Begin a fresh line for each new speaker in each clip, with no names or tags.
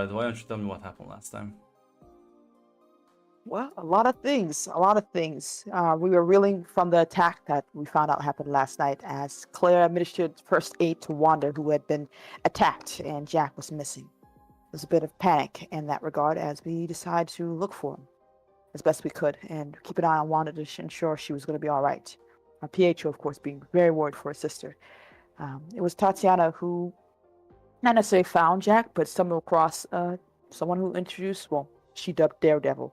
side. Why don't you tell me what happened last time?
Well, a lot of things, a lot of things. We were reeling from the attack that we found out happened last night as Claire administered first aid to Wanda, who had been attacked, and Jack was missing. There's a bit of panic in that regard as we decided to look for him as best we could and keep an eye on Wanda to ensure she was going to be all right. Pietro, of course, being very worried for his sister. It was Tatiana who not necessarily found Jack, but stumbled across someone who introduced, well, she dubbed Daredevil.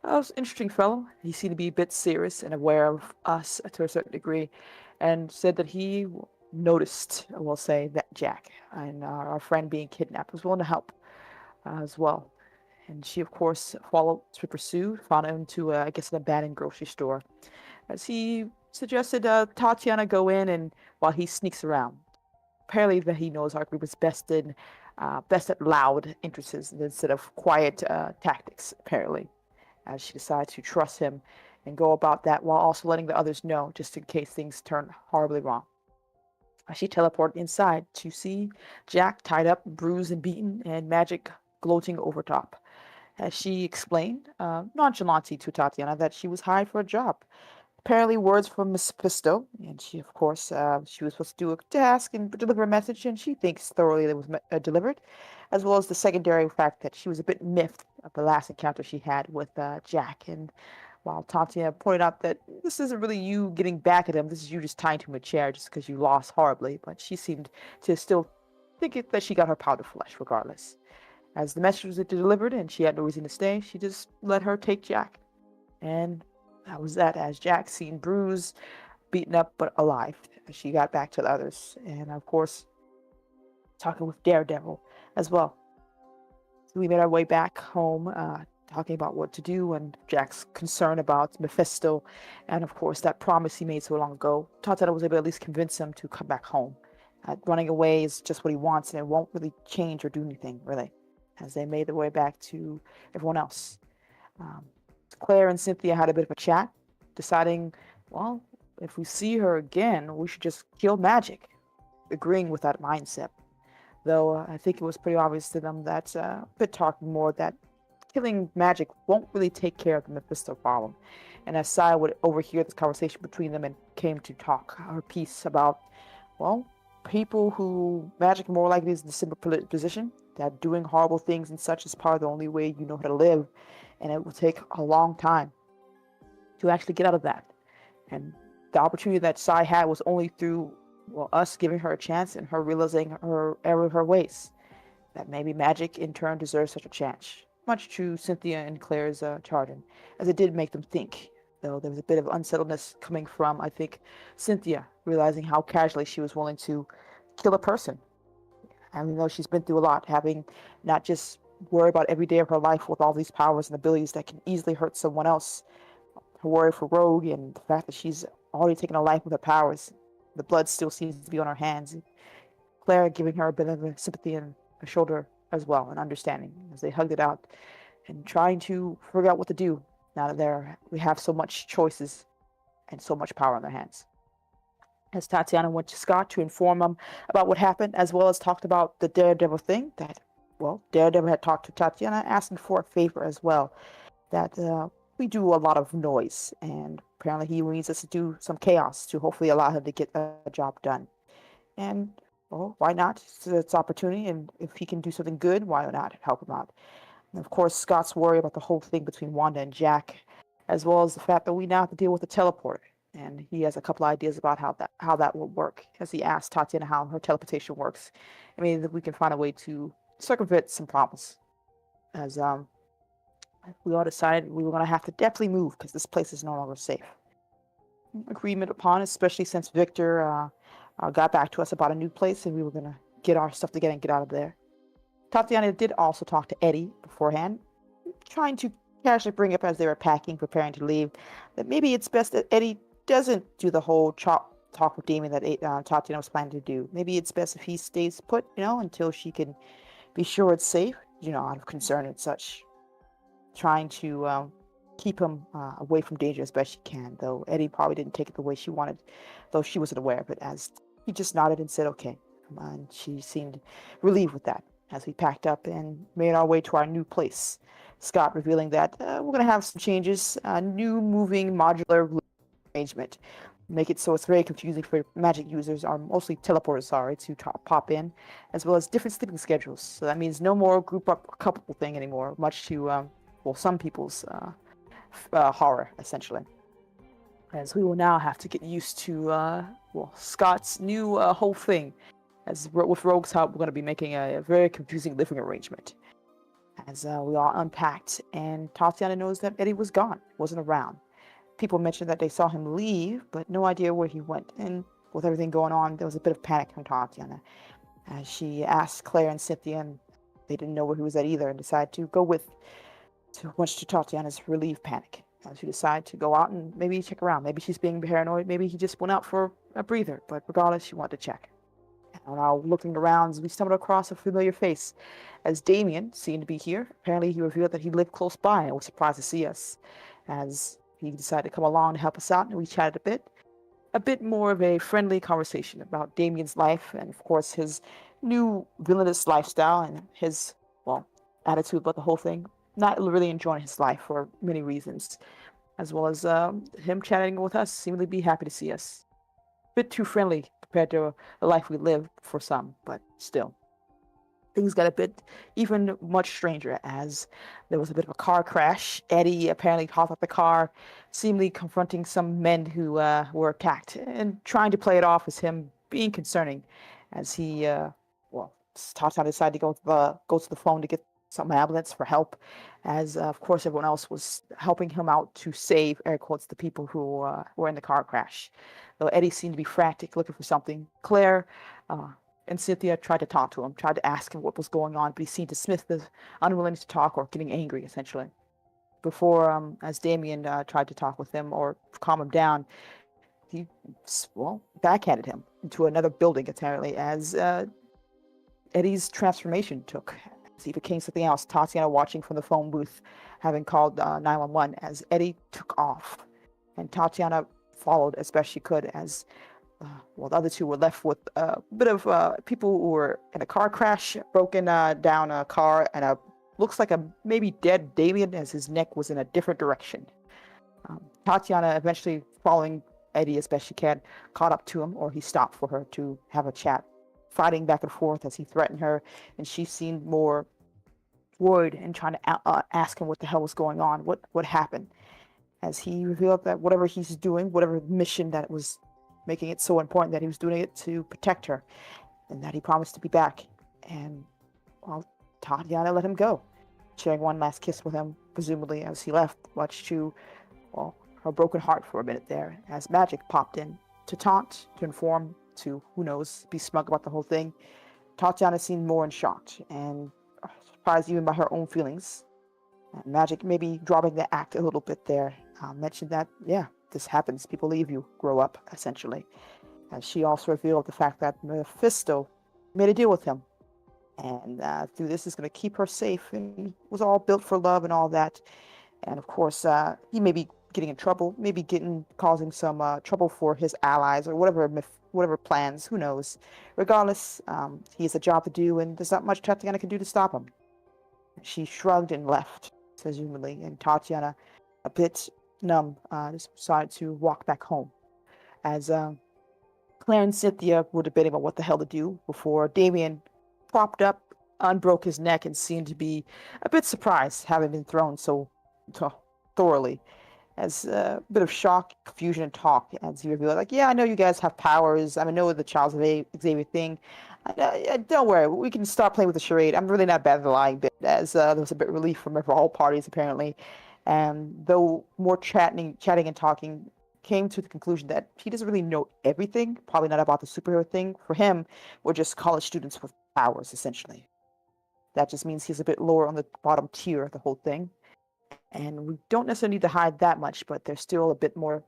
Was an interesting fellow. He seemed to be a bit serious and aware of us to a certain degree, and said that he noticed, we'll say, that Jack and our friend being kidnapped was willing to help as well. And she, of course, followed to pursue, found him to, I guess, an abandoned grocery store. As he suggested Tatiana go in and while he sneaks around. Apparently that he knows our group is best at loud entrances instead of quiet tactics, apparently. As she decides to trust him and go about that while also letting the others know just in case things turn horribly wrong. She teleported inside to see Jack tied up, bruised and beaten, and magic gloating over top. As she explained nonchalantly to Tatiana that she was hired for a job. Apparently, words from Miss Pisto, and she, of course, she was supposed to do a task and deliver a message, and she thinks thoroughly it was delivered, as well as the secondary fact that she was a bit miffed of the last encounter she had with Jack. And while Tatiana pointed out that this isn't really you getting back at him, this is you just tying to him a chair just because you lost horribly, but she seemed to still think that she got her pound of flesh regardless. As the message was delivered and she had no reason to stay, she just let her take Jack. And that was that, as Jack seemed bruised, beaten up, but alive as she got back to the others. And of course, talking with Daredevil as well. So we made our way back home, talking about what to do and Jack's concern about Mephisto. And of course, that promise he made so long ago. Tatiana was able to at least convince him to come back home. Running away is just what he wants, and it won't really change or do anything, really, as they made their way back to everyone else. Um, Claire and Cynthia had a bit of a chat, deciding, well, if we see her again, we should just kill magic, agreeing with that mindset. Though I think it was pretty obvious to them that bit talking more that killing magic won't really take care of the Mephisto problem. And as Saya would overhear this conversation between them and came to talk her piece about, well, people who magic more likely is in a similar position, that doing horrible things and such is probably the only way you know how to live, and it will take a long time to actually get out of that. And the opportunity that Sai had was only through, well, us giving her a chance and her realizing her error of her ways. That maybe magic in turn deserves such a chance. Much to Cynthia and Claire's chagrin, as it did make them think. Though there was a bit of unsettledness coming from, I think, Cynthia, realizing how casually she was willing to kill a person. I mean, though she's been through a lot, having not just worry about every day of her life with all these powers and abilities that can easily hurt someone else. Her worry for Rogue and the fact that she's already taken a life with her powers. The blood still seems to be on her hands. Claire giving her a bit of a sympathy and a shoulder as well, and understanding as they hugged it out and trying to figure out what to do now that we have so much choices and so much power in their hands. As Tatiana went to Scott to inform him about what happened, as well as talked about the Daredevil thing, that, well, Daredevil had talked to Tatiana asking for a favor as well, that we do a lot of noise, and apparently he needs us to do some chaos to hopefully allow him to get a job done. And, well, why not? It's opportunity, and if he can do something good, why not help him out? And of course, Scott's worry about the whole thing between Wanda and Jack, as well as the fact that we now have to deal with the teleporter. And he has a couple of ideas about how that will work, as he asked Tatiana how her teleportation works. I mean, that we can find a way to circumvent some problems. As we all decided we were going to have to definitely move because this place is no longer safe. Agreement upon, especially since Victor got back to us about a new place and we were going to get our stuff together and get out of there. Tatiana did also talk to Eddie beforehand, trying to casually bring up as they were packing, preparing to leave, that maybe it's best that Eddie doesn't do the whole talk with Damien that Tatiana was planning to do. Maybe it's best if he stays put, until she can be sure it's safe, out of concern and such. Trying to keep him away from danger as best she can, though Eddie probably didn't take it the way she wanted, though she wasn't aware of it, as he just nodded and said, okay. And she seemed relieved with that. as we packed up and made our way to our new place. Scott revealing that we're going to have some changes, a new moving modular arrangement. Make it so it's very confusing for magic users, or mostly teleporters, sorry, to pop in, as well as different sleeping schedules. So that means no more group up couple thing anymore, much to, well, some people's horror, essentially. As we will now have to get used to, well, Scott's new whole thing. As with Rogue's help, we're going to be making a very confusing living arrangement. As we all unpacked, and Tatiana knows that Eddie was gone, wasn't around. People mentioned that they saw him leave, but no idea where he went. And with everything going on, there was a bit of panic from Tatiana. As she asked Claire and Cynthia, and they didn't know where he was at either, and decided to go with, much to Tatiana's relieved panic. She decided to go out and maybe check around. Maybe she's being paranoid. Maybe he just went out for a breather. But regardless, she wanted to check. And while looking around, we stumbled across a familiar face, as Damien seemed to be here. Apparently, he revealed that he lived close by and was surprised to see us. As he decided to come along to help us out, and we chatted a bit more of a friendly conversation about Damien's life and, of course, his new villainous lifestyle and his, well, attitude about the whole thing. Not really enjoying his life for many reasons, as well as him chatting with us, seemingly be happy to see us. A bit too friendly compared to the life we live for some, but still. Things got a bit even much stranger as there was a bit of a car crash. Eddie apparently hopped out the car, seemingly confronting some men who were attacked and trying to play it off as him being concerning as he, well, Tatiana decided to go to the phone to get some ambulance for help, as of course everyone else was helping him out to save, air quotes, the people who were in the car crash. Though Eddie seemed to be frantic, looking for something. Claire and Cynthia tried to talk to him, tried to ask him what was going on, but he seemed dismissed as unwilling to talk or getting angry, essentially. Before, as Damien tried to talk with him or calm him down, he, well, backhanded him into another building, apparently, as Eddie's transformation took. As he became something else, Tatiana watching from the phone booth, having called 911, as Eddie took off. And Tatiana followed as best she could, as well, the other two were left with a bit of people who were in a car crash, broken down a car, and a looks like a maybe dead Damien, as his neck was in a different direction. Tatiana, eventually following Eddie as best she can, caught up to him, or he stopped for her to have a chat, fighting back and forth as he threatened her, and she seemed more worried and trying to ask him what the hell was going on, what happened, as he revealed that whatever he's doing, whatever mission that was making it so important, that he was doing it to protect her, and that he promised to be back. And, well, Tatiana let him go, sharing one last kiss with him, presumably as he left, much to, well, her broken heart for a minute there, as Magic popped in to taunt, to inform, to, who knows, be smug about the whole thing. Tatiana seemed more in shock and surprised even by her own feelings. And Magic maybe dropping the act a little bit there, mentioned that, yeah, this happens. People leave you, grow up, essentially. And she also revealed the fact that Mephisto made a deal with him. And through this is going to keep her safe, and was all built for love and all that. And of course, he may be getting in trouble, maybe causing some trouble for his allies or whatever plans, who knows. Regardless, he has a job to do, and there's not much Tatiana can do to stop him. She shrugged and left, presumably, and Tatiana, a bit numb, decided to walk back home. As Claire and Cynthia were debating about what the hell to do before Damien propped up, unbroke his neck, and seemed to be a bit surprised having been thrown so thoroughly. As a bit of shock, confusion, and talk, as he revealed, like, yeah, I know you guys have powers. I know the Charles Xavier thing. Don't worry, we can start playing with the charade. I'm really not bad at the lying bit, as there was a bit of relief from all parties, apparently. And though more chatting and talking, came to the conclusion that he doesn't really know everything, probably not about the superhero thing. For him, we're just college students with powers, essentially. That just means he's a bit lower on the bottom tier of the whole thing. And we don't necessarily need to hide that much, but there's still a bit more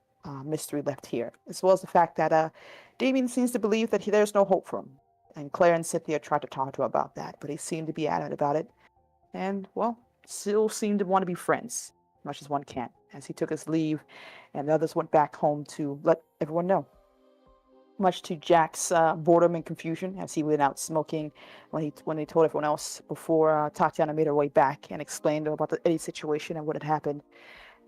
mystery left here, as well as the fact that Damien seems to believe that there's no hope for him. And Claire and Cynthia tried to talk to him about that, but he seemed to be adamant about it. And, well, still seemed to want to be friends, much as one can, as he took his leave, and the others went back home to let everyone know. much to Jack's boredom and confusion as he went out smoking when they told everyone else before Tatiana made her way back and explained about the Eddie situation and what had happened.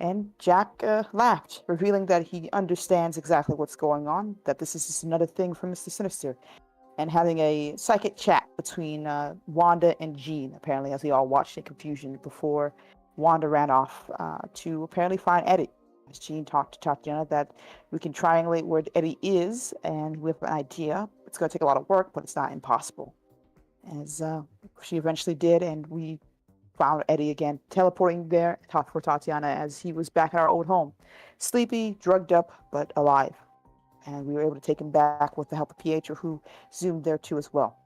And Jack laughed, revealing that he understands exactly what's going on, that this is just another thing from Mr. Sinister, and having a psychic chat between Wanda and Jean, apparently, as we all watched in confusion before Wanda ran off to apparently find Eddie. As Jean talked to Tatiana that we can triangulate where Eddie is, and we have an idea. It's going to take a lot of work, but it's not impossible. As she eventually did, and we found Eddie again, teleporting there for Tatiana as he was back at our old home. Sleepy, drugged up, but alive. And we were able to take him back with the help of Pietro, who zoomed there too as well.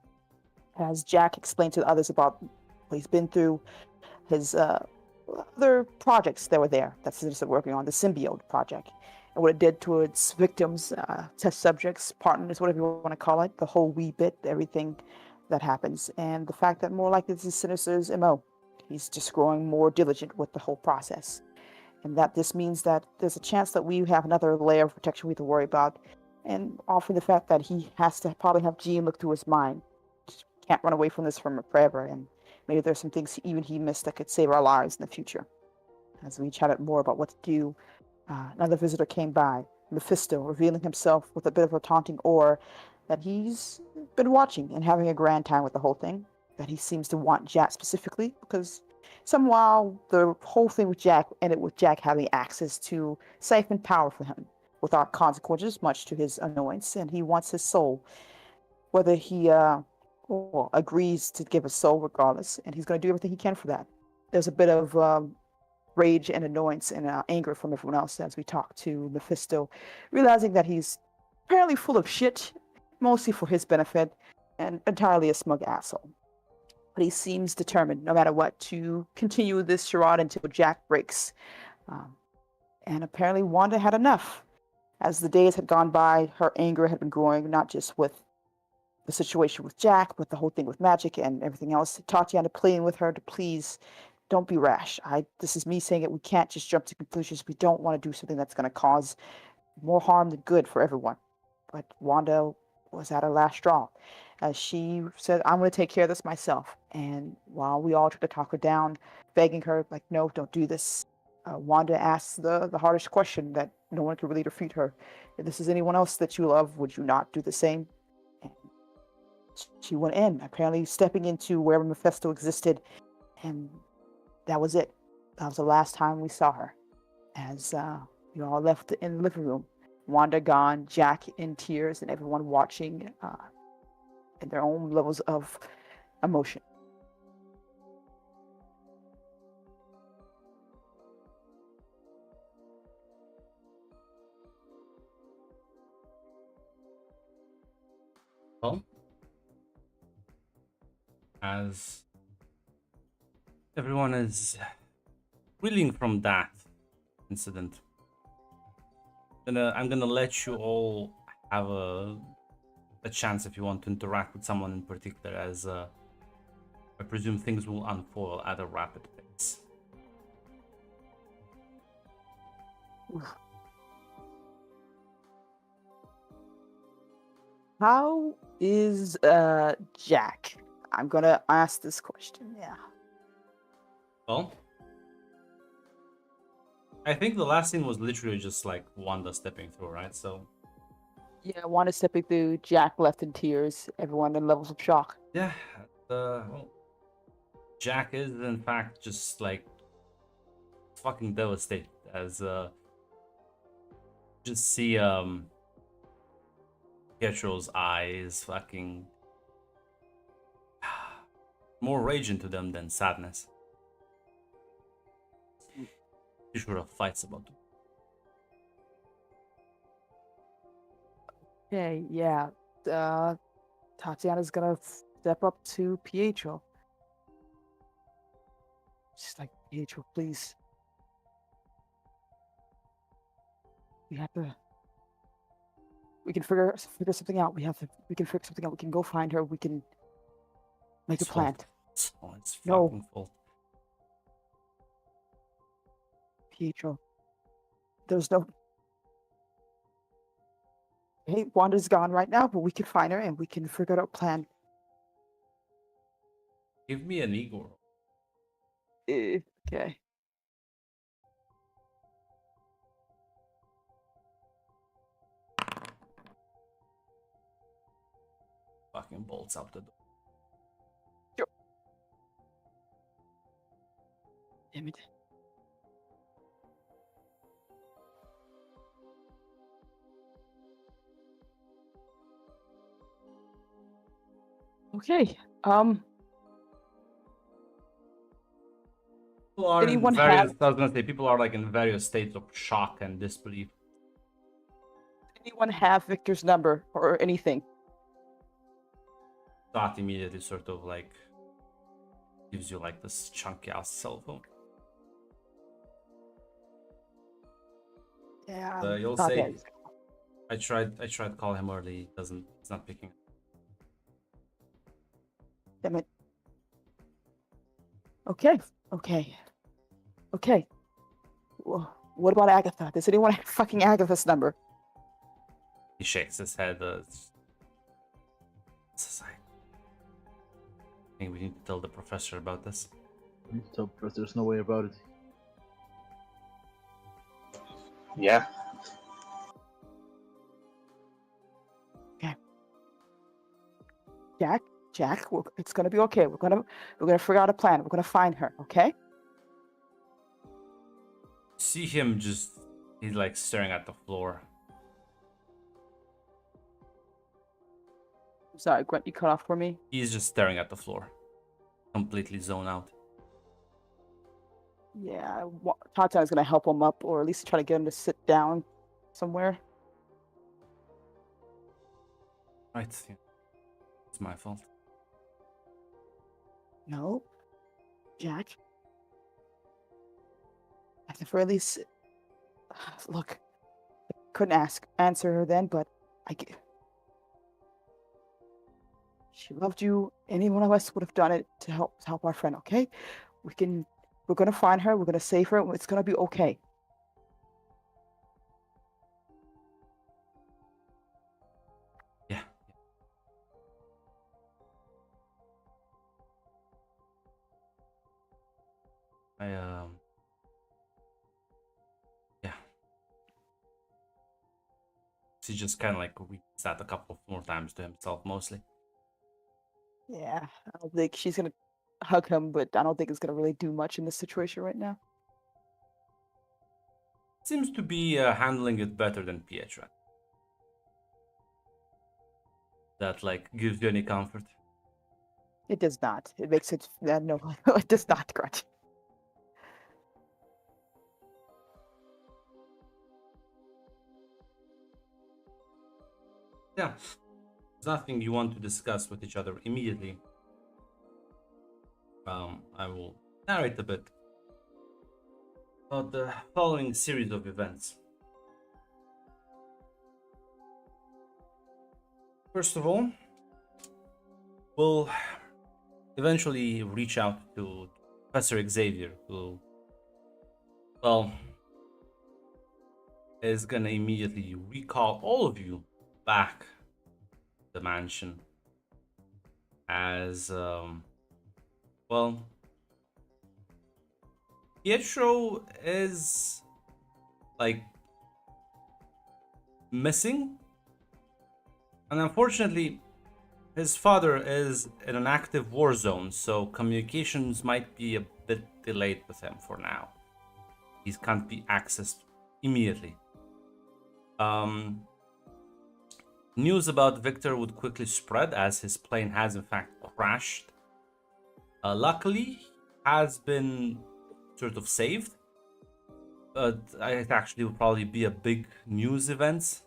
As Jack explained to the others about what he's been through, his other projects that were there that Sinister working on, the Symbiote project, and what it did to its victims, test subjects, partners, whatever you want to call it, the whole wee bit, everything that happens, and the fact that more likely this is Sinister's MO. He's just growing more diligent with the whole process. And that this means that there's a chance that we have another layer of protection we have to worry about. And offering the fact that he has to probably have Jean look through his mind. Can't run away from this from forever. And maybe there's some things even he missed that could save our lives in the future. As we chatted more about what to do, another visitor came by, Mephisto, revealing himself with a bit of a taunting aura that he's been watching and having a grand time with the whole thing. That he seems to want Jack specifically because somehow the whole thing with Jack ended with Jack having access to siphon power for him without consequences, much to his annoyance, and he wants his soul. Whether he agrees to give his soul regardless, and he's going to do everything he can for that. There's a bit of rage and annoyance and anger from everyone else as we talk to Mephisto, realizing that he's apparently full of shit, mostly for his benefit, and entirely a smug asshole. But he seems determined, no matter what, to continue this charade until Jack breaks. And apparently Wanda had enough. As the days had gone by, her anger had been growing, not just with the situation with Jack, but the whole thing with magic and everything else. Tatiana pleading with her to please don't be rash. This is me saying it. We can't just jump to conclusions. We don't want to do something that's going to cause more harm than good for everyone. But Wanda was at her last straw. As she said, I'm going to take care of this myself. And while we all tried to talk her down, begging her, like, no, don't do this, Wanda asked the hardest question that no one could really refute her. If this is anyone else that you love, would you not do the same? And she went in, apparently stepping into wherever Mephisto existed. And that was it. That was the last time we saw her. As we all left in the living room. Wanda gone, Jack in tears, and everyone watching in their own levels of emotion.
Well, as everyone is reeling from that incident, I'm gonna let you all have a chance if you want to interact with someone in particular, as I presume things will unfold at a rapid pace.
How is Jack? I'm gonna ask this question. Yeah.
Well, I think the last scene was literally just like Wanda stepping through, right? So
Yeah, Wanda stepping through, Jack left in tears, everyone in levels of shock.
yeah, well, Jack is in fact just like fucking devastated as just see Pietro's eyes fucking more rage into them than sadness. You sure of fights about it.
Okay, yeah. Tatiana's gonna step up to Pietro. She's like, Pietro, please. We have to. We can figure something out. We can figure something out. We can go find her. We can make a plan.
Oh, it's
No.
fucking fault.
Pietro. There's no. Hey, Wanda's gone right now, but we can find her and we can figure out a plan.
Give me an ego roll.
Okay.
Fucking bolts out the door.
Damn it. Okay.
People are in
Anyone
various.
have
I was gonna say people are like in various states of shock and disbelief.
anyone have Victor's number or anything?
Dot immediately sort of like gives you like this chunky ass cell phone.
Yeah.
You'll
Not
say
bad.
I tried to call him early. He's not picking.
Damn it. Okay. What about Agatha? Does anyone have fucking Agatha's number?
He shakes his head. It's like, I think we need to tell the professor about this.
There's no way about it.
Yeah.
Jack, it's gonna be okay. We're gonna figure out a plan. We're gonna find her. Okay.
See him he's like staring at the floor.
I'm sorry, Grant. You cut off for me.
He's just staring at the floor, completely zoned out.
Yeah, Tatiana's gonna help him up, or at least try to get him to sit down somewhere.
Right, yeah. It's my fault.
No, Jack. At the very least, look, I couldn't answer her then, but she loved you. Any one of us would have done it to help our friend. Okay, we're gonna find her. We're gonna save her. It's gonna be okay.
Yeah. Yeah. He just kind of like repeats that a couple more times to himself, mostly.
Yeah, I don't think she's gonna hug him, but I don't think it's gonna really do much in this situation right now.
Seems to be handling it better than Pietra. That like gives you any comfort?
It does not. It makes it no. It does not, Grant.
Yeah. There's nothing you want to discuss with each other immediately. I will narrate a bit about the following series of events. First of all, we'll eventually reach out to Professor Xavier, who, well, is gonna immediately recall all of you back to the mansion as, well, Pietro is like missing, and unfortunately his father is in an active war zone, so communications might be a bit delayed with him for now. He can't be accessed immediately. News about Victor would quickly spread as his plane has in fact crashed. Luckily, he has been sort of saved, but it actually will probably be a big news event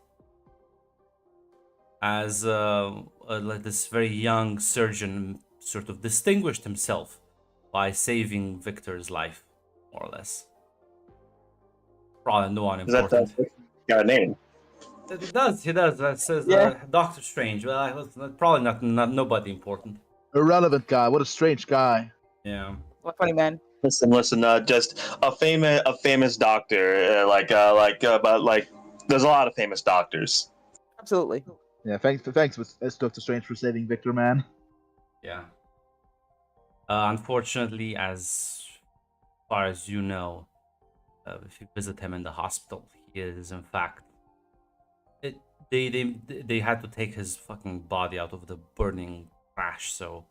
as like this very young surgeon sort of distinguished himself by saving Victor's life, more or less. Probably no one important.
Got a name.
It does, he does. That says
Yeah.
Doctor Strange. Well, probably not nobody important.
Irrelevant guy. What a strange guy.
Yeah.
What funny man?
Listen. Just a famous doctor. But like, there's a lot of famous doctors.
Absolutely.
Yeah, thanks, Doctor Strange, for saving Victor, man.
Yeah. Unfortunately, as far as you know, if you visit him in the hospital, he is in fact. It, they had to take his fucking body out of the burning crash. So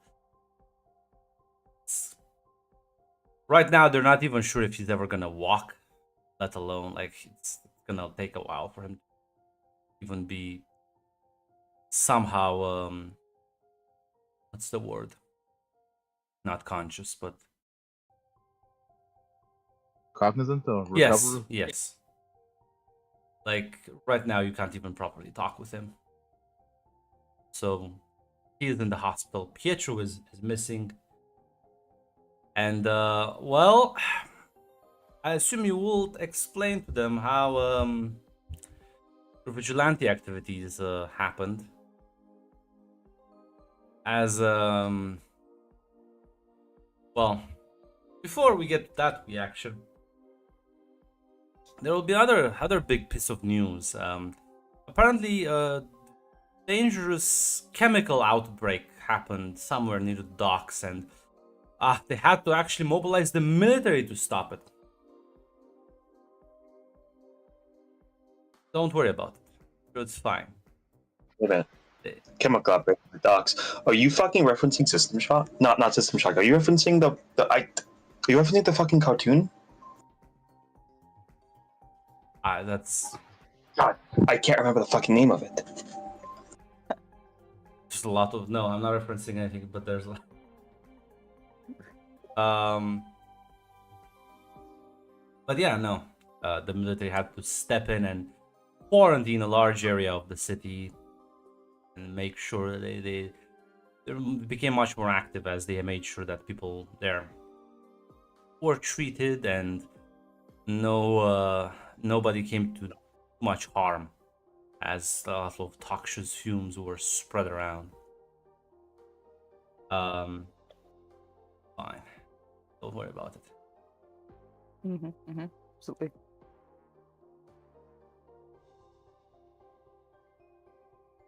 right now they're not even sure if he's ever gonna walk, let alone like it's gonna take a while for him to even be somehow what's the word? Not conscious, but
Cognizant or
yes,
recover?
yes. Like right now, you can't even properly talk with him. So he is in the hospital. Pietro is missing, and well, I assume you will explain to them how vigilante activities happened. As well, before we get to that reaction, there will be other big piece of news. Apparently, a dangerous chemical outbreak happened somewhere near the docks, and they had to actually mobilize the military to stop it. Don't worry about it. It's fine.
Wait a minute. Chemical outbreak in the docks. Are you fucking referencing System Shock? Not System Shock. Are you referencing are you referencing the fucking cartoon?
That's
God, I can't remember the fucking name of it.
just a lot of no. I'm not referencing anything, but there's a lot. But yeah, no. The military had to step in and quarantine a large area of the city and make sure they became much more active as they made sure that people there were treated and nobody came to much harm as a lot of toxic fumes were spread around. Fine. Don't worry about it.
Absolutely.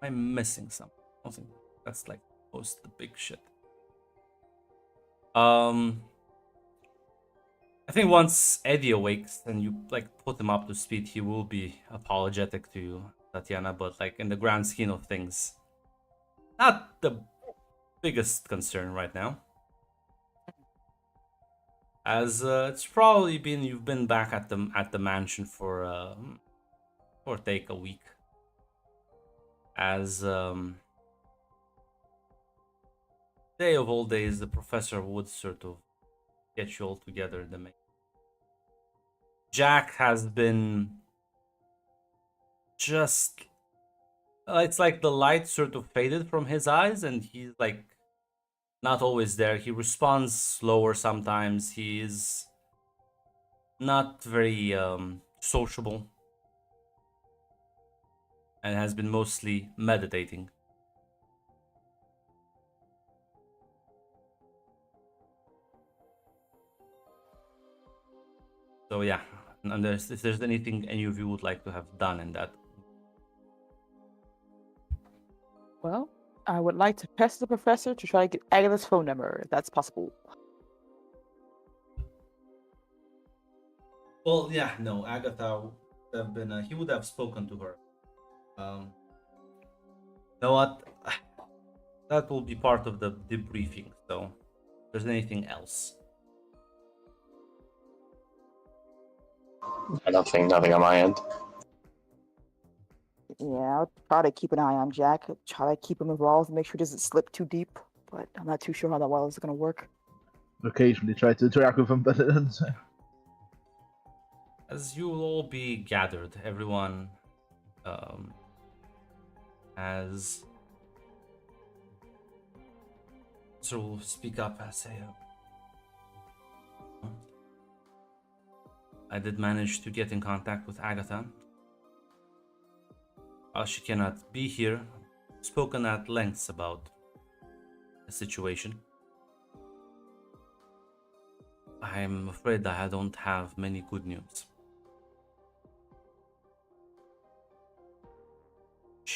I'm missing something. I think that's like most the big shit. I think once Eddie awakes and you like put him up to speed, he will be apologetic to you, Tatiana. But like in the grand scheme of things, not the biggest concern right now. As it's probably been you've been back at the mansion for take a week. As day of all days, the professor would sort of get you all together in the main. Jack has been just it's like the light sort of faded from his eyes and he's like not always there. He responds slower sometimes. He is not very sociable and has been mostly meditating. So yeah, and if there's anything any of you would like to have done in that.
Well, I would like to press the professor to try to get Agatha's phone number, if that's possible.
Well, yeah, no, Agatha would have been. He would have spoken to her. You know what? That will be part of the debriefing. So, if there's anything else.
Nothing on my end.
Yeah, I'll try to keep an eye on Jack. Try to keep him involved, make sure he doesn't slip too deep. But I'm not too sure how that well is going to work.
Occasionally try to interact with him, but
As you will all be gathered, everyone as Sir will speak up and say, I did manage to get in contact with Agatha. While she cannot be here, spoken at length about the situation. I'm afraid that I don't have many good news.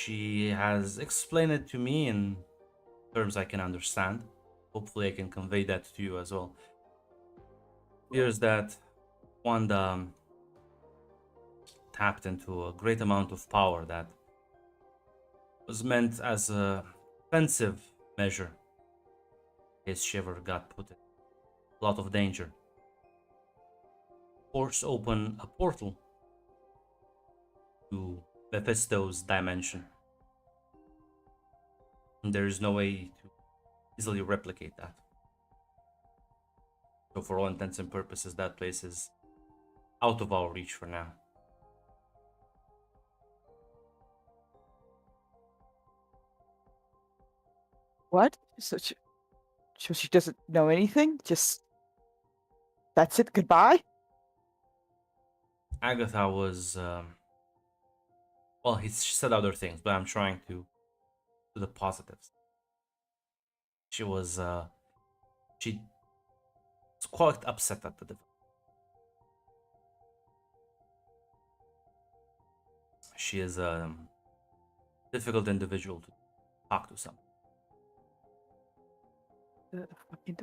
She has explained it to me in terms I can understand. Hopefully, I can convey that to you as well. Here's that Wanda tapped into a great amount of power that was meant as a defensive measure in case she ever got put in a lot of danger. Force open a portal to Mephisto's dimension. And there is no way to easily replicate that. So for all intents and purposes, that place is out of our reach for now.
What? So she doesn't know anything? Just that's it. Goodbye.
Agatha was, well, she said other things, but I'm trying to do the positives. She was quite upset at the development. She is a difficult individual to talk to. Some.
Fucking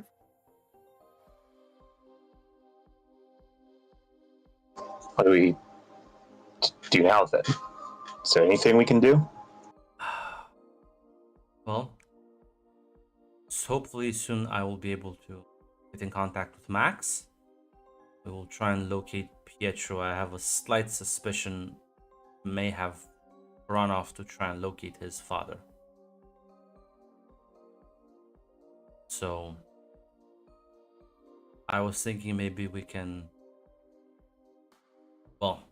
What do we do now then? Is there anything we can do?
Well, hopefully soon I will be able to get in contact with Max. We will try and locate Pietro. I have a slight suspicion he may have run off to try and locate his father. So I was thinking maybe we can, well,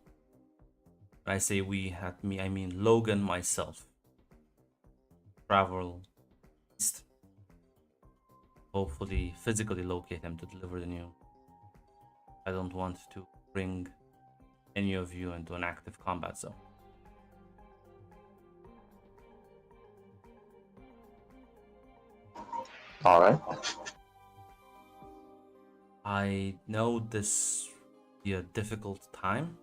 when I say we, at me, I mean Logan, myself, travel east, hopefully physically locate him to deliver the news. I don't want to bring any of you into an active combat zone.
All right.
I know this will be a difficult time,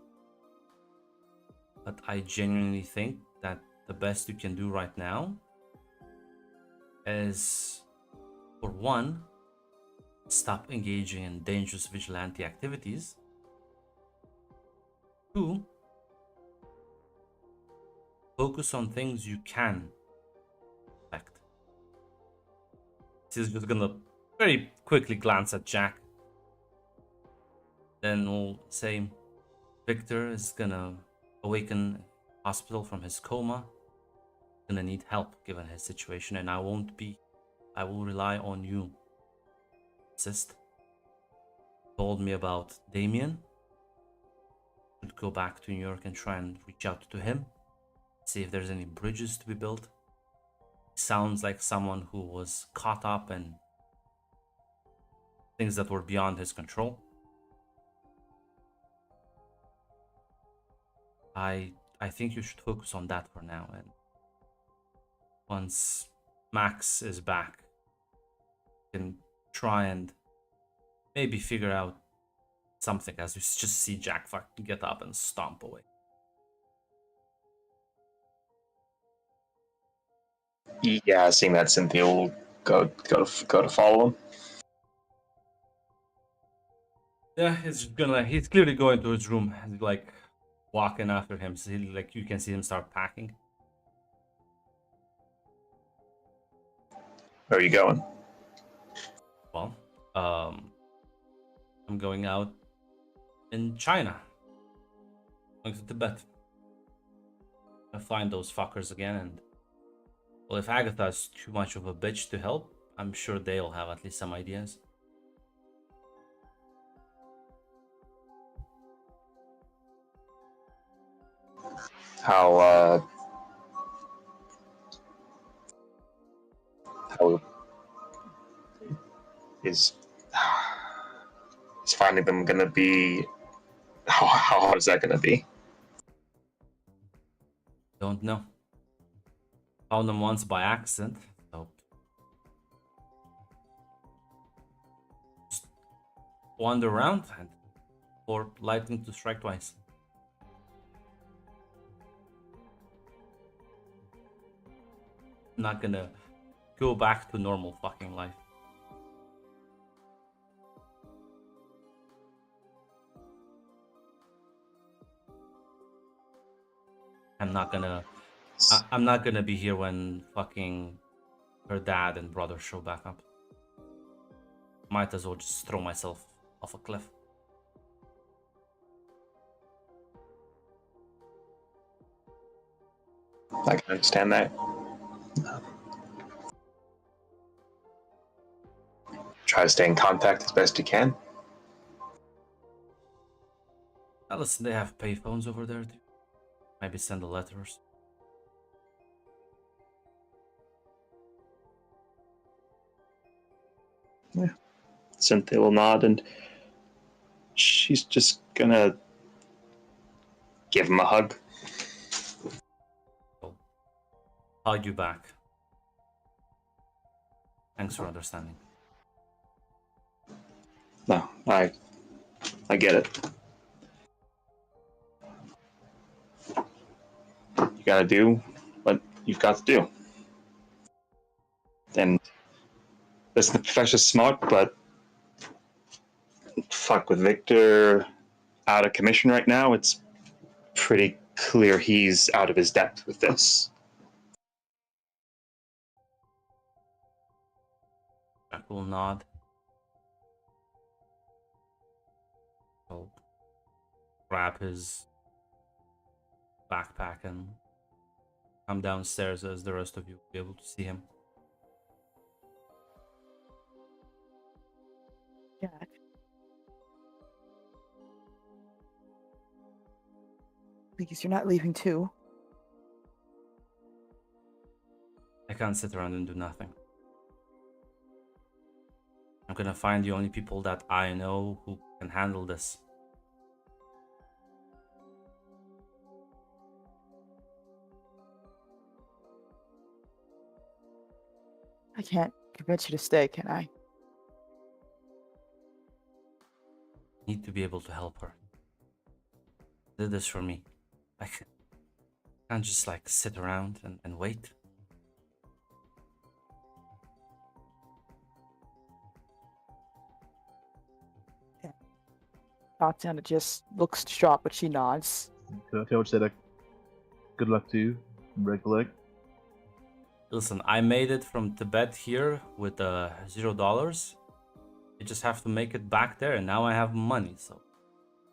but I genuinely think that the best you can do right now is, for one, stop engaging in dangerous vigilante activities. Two, focus on things you can affect. She's just gonna very quickly glance at Jack. Then we'll say Victor is gonna awaken hospital from his coma. Gonna need help given his situation, and I will rely on you. Assist. Told me about Damien. Should go back to New York and try and reach out to him. See if there's any bridges to be built. Sounds like someone who was caught up in things that were beyond his control. I think you should focus on that for now, and once Max is back, you can try and maybe figure out something as you just see Jack fucking get up and stomp away.
Yeah, seeing that Cynthia will go to follow him.
Yeah, he's clearly going to his room and like walking after him. So like you can see him start packing.
Where are you going?
Well, I'm going out in China. Going to Tibet. I'll find those fuckers again, and well, if Agatha's too much of a bitch to help, I'm sure they'll have at least some ideas.
How is finding them gonna be? How hard is that gonna be?
Don't know. Found them once by accident, so just wander around and for lightning to strike twice. I'm not gonna go back to normal fucking life. I'm not gonna I'm not gonna be here when fucking her dad and brother show back up. Might as well just throw myself off a cliff.
I can understand that. Try to stay in contact as best you can.
Now listen, they have payphones over there too. Maybe send a letter or something.
Cynthia will nod, and she's just gonna give him a hug.
Hug you back. Thanks for understanding.
No, I get it. You gotta do what you've got to do. And listen, the professor's smart, but fuck, with Victor out of commission right now, it's pretty clear he's out of his depth with this.
Jack will nod. He'll grab his backpack and come downstairs as the rest of you will be able to see him.
Jack. Please, you're not leaving too.
I can't sit around and do nothing. I'm gonna find the only people that I know who can handle this.
I can't convince you to stay, can I?
Need to be able to help her. Did this for me. I can't just like sit around and wait.
Tatiana just looks distraught, but she nods.
Taylor said, like, good luck to you. Recollect.
Listen, I made it from Tibet here with $0. I just have to make it back there, and now I have money. So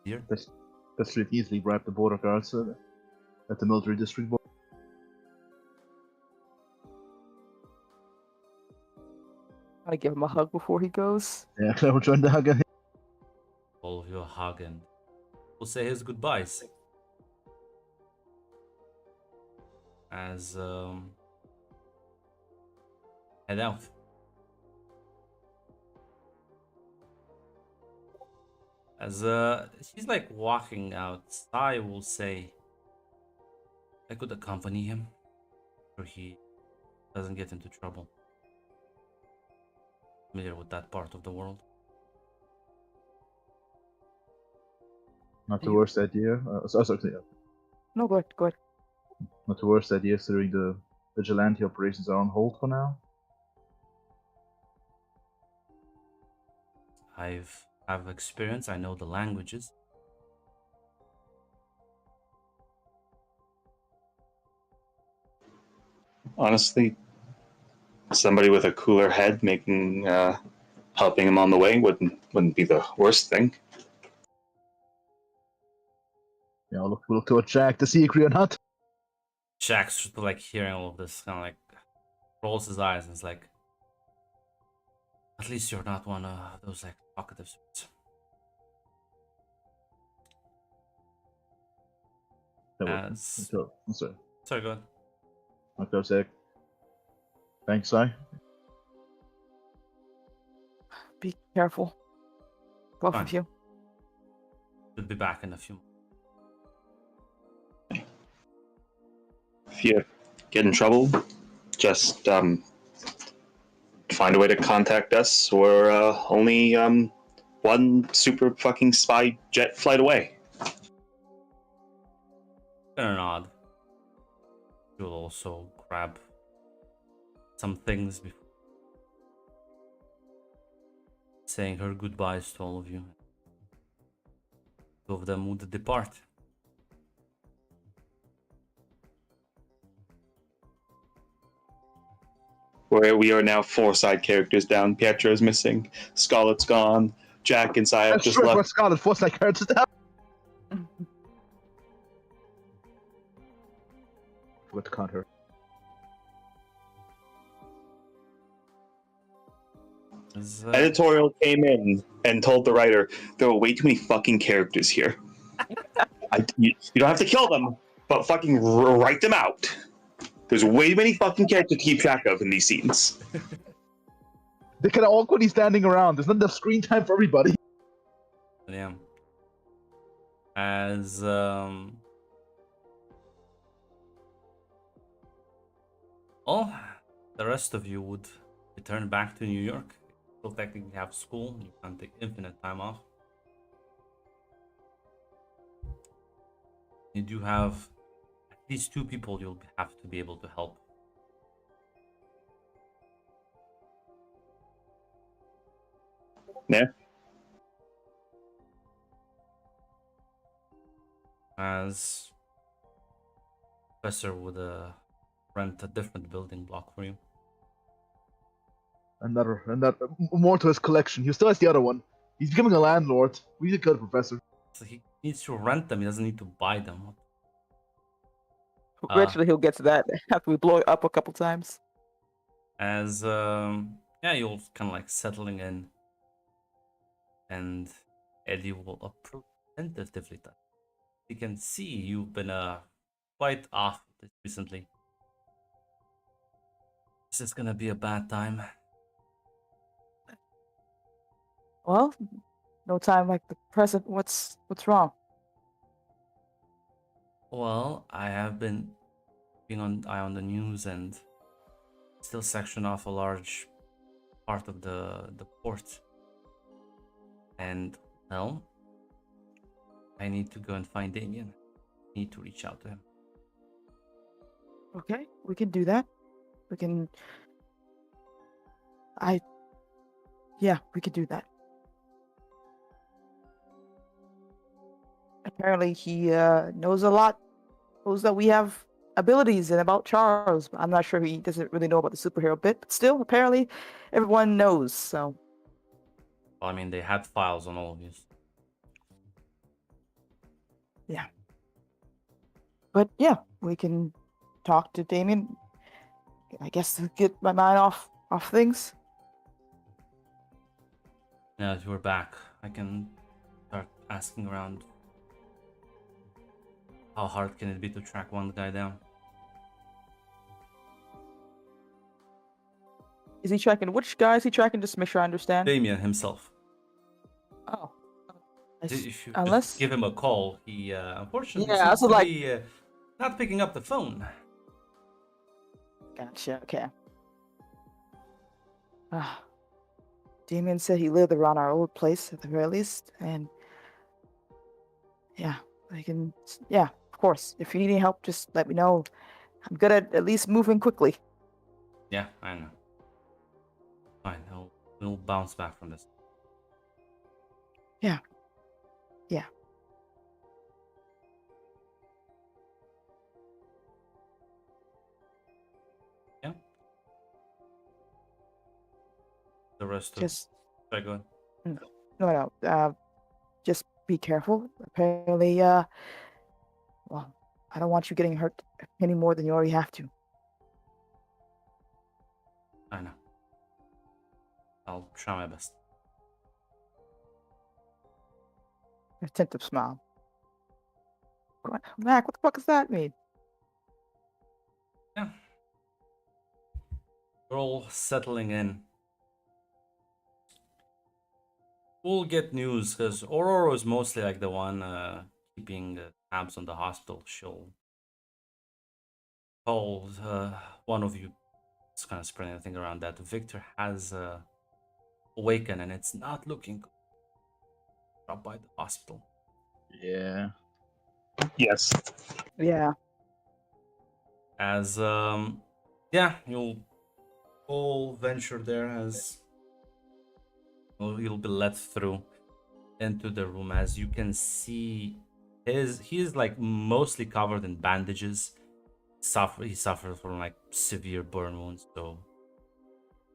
here,
That should easily bribe the border guards at the military district board.
I give him a hug before he goes.
Yeah, Claire will join the hug.
all of you a hug, and we'll say his goodbyes. As head out. As she's like walking out, I will say I could accompany him so he doesn't get into trouble. Familiar with that part of the world.
Not the worst idea. Sorry,
No, go ahead.
not the worst idea, considering the vigilante operations are on hold for now.
I have experience. I know the languages.
Honestly, somebody with a cooler head making helping him on the way wouldn't be the worst thing.
Yeah, we'll look to Jack to see agree or not.
Jack's just like hearing all of this, kind of like rolls his eyes and is like, "At least you're not one of those like talkative sorts." As...
I'm sorry.
Sorry, go ahead.
I'll say thanks, Si.
Be careful. Both
Fine.
of you.
We'll be back in a few.
If you get in trouble, just find a way to contact us. We're only one super fucking spy jet flight away.
Gonna nod. You'll also grab some things before saying her goodbyes to all of you. Two of them would depart.
Where we are now 4 side characters down. Pietro's missing. Scarlet's gone. Jack and Saya
That's
just
true.
left.
For Scarlet Force, like her to down. Forgot to count her.
Editorial came in and told the writer there were way too many fucking characters here. You don't have to kill them, but fucking write them out. There's way too many fucking characters to keep track of in these scenes.
They're kind of awkwardly standing around. There's not enough screen time for everybody.
Yeah. As well, the rest of you would return back to New York. You'll technically have school. You can't take infinite time off. You do have at least 2 people you'll have to be able to help.
Yeah.
As Professor would rent a different building block for you.
And more to his collection. He still has the other one. He's becoming a landlord. We need a good professor.
So he needs to rent them. He doesn't need to buy them.
Eventually, he'll get to that after we blow it up a couple times.
As yeah, you'll kind of like settling in, and Eddie will approach tentatively. You can see you've been quite off recently. This is gonna be a bad time.
Well, no time like the present. What's wrong?
Well, I have been being on eye on the news and still section off a large part of the port. And well, I need to go and find Damien. I need to reach out to him.
Okay, we can do that. We can. Yeah, we could do that. Apparently, he knows a lot. Knows that we have abilities and about Charles. I'm not sure he doesn't really know about the superhero bit, but still, apparently, everyone knows. So.
Well, I mean, they had files on all of you.
Yeah. But yeah, we can talk to Damien. I guess to get my mind off things.
Now that we're back, I can start asking around. How hard can it be to track one guy down?
Is he tracking? Which guy is he tracking? Just to make sure I understand.
Damien himself.
Oh.
If you
Unless
just give him a call, he unfortunately
Yeah,
seems
also
to
like-
be not picking up the phone.
Gotcha. Okay. Damien said he lived around our old place at the very least, and yeah, I can. Yeah, of course. If you need any help, just let me know. I'm good at least moving quickly.
Yeah, I know. Fine, we'll bounce back from this.
Yeah. Yeah.
Yeah. The rest
Just
of. Sorry, go ahead.
no. Just be careful. Apparently, well, I don't want you getting hurt any more than you already have to.
I know. I'll try my best.
A tentative smile. Mac, what the fuck does that mean?
Yeah. We're all settling in. We'll get news because Aurora is mostly like the one keeping tabs on the hospital. She'll call one of you. It's kind of spreading the thing around that Victor has awakened and it's not looking good. Drop by the hospital.
Yeah.
Yes.
Yeah.
As yeah, you'll whole venture there has. Well, you'll be let through into the room. As you can see, he is like mostly covered in bandages. He suffered from like severe burn wounds, so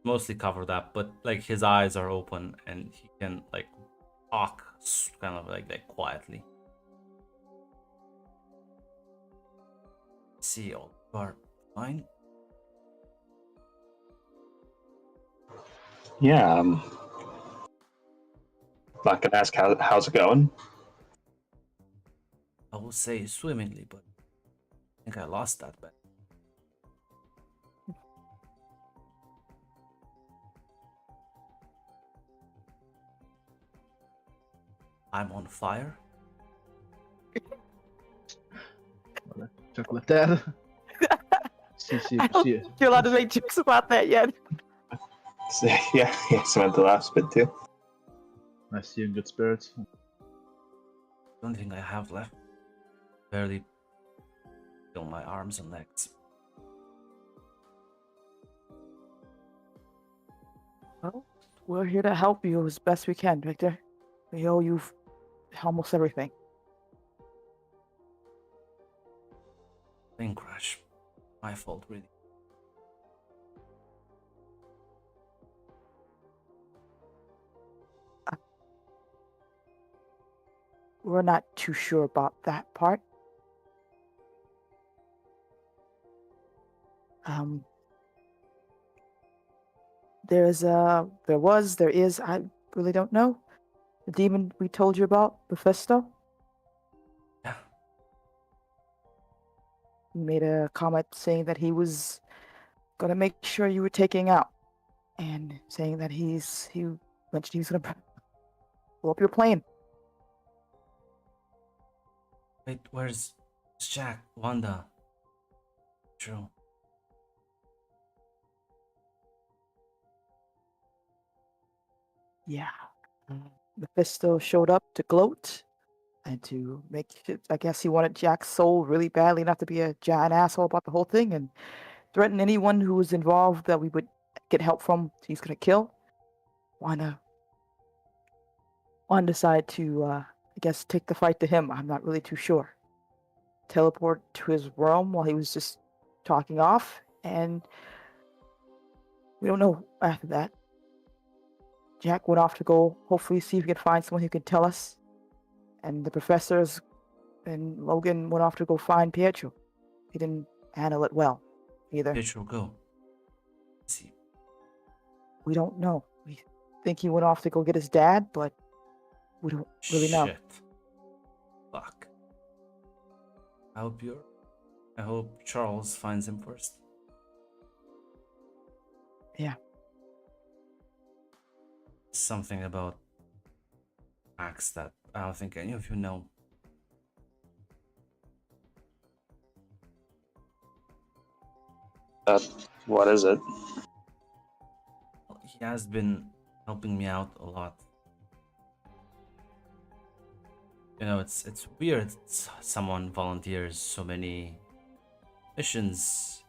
mostly covered up. But like his eyes are open and he can like talk kind of like quietly. See, all are fine.
Yeah, not gonna ask how's it going.
I will say swimmingly, but I think I lost that bet. I'm on fire.
Check with that. See
I
if
don't
she.
think you're allowed to make jokes about that yet.
So, yeah, Samantha laughs a bit too.
I see you in good spirits.
The only thing I have left. Barely feel my arms and legs.
Well, we're here to help you as best we can, Victor. We owe you almost everything.
Plane crash. My fault, really.
We're not too sure about that part. There is, I really don't know. The demon we told you about, Mephisto.
Yeah.
He made a comment saying that he was gonna make sure you were taken out, and saying that he mentioned he was gonna blow up your plane.
Wait, where's Jack? Wanda? True.
Yeah. Mephisto showed up to gloat and to make it, I guess he wanted Jack's soul really badly enough to be a giant asshole about the whole thing and threaten anyone who was involved that we would get help from. He's gonna kill. Wanda decided to, I guess, take the fight to him. I'm not really too sure. Teleport to his realm while he was just talking off, and we don't know after that. Jack went off to go hopefully see if he could find someone who could tell us. And the professors and Logan went off to go find Pietro. He didn't handle it well either.
Pietro, go. See.
We don't know. We think he went off to go get his dad, but we don't really know.
Shit. Fuck. I hope Charles finds him first.
Yeah.
Something about Max that I don't think any of you know.
What is it?
He has been helping me out a lot. You know, it's weird. Someone volunteers so many missions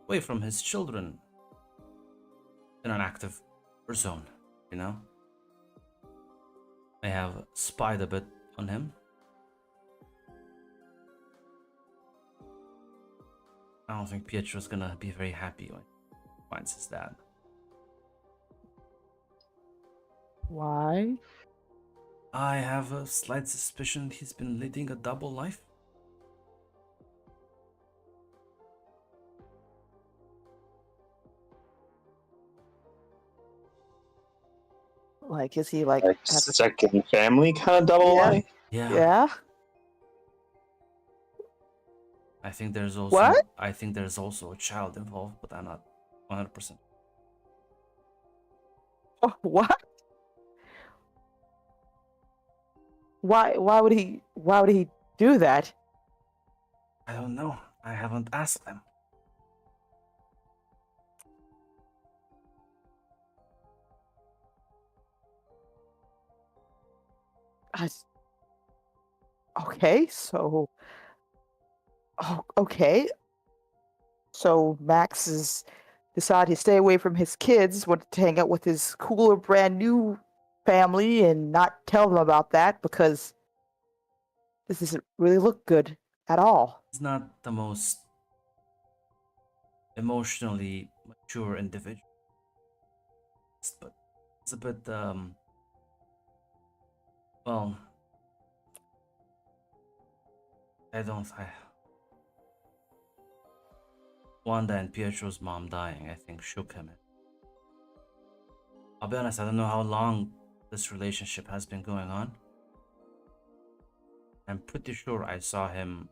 away from his children in an active war zone, you know? I have spied a bit on him. I don't think Pietro's gonna be very happy when he finds his dad.
Why?
I have a slight suspicion he's been leading a double life.
Like, is he like
Like
has a-
second family kind of double
Yeah.
life?
Yeah.
I think there's also
What?
I think there's also a child involved, but I'm not 100%.
Oh, what? Why would he do that?
I don't know. I haven't asked them.
Okay, so okay. So Max is decided to stay away from his kids, wanted to hang out with his cooler, brand new family, and not tell them about that because this doesn't really look good at all.
He's not the most emotionally mature individual, but it's a bit well, I Wanda and Pietro's mom dying, I think, shook him. I'll be honest, I don't know how long this relationship has been going on. I'm pretty sure I saw him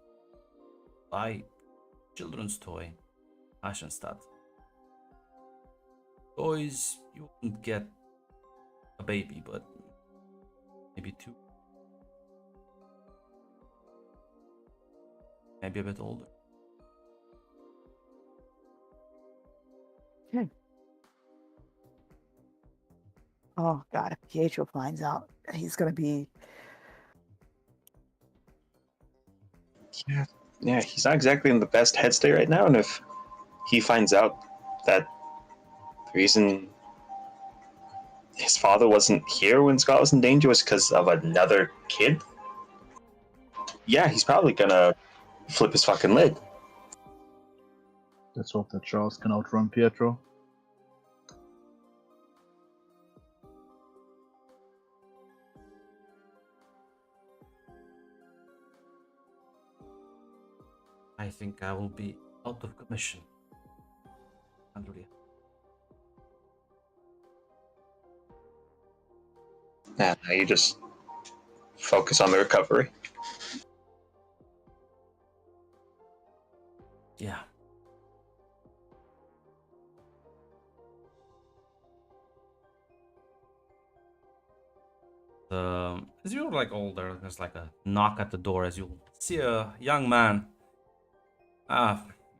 buy children's toy, Ashenstadt. Toys, you wouldn't get a baby, but maybe two. Maybe a bit older.
Okay. Oh God, if Pietro finds out, he's gonna be
Yeah, he's not exactly in the best head state right now, and if he finds out that the reason his father wasn't here when Scott was in danger was because of another kid, yeah, he's probably gonna flip his fucking lid.
Let's hope that Charles can outrun Pietro.
I think I will be out of commission. Andrea.
Nah, you just focus on the recovery.
Yeah. As you're like older, there's like a knock at the door as you see a young man,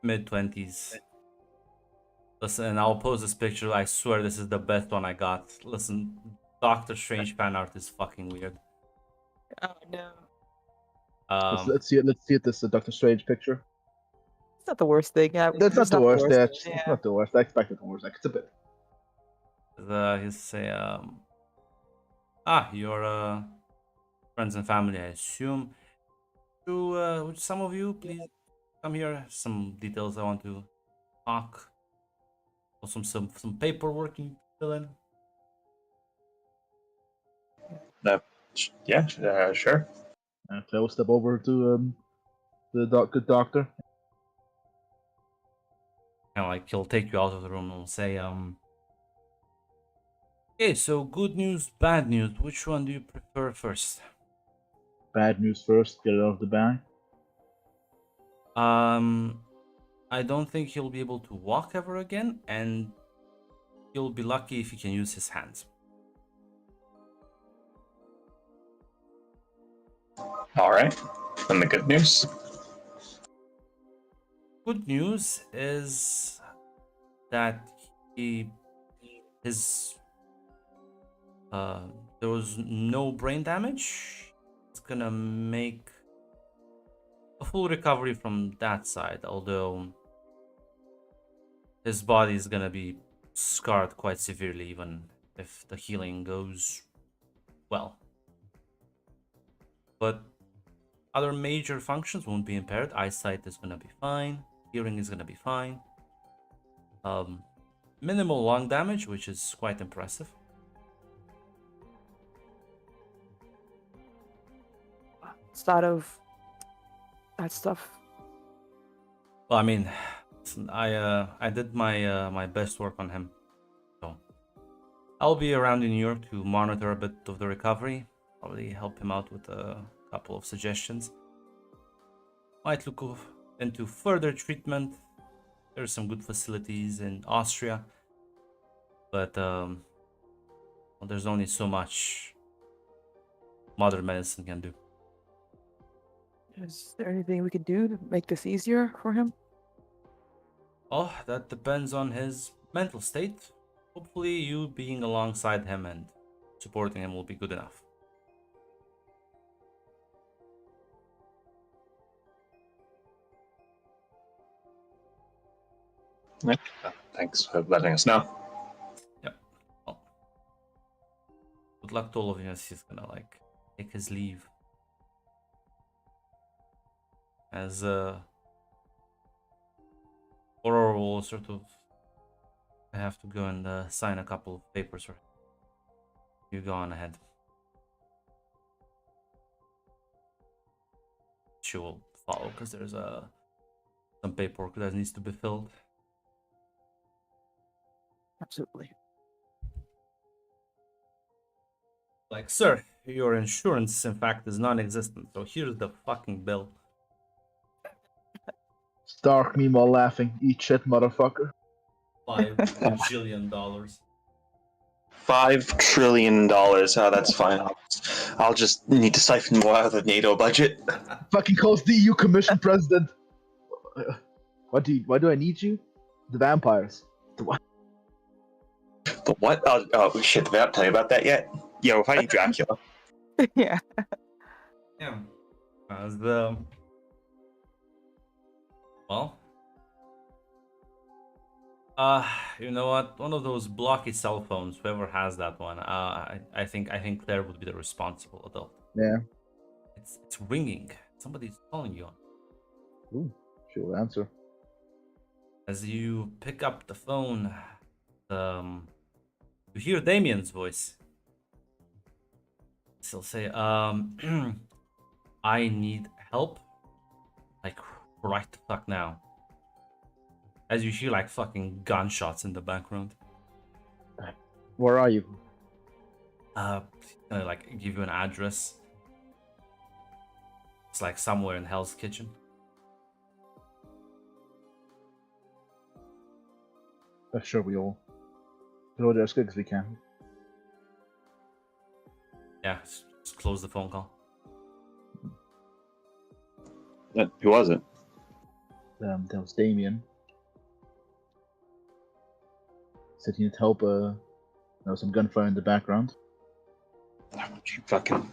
mid-20s. Listen, I'll post this picture. I swear this is the best one I got. Listen, Doctor Strange fan art is fucking weird.
oh no.
Let's see it. Let's see it. This Doctor Strange picture.
It's not the worst thing.
That's
It's
not the worst. Yeah,
Yeah.
it's not the worst. I expected the worst. Like, it's a bit.
He'll say, your friends and family, I assume. Would some of you please come here? Some details I want to talk. Or some paperwork you fill in.
Yeah, sure.
Okay, we'll step over to the good doctor.
And like he'll take you out of the room and say, okay, so good news, bad news. Which one do you prefer first?
Bad news first. Get it off the bag.
I don't think he'll be able to walk ever again, and he'll be lucky if he can use his hands.
All right. And the good news?
Good news is that there was no brain damage. It's gonna make a full recovery from that side, although his body is gonna be scarred quite severely even if the healing goes well. But other major functions won't be impaired. Eyesight is gonna be fine. Hearing is gonna be fine. Minimal lung damage, which is quite impressive.
Outside of that stuff.
Well, I mean, I did my best work on him, so I'll be around in New York to monitor a bit of the recovery. Probably help him out with a couple of suggestions. Might look into further treatment. There's some good facilities in Austria, but well, there's only so much modern medicine can do.
Is there anything we could do to make this easier for him?
Oh, that depends on his mental state. Hopefully, you being alongside him and supporting him will be good enough.
Thanks for letting us know.
Yep. Well, good luck to all of you as he's gonna like take his leave. As Aurora will sort of have to go and sign a couple of papers for him. You go on ahead. She will follow because there's some paperwork that needs to be filled.
Absolutely.
Like, sir, your insurance in fact is non-existent, so here's the fucking bill.
Stark, meanwhile, laughing. Eat shit, motherfucker.
$5 bajillion.
$5 trillion. Oh, that's fine. I'll just need to siphon more out of the NATO budget.
Fucking calls the EU Commission president. Why do I need you? The vampires. The what?
The what? Oh shit, did I not tell you about that yet? Yeah, we're fighting Dracula.
Yeah.
Yeah. As the well, you know what? One of those blocky cell phones. Whoever has that one, I think Claire would be the responsible adult.
Yeah.
It's ringing. Somebody's calling you.
Ooh, she'll answer.
As you pick up the phone, you hear Damien's voice. He'll say, I need help. Like, right the fuck now. As you hear, like, fucking gunshots in the background.
Where are you?
Like, give you an address. It's like somewhere in Hell's Kitchen.
Sure, we all go there as quick as we can.
Yeah, just close the phone call.
Who was it?
That was Damien. Said he needed help. There was some gunfire in the background.
Fucking.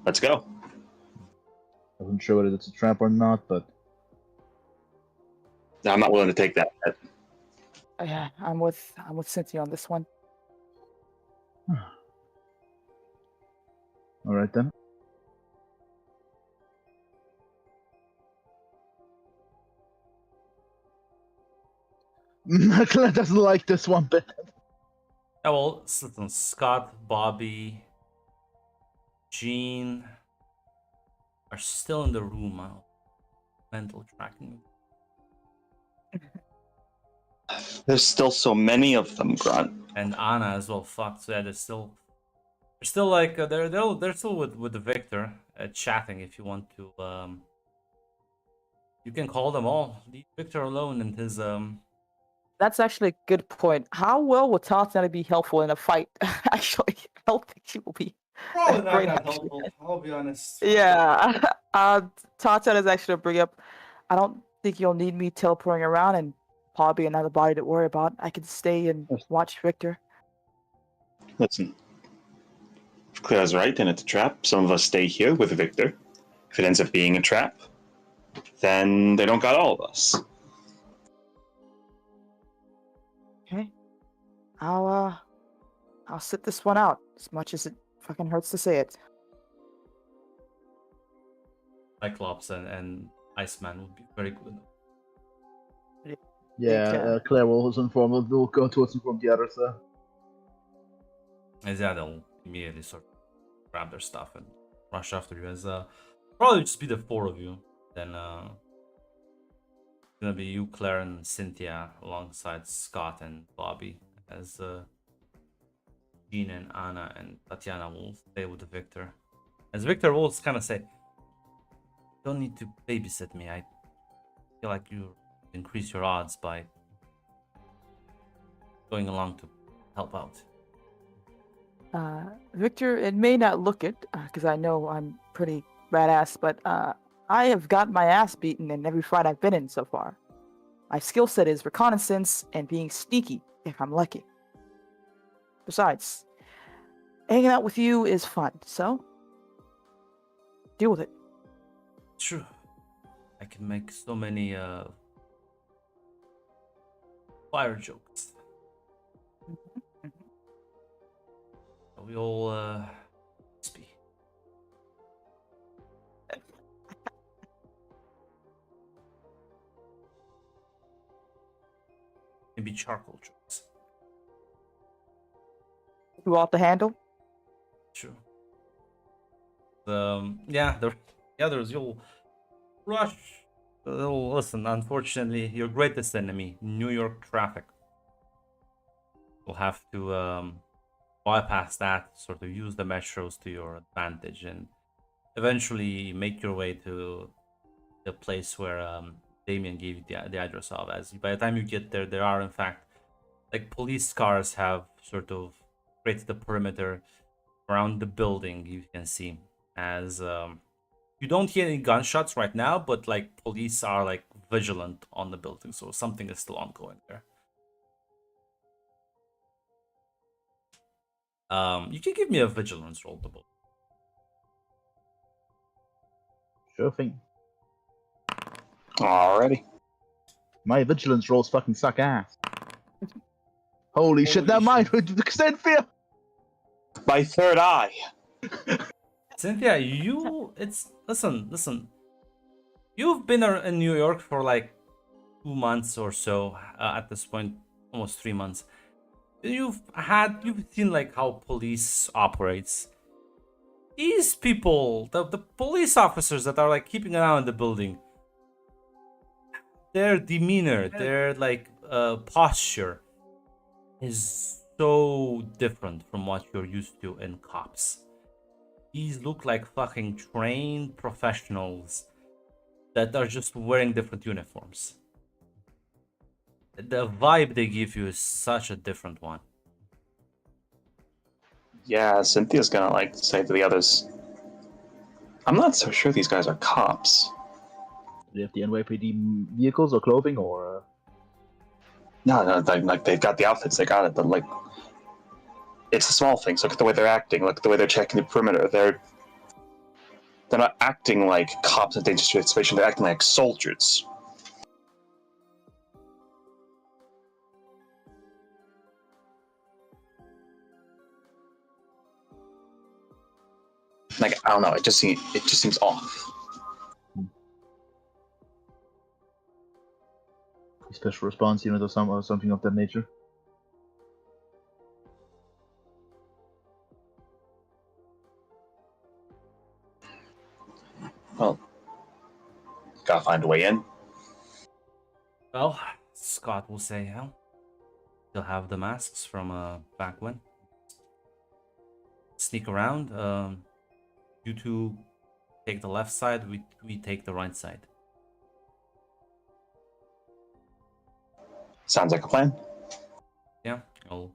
Let's go.
I wasn't sure whether it's a trap or not, but
I'm not willing to take that bet.
Yeah, I'm with Cynthia on this one.
all right then. Claire doesn't like this one bit.
Yeah, well, listen, Scott, Bobby, Jean are still in the room. Mental tracking.
There's still so many of them, Grunt.
And Anna as well. Fuck. So yeah, they're still like they're still with Victor chatting. If you want to, you can call them all. Leave Victor alone and his
That's actually a good point. How well will Tatiana be helpful in a fight? Actually, I don't think she will be.
Probably
not that
helpful. I'll be honest.
Yeah. Tatiana is actually a bring up. I don't think you'll need me teleporting around and probably another body to worry about. I can stay and watch Victor.
Listen, if Claire's right and it's a trap, some of us stay here with Victor. If it ends up being a trap, then they don't got all of us.
Okay. I'll sit this one out, as much as it fucking hurts to say it.
Cyclops and Iceman would be very good.
Yeah, Claire will inform. We'll go towards inform the others.
As yeah, they'll immediately sort of grab their stuff and rush after you. As probably just be the four of you. Then it's gonna be you, Claire, and Cynthia alongside Scott and Bobby. As Jean and Anna and Tatiana will stay with Victor. As Victor will kind of say, "Don't need to babysit me. I feel like you increase your odds by going along to help out."
Victor, it may not look it, because I know I'm pretty badass, but I have got my ass beaten in every fight I've been in so far. My skill set is reconnaissance and being sneaky, if I'm lucky. Besides, hanging out with you is fun, so deal with it.
True. I can make so many fire jokes. We all speak. Maybe charcoal jokes.
You off the handle?
True. There's you'll rush. Listen, unfortunately, your greatest enemy, New York traffic. You'll have to bypass that, sort of use the metros to your advantage, and eventually make your way to the place where Damien gave you the address of. As by the time you get there, there are in fact like police cars have sort of created the perimeter around the building. You can see as you don't hear any gunshots right now, but like police are like vigilant on the building, so something is still ongoing there. You can give me a vigilance roll, double.
Sure thing.
Alrighty.
My vigilance rolls fucking suck ass. Holy shit, never mind. Extend fear.
My third eye.
Cynthia, listen. You've been in New York for like 2 months or so at this point, almost 3 months. You've seen like how police operates. These people, the police officers that are like keeping an eye on the building, their demeanor, their like posture is so different from what you're used to in cops. These look like fucking trained professionals that are just wearing different uniforms. The vibe they give you is such a different one.
Yeah, Cynthia's gonna like say to the others, I'm not so sure these guys are cops.
Do they have the NYPD vehicles or clothing or?
No, like they've got the outfits, they got it, but like, it's the small things. Look at the way they're acting. Look at the way they're checking the perimeter. They're not acting like cops in a dangerous situation. They're acting like soldiers. Like, I don't know. It just seems off.
Special response unit or something of that nature.
Well, gotta find a way in.
Well, Scott will say, hell, they'll have the masks from back when. Sneak around. You two take the left side, we take the right side.
Sounds like a plan.
Yeah, I'll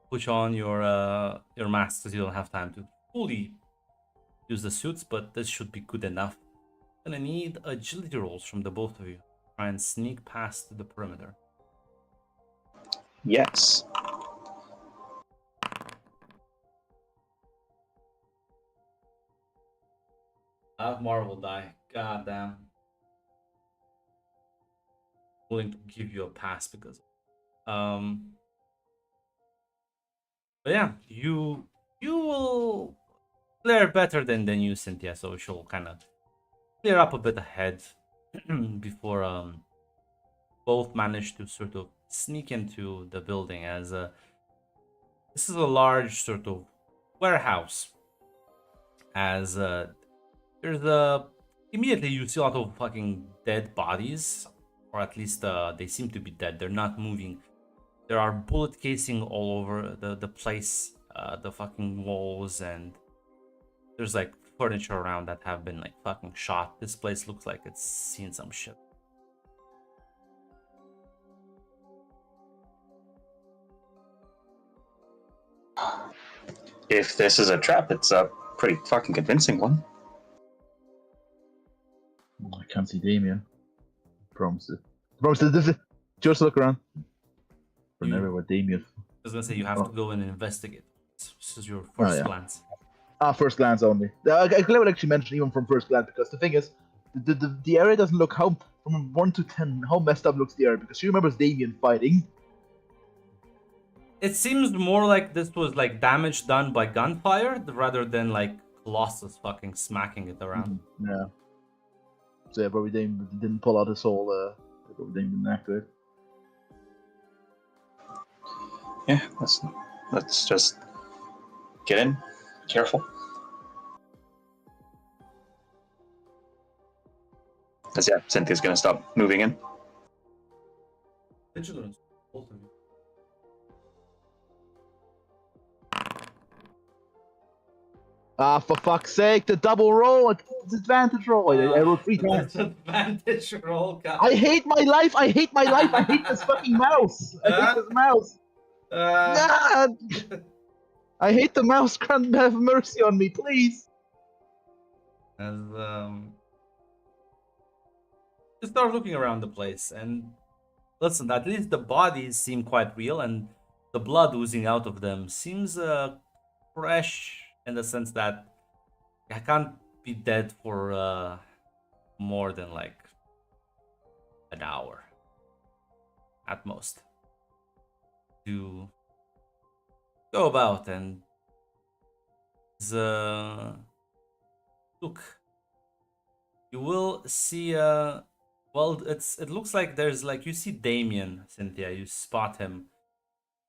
put on your masks because you don't have time to fully use the suits, but this should be good enough. Gonna need agility rolls from the both of you. Try and sneak past the perimeter.
Yes.
Alkmaar will die. God damn. Willing to give you a pass because but yeah, you will clear better than you, Cynthia, so she'll kind of clear up a bit ahead before both manage to sort of sneak into the building. As this is a large sort of warehouse, as there's immediately you see a lot of fucking dead bodies, or at least they seem to be dead. They're not moving. There are bullet casing all over the place, the fucking walls, and there's like furniture around that have been like fucking shot. This place looks like it's seen some shit.
If this is a trap, it's a pretty fucking convincing one.
I can't see Damien. Promise it. Just look around. For
You-
everywhere Damien.
I was gonna say you have to go and investigate. This is your first
yeah.
glance.
First glance only. I would actually mention even from first glance, because the thing is, the area doesn't look how, from 1 to 10, how messed up looks the area, because she remembers Damien fighting,
It seems more like this was like damage done by gunfire rather than like Colossus fucking smacking it around.
Yeah. So yeah, probably didn't pull out his whole. Probably didn't activate.
Yeah, let's just get in. Careful. Because yeah, Cynthia's gonna stop moving in.
Vigilance, both of you.
Ah, for fuck's sake, the double roll, it's advantage roll. I rolled 3 times.
Advantage roll, guys.
I hate my life. I hate my life. I hate this fucking mouse. I hate this mouse. Nah! I hate the mouse. Grant have mercy on me, please.
As you start looking around the place, and listen, at least the bodies seem quite real, and the blood oozing out of them seems fresh in the sense that I can't be dead for more than like an hour at most to go about and look. You will see well, it looks like there's like you see Damien, Cynthia, you spot him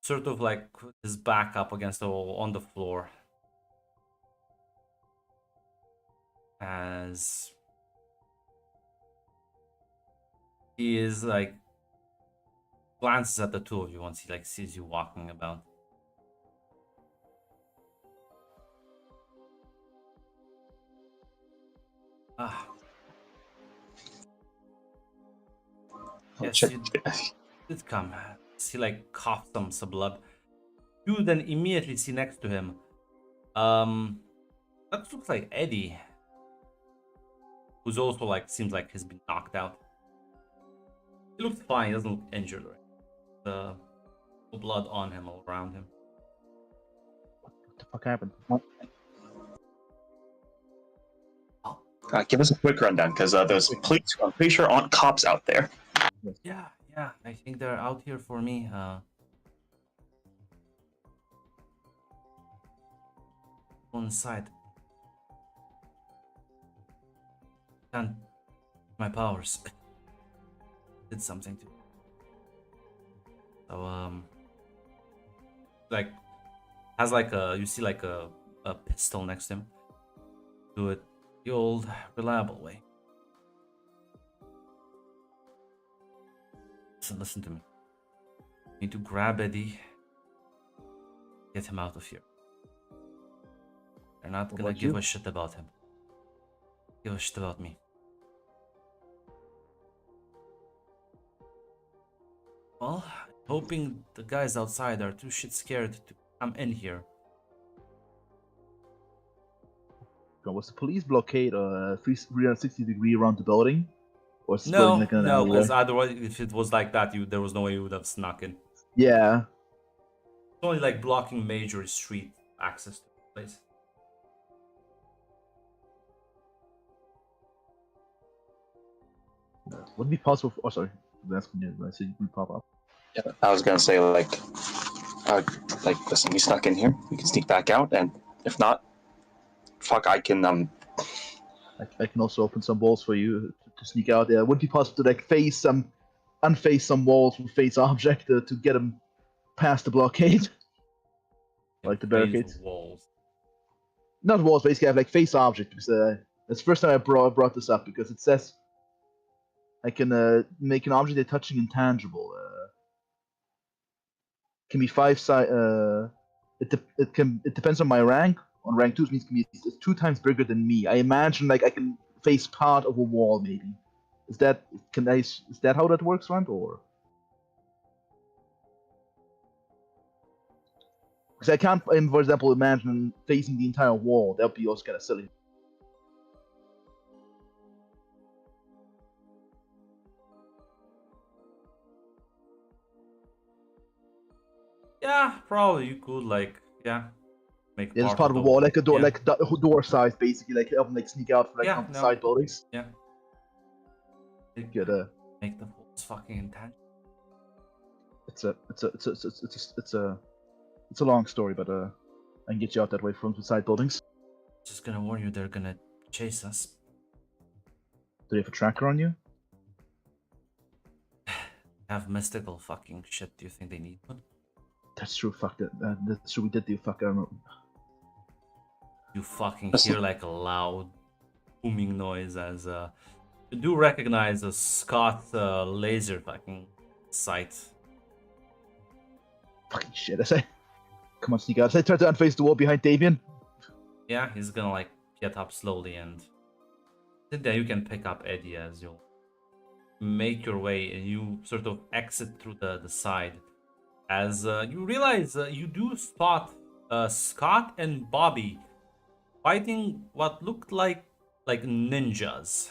sort of like with his back up against the wall on the floor as he is like glances at the two of you once he like sees you walking about. Ah. Yes,
Check.
you did come. He like coughs some blood. You then immediately see next to him. That looks like Eddie, who's also like seems like he's been knocked out. He looks fine. He doesn't look injured. Right? The blood on him all around him.
What the fuck happened?
Give us a quick rundown, because those police, I'm pretty sure, aren't cops out there.
Yeah. I think they're out here for me. On side. Can't. My powers did something to. So like has like a you see like a pistol next to him. Do it the old reliable way. Listen to me. You need to grab Eddie. Get him out of here. They're not
What
gonna
about
give
you?
a shit about him. Give a shit about me. Well, hoping the guys outside are too shit scared to come in here.
Was the police blockade 360 degree around the building? Or is the building like an
No,
alleyway?
because otherwise, if it was like that, there was no way you would have snuck in.
Yeah.
It's only like blocking major street access to the place.
Would it be possible? Oh, sorry. That's when I said you would pop up.
Yeah, I was gonna say like, listen, we snuck in here. We can sneak back out, and if not, fuck, I can
I can also open some walls for you to sneak out there. Would it be possible to like unface some walls with face object to get them past the blockade? Like the barricades?
Walls.
Not walls, basically I have like face object because it's the first time I brought this up because it says I can make an object a touching intangible. Can be 5 side. It depends on my rank. On rank 2, it means it can be 2 times bigger than me. I imagine like I can face part of a wall maybe. Is that how that works, Rand, or? Because I can't, for example, imagine facing the entire wall. That would be also kind of silly.
Yeah, probably you could like make
Yeah, it's part of a wall, like a door, like a door size, basically, like help them like sneak out from like on the side buildings.
Yeah.
Good.
Make the walls fucking intangible.
It's a It's a long story, but I can get you out that way from the side buildings.
Just gonna warn you, they're gonna chase us.
Do you have a tracker on you?
Have mystical fucking shit. Do you think they need one?
That's true. Fuck that. That's true. We did do fuck. I don't know.
You fucking hear like a loud booming noise as you do recognize a Scott laser fucking sight.
Fucking shit. I say. Come on, sneak out. I try to unface the wall behind Davian.
Yeah, he's gonna like get up slowly, and then you can pick up Eddie as you make your way and you sort of exit through the side. As you realize you do spot Scott and Bobby fighting what looked like ninjas.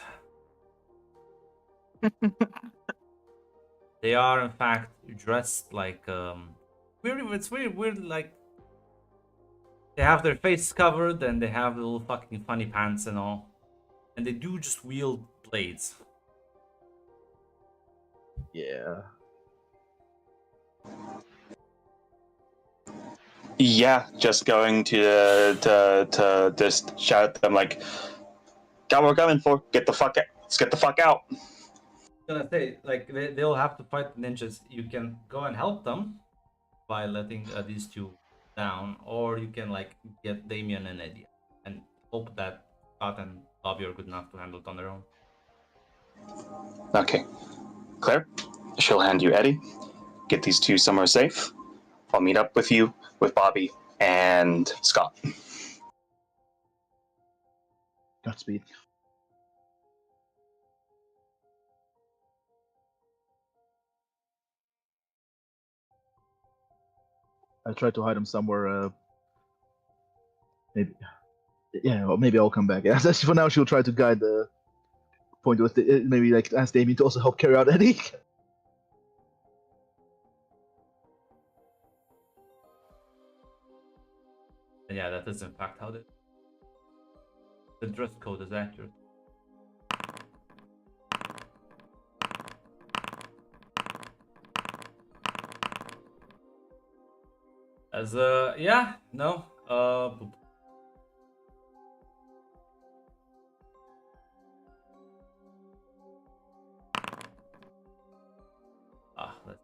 They are in fact dressed like weird. It's weird. Like they have their face covered and they have little fucking funny pants and all, and they do just wield blades.
Yeah.
Yeah, just going to just shout at them like, "Got what we're coming for! Get the fuck out! Let's get the fuck out!"
I'm gonna say like they'll have to fight the ninjas. You can go and help them by letting these two down, or you can like get Damien and Eddie and hope that Scott and Bobby are good enough to handle it on their own.
Okay, Claire, she'll hand you Eddie. Get these two somewhere safe. I'll meet up with you with Bobby and Scott.
Godspeed. I tried to hide him somewhere. Maybe. Yeah, well, maybe I'll come back. Yeah, for now, she'll try to guide the point with maybe like ask Damien to also help carry out Eddie.
And yeah, that is in fact how the dress code is accurate. As yeah, no, let's.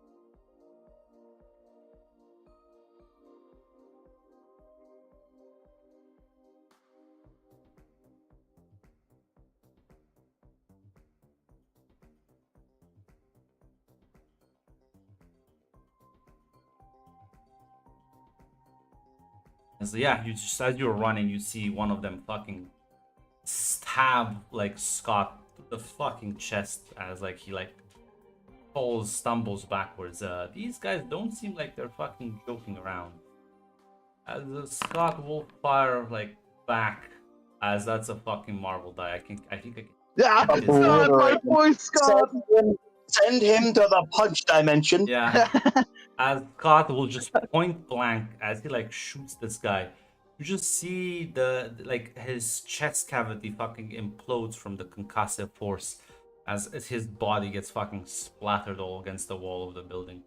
So yeah, you just as you're running, you see one of them fucking stab like Scott through the fucking chest as like he like falls, stumbles backwards. These guys don't seem like they're fucking joking around. As Scott will fire like back, as that's a fucking marble die. I think I can.
Yeah,
It is
Scott, my
right.
boy Scott.
Send him to the punch dimension.
Yeah. As Scott will just point blank as he like shoots this guy, you just see the like his chest cavity fucking implodes from the concussive force as his body gets fucking splattered all against the wall of the building.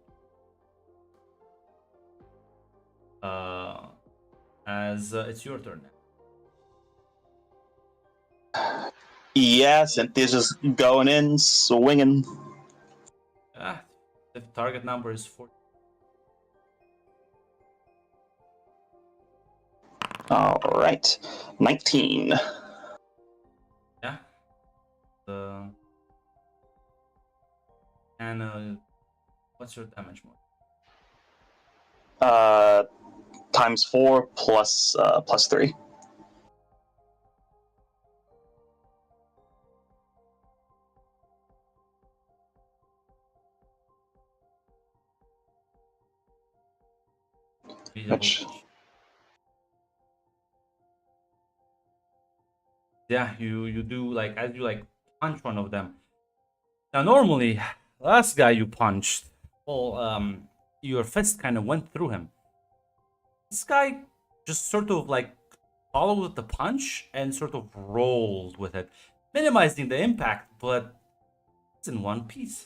As it's your turn now.
Yes, and this is going in, swinging.
The target number is 4.
All right, 19.
Yeah. And what's your damage mode?
Times 4 plus 3. Which-
Yeah, you do like as you like punch one of them. Now normally, last guy you punched, well, your fist kind of went through him. This guy just sort of like followed the punch and sort of rolled with it, minimizing the impact, but it's in one piece.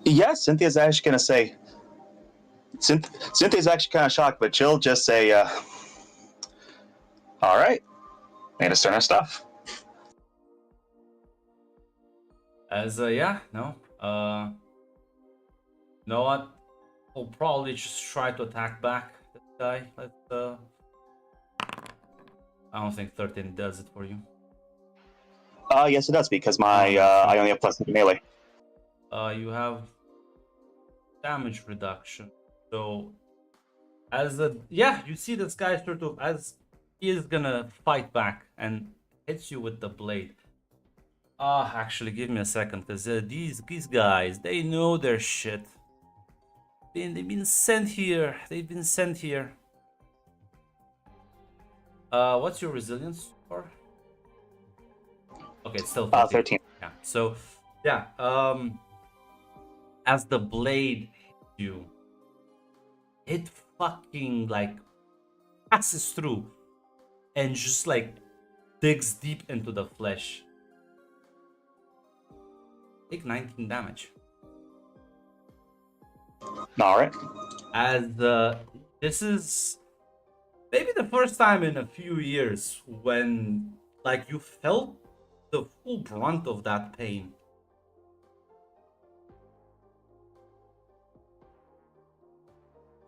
Yeah, Cynthia's actually gonna say, Cynthia's actually kind of shocked, but she'll just say, "All right, made us turn our stuff."
Yeah, no. You know what? We'll probably just try to attack back this guy. I don't think 13 does it for you.
Yes, it does because my I only have plus melee.
You have damage reduction. So you see this guy sort of as he is gonna fight back and hits you with the blade. Actually, give me a second, because these guys, they know their shit. They've been sent here. They've been sent here. What's your resilience for? Okay, it's still
13.
Yeah. So, yeah. As the blade hits you, it fucking like passes through and just like digs deep into the flesh. Take 19 damage.
All right.
As this is maybe the first time in a few years when like you felt the full brunt of that pain.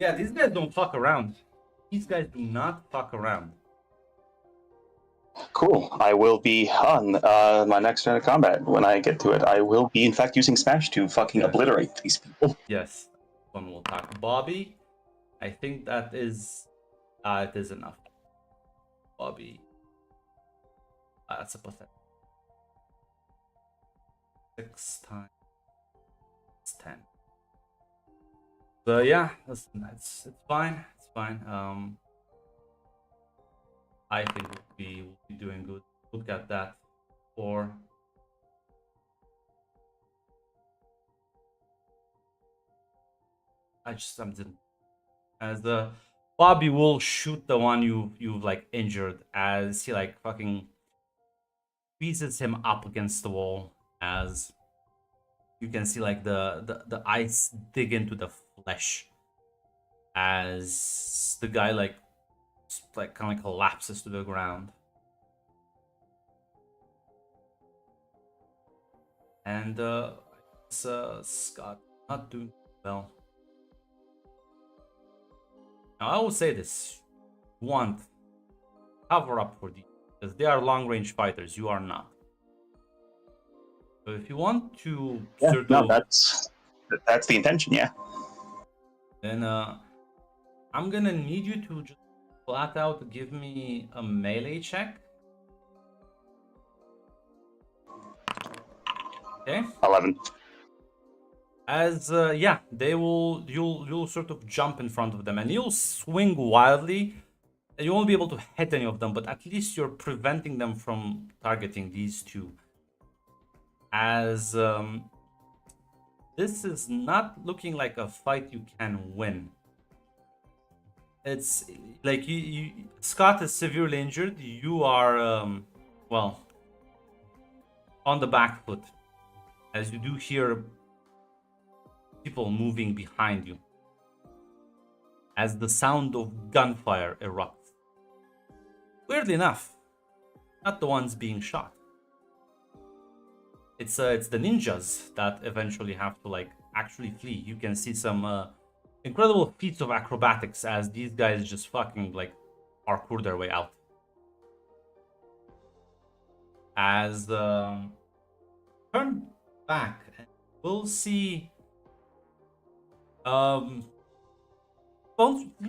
Yeah, these guys don't fuck around. These guys do not fuck around.
Cool. I will be on my next turn of combat when I get to it. I will be, in fact, using Smash to fucking obliterate these people.
Yes, one will attack Bobby. I think that is, it is enough. Bobby. That's a pathetic. 6 times 10. So yeah, it's fine. It's fine. I think we'll be doing good. Look at that. 4. I'm didn't. As the Bobby will shoot the one you've like injured as he like fucking squeezes him up against the wall, as you can see like the ice dig into the flesh as the guy like kind of collapses to the ground. And Scott not doing well. Now I will say this: want cover up for these, because they are long range fighters. You are not. So if you want to
that's the intention, yeah.
Then I'm gonna need you to just flat out give me a melee check. Okay.
11.
As you'll sort of jump in front of them and you'll swing wildly. And you won't be able to hit any of them, but at least you're preventing them from targeting these two. As this is not looking like a fight you can win. It's like Scott is severely injured. You are on the back foot, as you do hear people moving behind you as the sound of gunfire erupts. Weirdly enough, not the ones being shot. It's the ninjas that eventually have to like actually flee. You can see some incredible feats of acrobatics as these guys just fucking like parkour their way out. As turn back, and we'll see look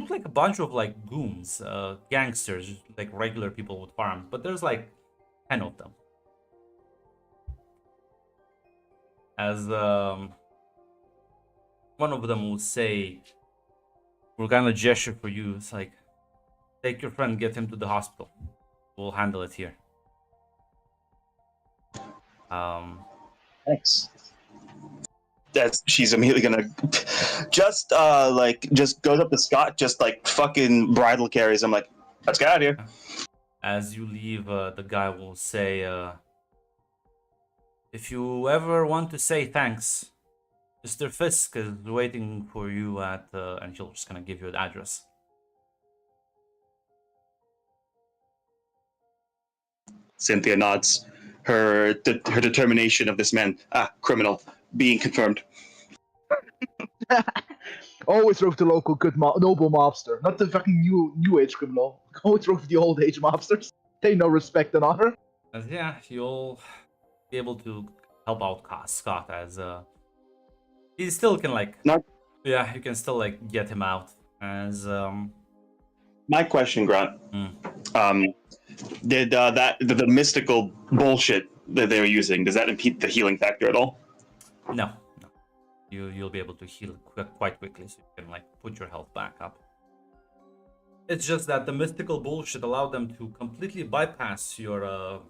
like a bunch of like goons, gangsters, like regular people with farms, but there's like 10 of them. As one of them will say, we're gonna gesture for you. It's like, take your friend, get him to the hospital. We'll handle it here.
Thanks. She's immediately gonna just goes up to Scott, just like fucking bridal carries him, like, let's get out of here.
As you leave, the guy will say, if you ever want to say thanks, Mr. Fisk is waiting for you at, and he'll just kind of give you the address.
Cynthia nods. Her determination of this man, criminal, being confirmed.
Always rogue the local good noble mobster, not the fucking new age criminal. Always rogue the old age mobsters. They know respect and honor.
And yeah, you'll be able to help out Scott as he still can like
Not
yeah, you can still like get him out as
my question, Grant. Did the mystical bullshit that they were using, does that impede the healing factor at all?
no. You'll be able to heal quite quickly, so you can like put your health back up. It's just that the mystical bullshit allowed them to completely bypass your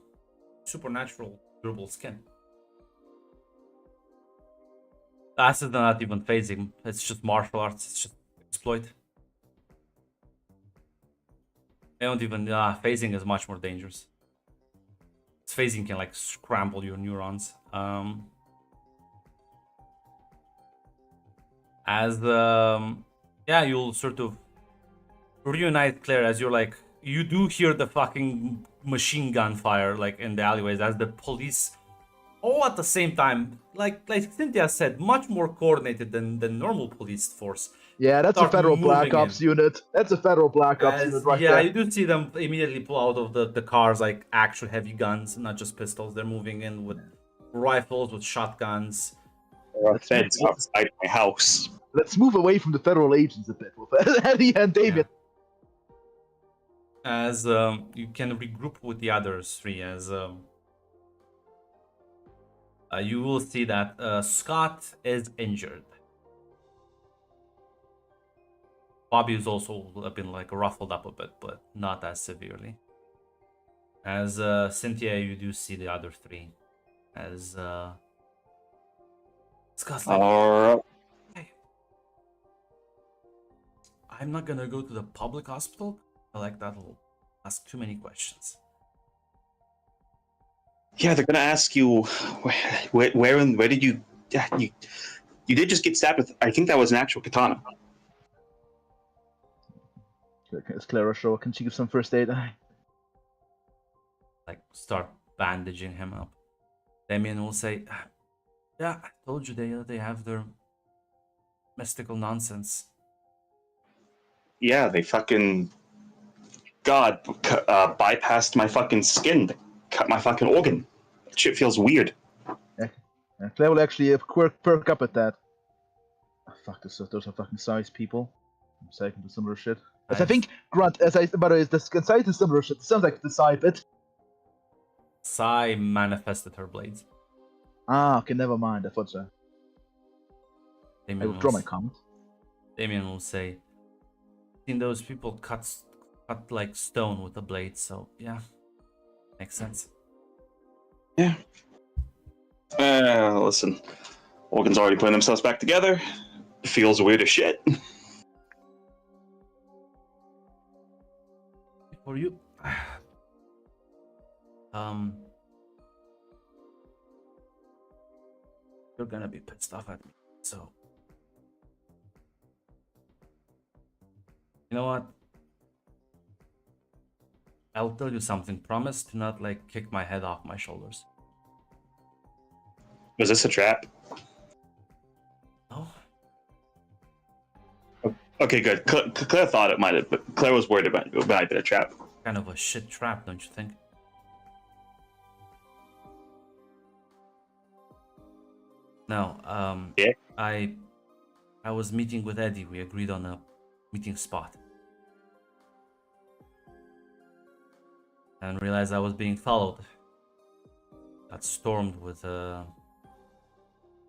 supernatural durable skin. Acid is not even phasing. It's just martial arts. It's just exploit. They don't even phasing is much more dangerous. Phasing can like scramble your neurons. Yeah, you'll sort of reunite Claire as you're like, you do hear the fucking machine gun fire like in the alleyways as the police all at the same time, like Cynthia said, much more coordinated than the normal police force.
Yeah, that's a
Start
federal Black
moving
Ops
in.
unit. That's a federal Black Ops unit right
Yeah,
there.
you do see them immediately pull out of the cars like actual heavy guns, not just pistols. They're moving in with rifles, with shotguns.
Feds outside my house.
Let's move away from the federal agents a bit with Eddie and David.
Yeah. As you can regroup with the others three, as you will see that Scott is injured. Bobby has also been like ruffled up a bit, but not as severely. As Cynthia, you do see the other three. As Scott's like, hey, I'm not gonna go to the public hospital. I like that'll ask too many questions.
Yeah, they're gonna ask you where did you did just get stabbed with, I think that was an actual katana.
Is Clara sure? Can she give some first aid?
Like start bandaging him up. Damien will say, yeah, I told you they have their mystical nonsense.
Yeah, they fucking bypassed my fucking skin to cut my fucking organ. That shit feels weird.
Claire will actually perk up at that. Oh, fuck, those are fucking size people. I'm second to similar shit. As I think, Grant, by the way, the size is similar shit. It sounds like the Psy bit.
Sai manifested her blades.
Ah, okay, never mind. I thought so. I
Damien
withdraw my comment.
Damien will say, seen those people cut like stone with a blade, so yeah, makes sense.
Yeah. Listen, organs already putting themselves back together. Feels weird as shit.
For you, you're gonna be pissed off at me, so you know what? I'll tell you something. Promise to not like kick my head off my shoulders.
Was this a trap?
No.
Okay, good. Claire thought it might have, but Claire was worried about it might have been a trap.
Kind of a shit trap, don't you think? No,
Yeah.
I was meeting with Eddie. We agreed on a meeting spot. And realized I was being followed. Got stormed with a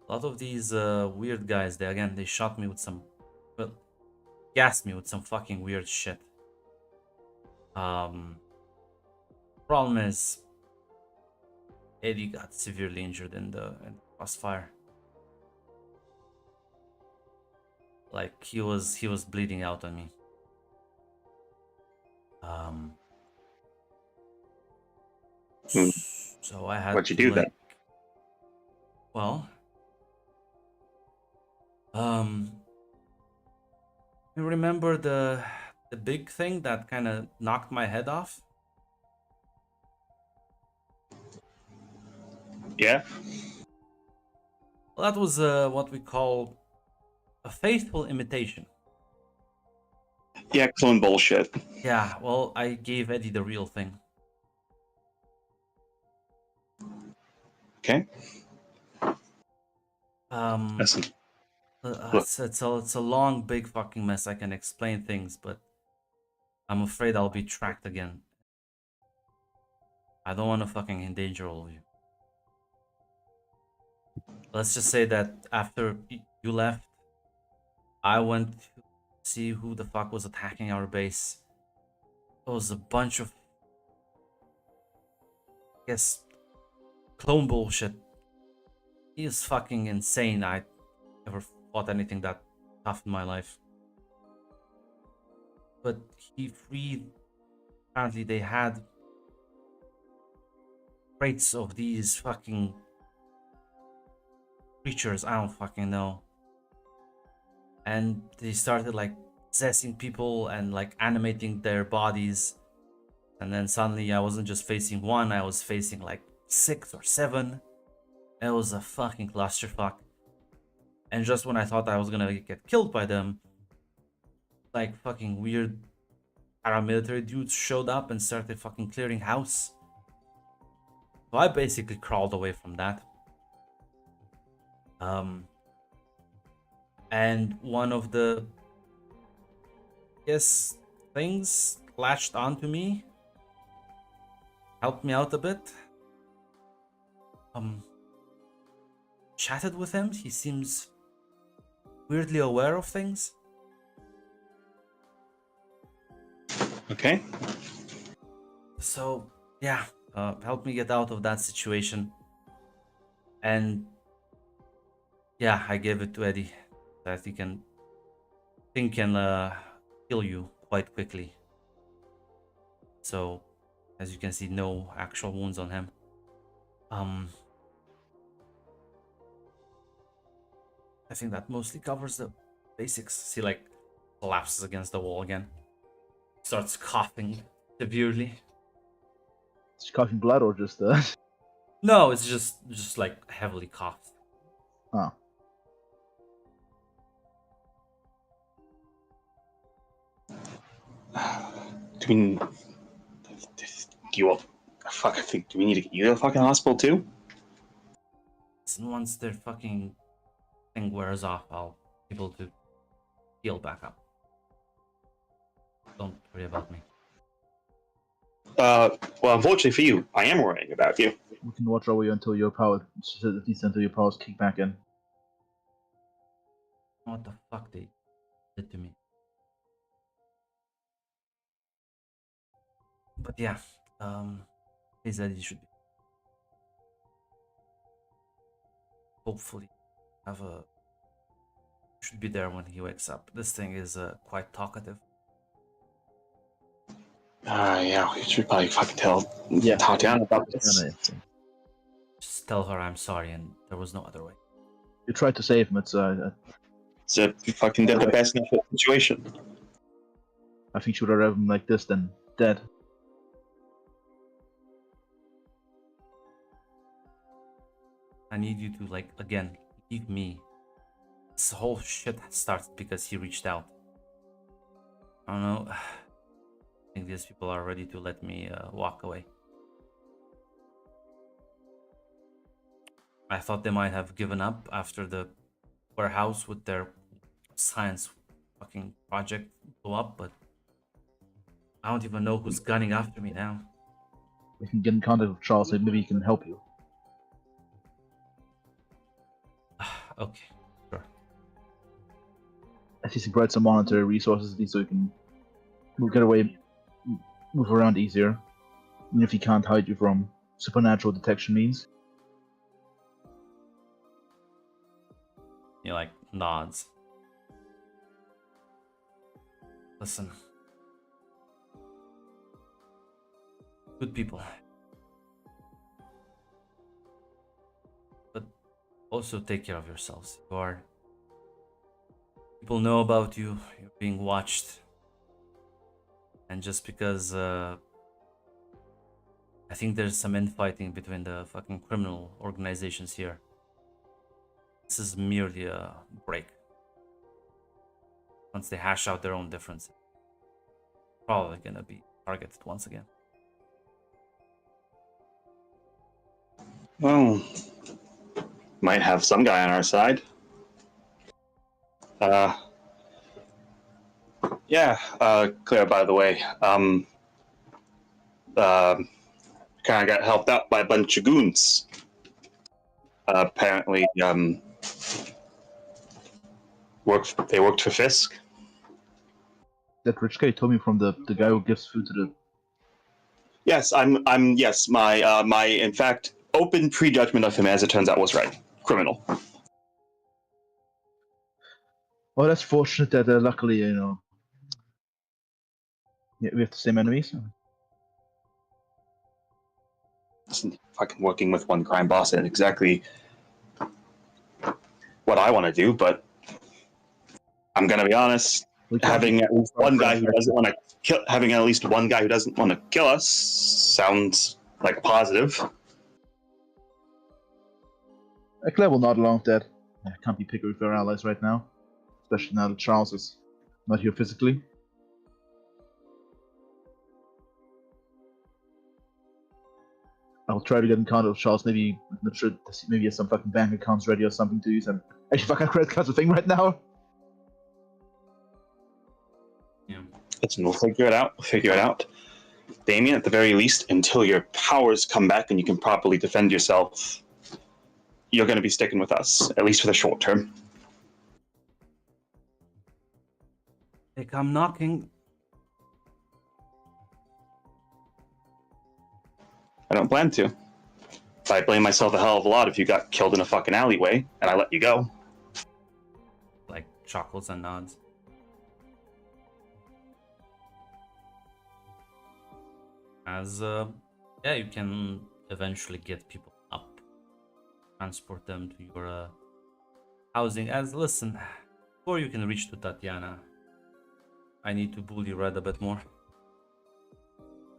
lot of these weird guys. They shot me with some, well, gassed me with some fucking weird shit. Problem is, Eddie got severely injured in the crossfire. Like he was bleeding out on me. So I had
What'd you
to,
do
like,
then?
well, You remember the big thing that kind of knocked my head off?
Yeah.
Well, that was what we call a faithful imitation.
Yeah, clone bullshit.
Yeah, well, I gave Eddie the real thing.
Okay. Listen. Look.
It's a long, big fucking mess. I can explain things, but I'm afraid I'll be tracked again. I don't want to fucking endanger all of you. Let's just say that after you left, I went to see who the fuck was attacking our base. It was a bunch of, I guess, clone bullshit. He is fucking insane. I never fought anything that tough in my life. But he freed. Apparently, they had crates of these fucking creatures. I don't fucking know. And they started like possessing people and like animating their bodies. And then suddenly I wasn't just facing one, I was facing like 6 or 7. It was a fucking clusterfuck. And just when I thought I was gonna get killed by them, like fucking weird paramilitary dudes showed up and started fucking clearing house. So I basically crawled away from that. And one of the things latched onto me, helped me out a bit. Chatted with him. He seems weirdly aware of things.
Okay.
So yeah, helped me get out of that situation. And yeah, I gave it to Eddie that he can kill you quite quickly. So as you can see, no actual wounds on him. I think that mostly covers the basics. See, like, collapses against the wall again. Starts coughing severely.
Is she coughing blood or just
No, it's just like heavily coughed.
Oh.
Do we? Do you all? Fuck! I think. Do we need to get you to the fucking hospital too?
And once their fucking thing wears off, I'll be able to heal back up. Don't worry about me.
Well, unfortunately for you, I am worrying about you.
We can watch over you until your power, at least until your powers kick back in.
What the fuck they did to me. But yeah, he said he should be. Hopefully, should be there when he wakes up. This thing is quite talkative.
Yeah, we should probably fucking tell
Yeah.
Tatiana about this.
Just tell her I'm sorry and there was no other way.
You tried to save him.
It's a fucking the best in the situation.
I think she would rather have him like this than dead.
I need you to, like, again, leave me. This whole shit started because he reached out. I don't know. I think these people are ready to let me walk away. I thought they might have given up after the warehouse with their science fucking project blew up, but I don't even know who's gunning after me now.
We can get in contact with Charles, and maybe he can help you.
Okay, sure.
At least he provides some monetary resources, at least so he can get away, move around easier. Even if he can't hide you from supernatural detection means.
He, like, nods. Listen. Good people. But also take care of yourselves. You are People know about you. You're being watched. And just because I think there's some infighting between the fucking criminal organizations here. This is merely a break. Once they hash out their own differences, probably gonna be targeted once again.
Well, might have some guy on our side. Yeah, Claire, by the way, kind of got helped out by a bunch of goons. Apparently, they worked for Fisk.
That rich guy told me from the guy who gives food to the.
Yes, yes, my in fact open prejudgment of him, as it turns out, was right. Criminal.
Well, that's fortunate that luckily, yeah, we have the same enemies.
Fucking working with one crime boss isn't exactly what I want to do, but I'm gonna be honest. Having at least one guy who doesn't want to kill us sounds like a positive.
Claire will nod along with that. I can't be picky with our allies right now, especially now that Charles is not here physically. I'll try to get in contact with Charles. Maybe I'm not sure. Maybe he has some fucking bank accounts ready or something to use. And actually, fucking credit cards a thing right now.
Yeah.
Listen, we'll figure it out. Damien, at the very least, until your powers come back and you can properly defend yourself, you're going to be sticking with us, at least for the short term.
They come knocking.
I don't plan to. I blame myself a hell of a lot if you got killed in a fucking alleyway and I let you go.
Like chuckles and nods. As yeah, you can eventually get people up, transport them to your housing. As listen, before you can reach to Tatiana, I need to bully Red a bit more.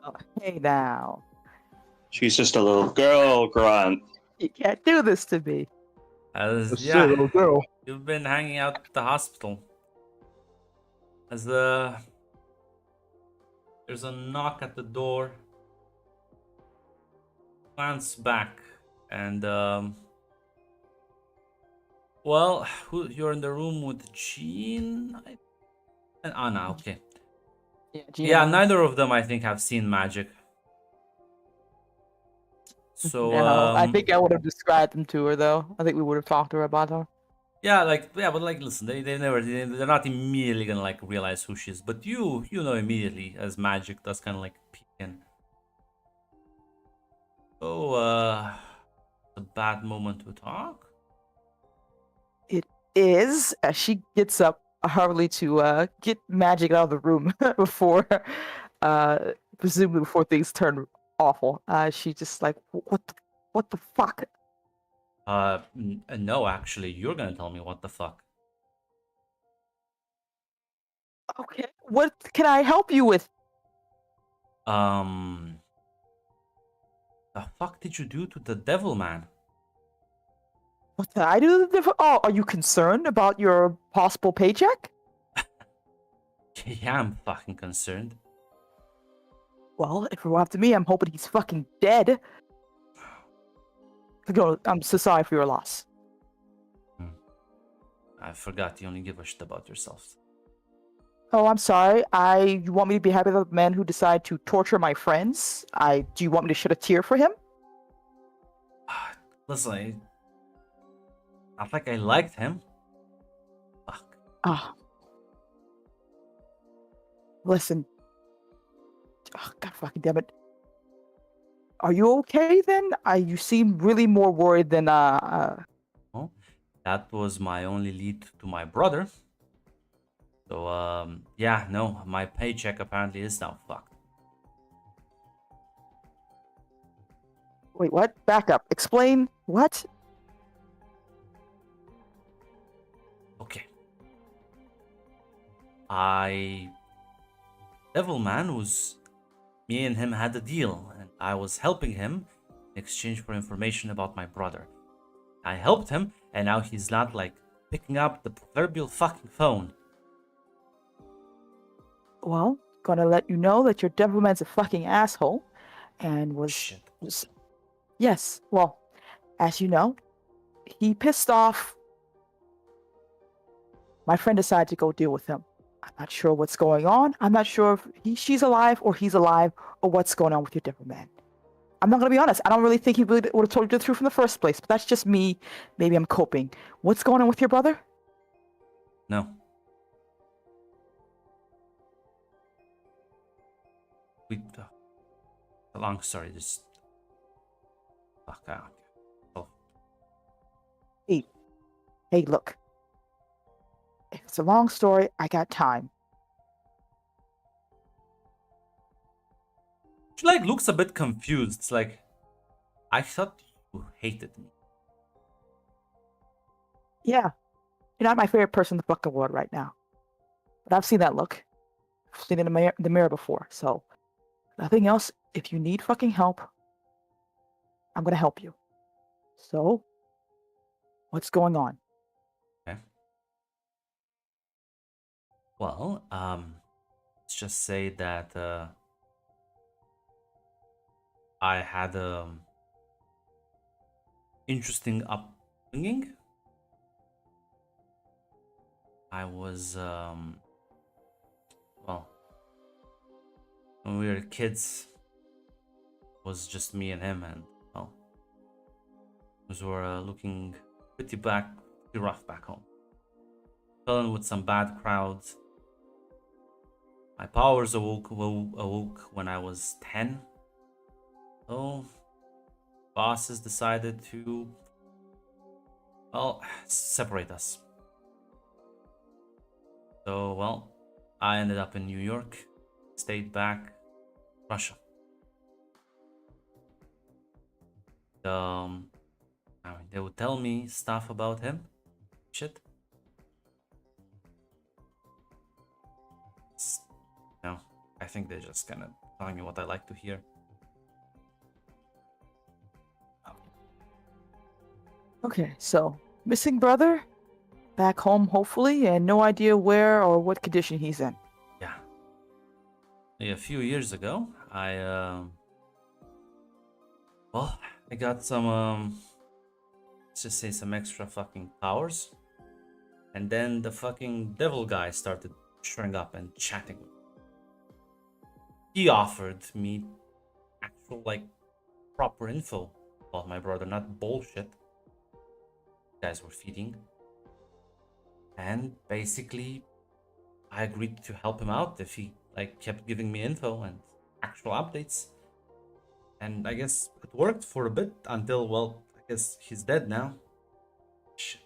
Oh, hey now.
She's just a little girl, Grunt.
You can't do this to me.
As
Just
yeah,
say, little girl.
you've been hanging out at the hospital. As there's a knock at the door. Glance back and well, you're in the room with Jean and Anna. Okay. Yeah, neither of them I think have seen magic. So
No, I think I would have described them to her though. I think we would have talked to her about her.
yeah, but like listen, they're not immediately gonna like realize who she is, but you know immediately as magic does kind of like peek in. So a bad moment to talk.
It is. As she gets up hurriedly to get magic out of the room before, presumably before things turn awful. She just like, what the fuck?
No, actually, you're gonna tell me what the fuck.
Okay, what can I help you with?
The fuck did you do to the devil man?
What did I do? Oh, are you concerned about your possible paycheck?
Yeah, I'm fucking concerned.
Well, if it were up to me, I'm hoping he's fucking dead. I'm so sorry for your loss.
I forgot you only give a shit about yourself.
Oh, I'm sorry. You want me to be happy with the men who decide to torture my friends? Do you want me to shed a tear for him?
Listen, I think I liked him. Fuck.
Ah. Listen. Oh, God fucking damn it. Are you okay then? You seem really more worried than
Well, that was my only lead to my brother. So yeah, no, my paycheck apparently is now fucked.
Wait, what? Back up. Explain. What?
Okay. Devilman was me and him had a deal, and I was helping him in exchange for information about my brother. I helped him, and now he's not like picking up the proverbial fucking phone.
Well, gonna let you know that your Devilman's a fucking asshole, and
Shit.
yes. Well, as you know, he pissed off. My friend decided to go deal with him. I'm not sure what's going on. I'm not sure if she's alive or he's alive or what's going on with your Devilman. I'm not gonna be honest. I don't really think he would have told you the truth in the first place, but that's just me. Maybe I'm coping. What's going on with your brother?
No. A long story, just fuck out. Oh,
Hey, look. If it's a long story, I got time.
she like looks a bit confused. It's like, I thought you hated me.
Yeah, you're not my favorite person in the fucking world right now. But I've seen that look. I've seen it in the mirror before. So, nothing else. If you need fucking help, I'm gonna help you. So, what's going on?
Okay. Well, let's just say that I had a interesting upbringing. I was well, when we were kids, it was just me and him, and well, things were looking pretty rough back home. Fell in with some bad crowds. My powers awoke when I was 10. So, bosses decided to, well, separate us. So, well, I ended up in New York, stayed back, Russia. I mean, they would tell me stuff about him, shit. No, I think they're just kind of telling me what I like to hear.
Okay, so missing brother, back home hopefully, and no idea where or what condition he's in.
Yeah. A few years ago, well, I got some let's just say some extra fucking powers, and then the fucking devil guy started showing up and chatting with me. He offered me actual like proper info about my brother, not bullshit you guys were feeding. And basically, I agreed to help him out if he like kept giving me info and actual updates. And I guess it worked for a bit until, well, I guess he's dead now. Shit.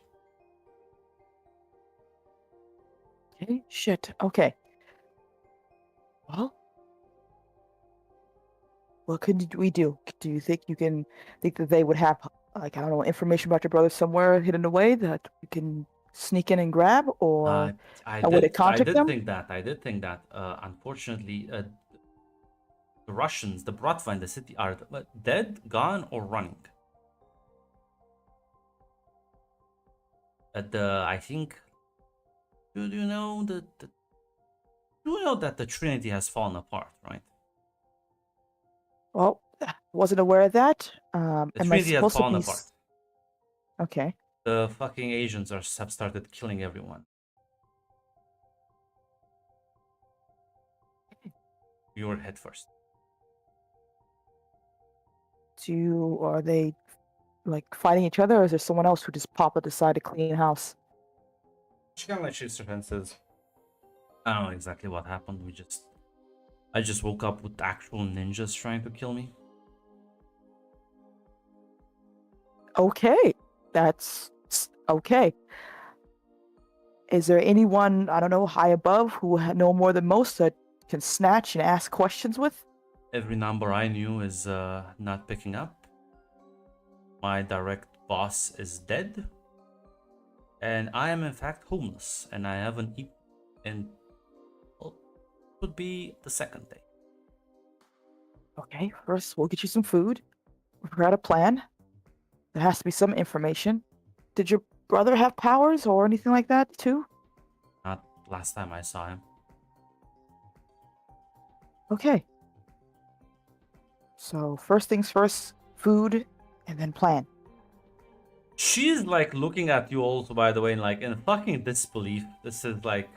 Okay, shit. Okay. Well, what could we do? Do you think that they would have, like, I don't know, information about your brother somewhere hidden away that we can sneak in and grab, or a way to
I
contact
did
them?
think that. I did think that. Unfortunately, the Russians, the Bratva in the city are dead, gone, or running. I think. Do you know that the Trinity has fallen apart, right?
Well, wasn't aware of that.
The
Am I
Trinity has
supposed to
fallen
be?
apart.
Okay.
The fucking Asians have started killing everyone. You were head first.
Are they like fighting each other, or is there someone else who just popped up decide to clean house?
She kind of like shoots her hand, says, I don't know exactly what happened. I just woke up with actual ninjas trying to kill me.
Okay, that's okay. Is there anyone, I don't know, high above who know more than most that can snatch and ask questions with?
Every number I knew is not picking up. My direct boss is dead. And I am in fact homeless, and I haven't eaten in would be the second day.
Okay, first we'll get you some food. We've got a plan. There has to be some information. Did your brother have powers or anything like that too?
Not last time I saw him.
Okay. So first things first, food, and then plan.
She's like looking at you also, by the way, and like in fucking disbelief. This is like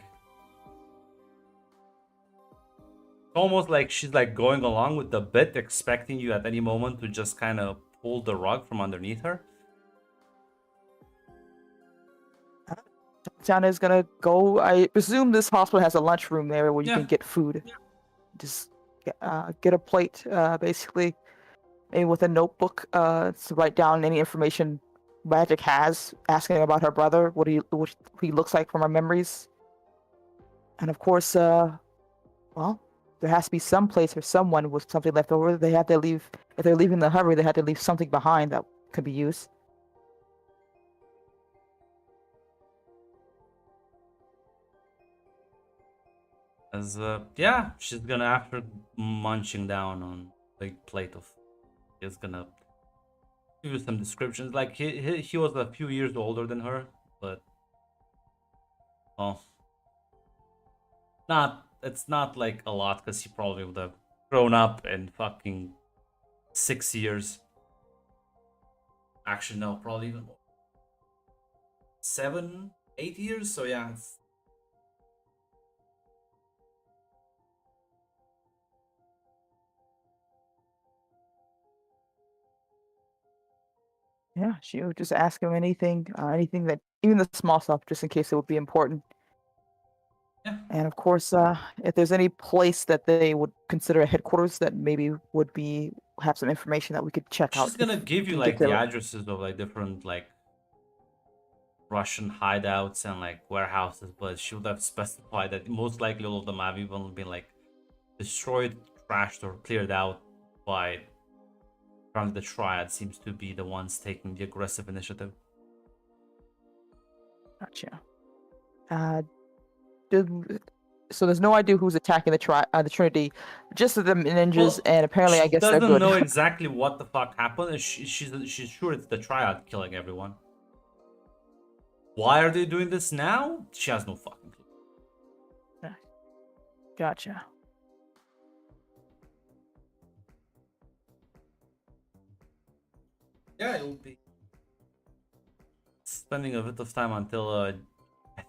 almost like she's like going along with the bit, expecting you at any moment to just kind of pull the rug from underneath her.
Tatiana is gonna go. I presume this hospital has a lunchroom there where you
Yeah.
can get food. Just get a plate, basically, maybe with a notebook, to write down any information Magic has, asking about her brother, what he looks like from her memories, and of course, well, there has to be some place for someone with something left over. They have to leave. If they're leaving the hurry, they have to leave something behind that could be used.
As yeah, she's gonna, after munching down on a big plate of, is gonna give you some descriptions. Like he was a few years older than her, but oh, it's not like a lot, because he probably would have grown up in fucking 6 years. Actually, no, probably even more. 7, 8 years. So yeah, it's
Yeah, she would just ask him anything, anything that, even the small stuff, just in case it would be important.
yeah.
And of course, if there's any place that they would consider a headquarters that maybe would have some information that we could check out.
She's gonna
if
give
we
you
can get
like the
there.
addresses of like different like Russian hideouts and like warehouses, but she would have specified that most likely all of them have even been like destroyed, trashed, or cleared out by from the Triad. Seems to be the ones taking the aggressive initiative.
Gotcha. So there's no idea who's attacking the Trinity, just the ninjas,
Well,
and apparently, I
she
guess they're
doesn't
good.
know exactly what the fuck happened, and she's sure it's the Triad killing everyone. Why are they doing this now? She has no fucking clue.
Gotcha.
Yeah, it will be spending a bit of time until I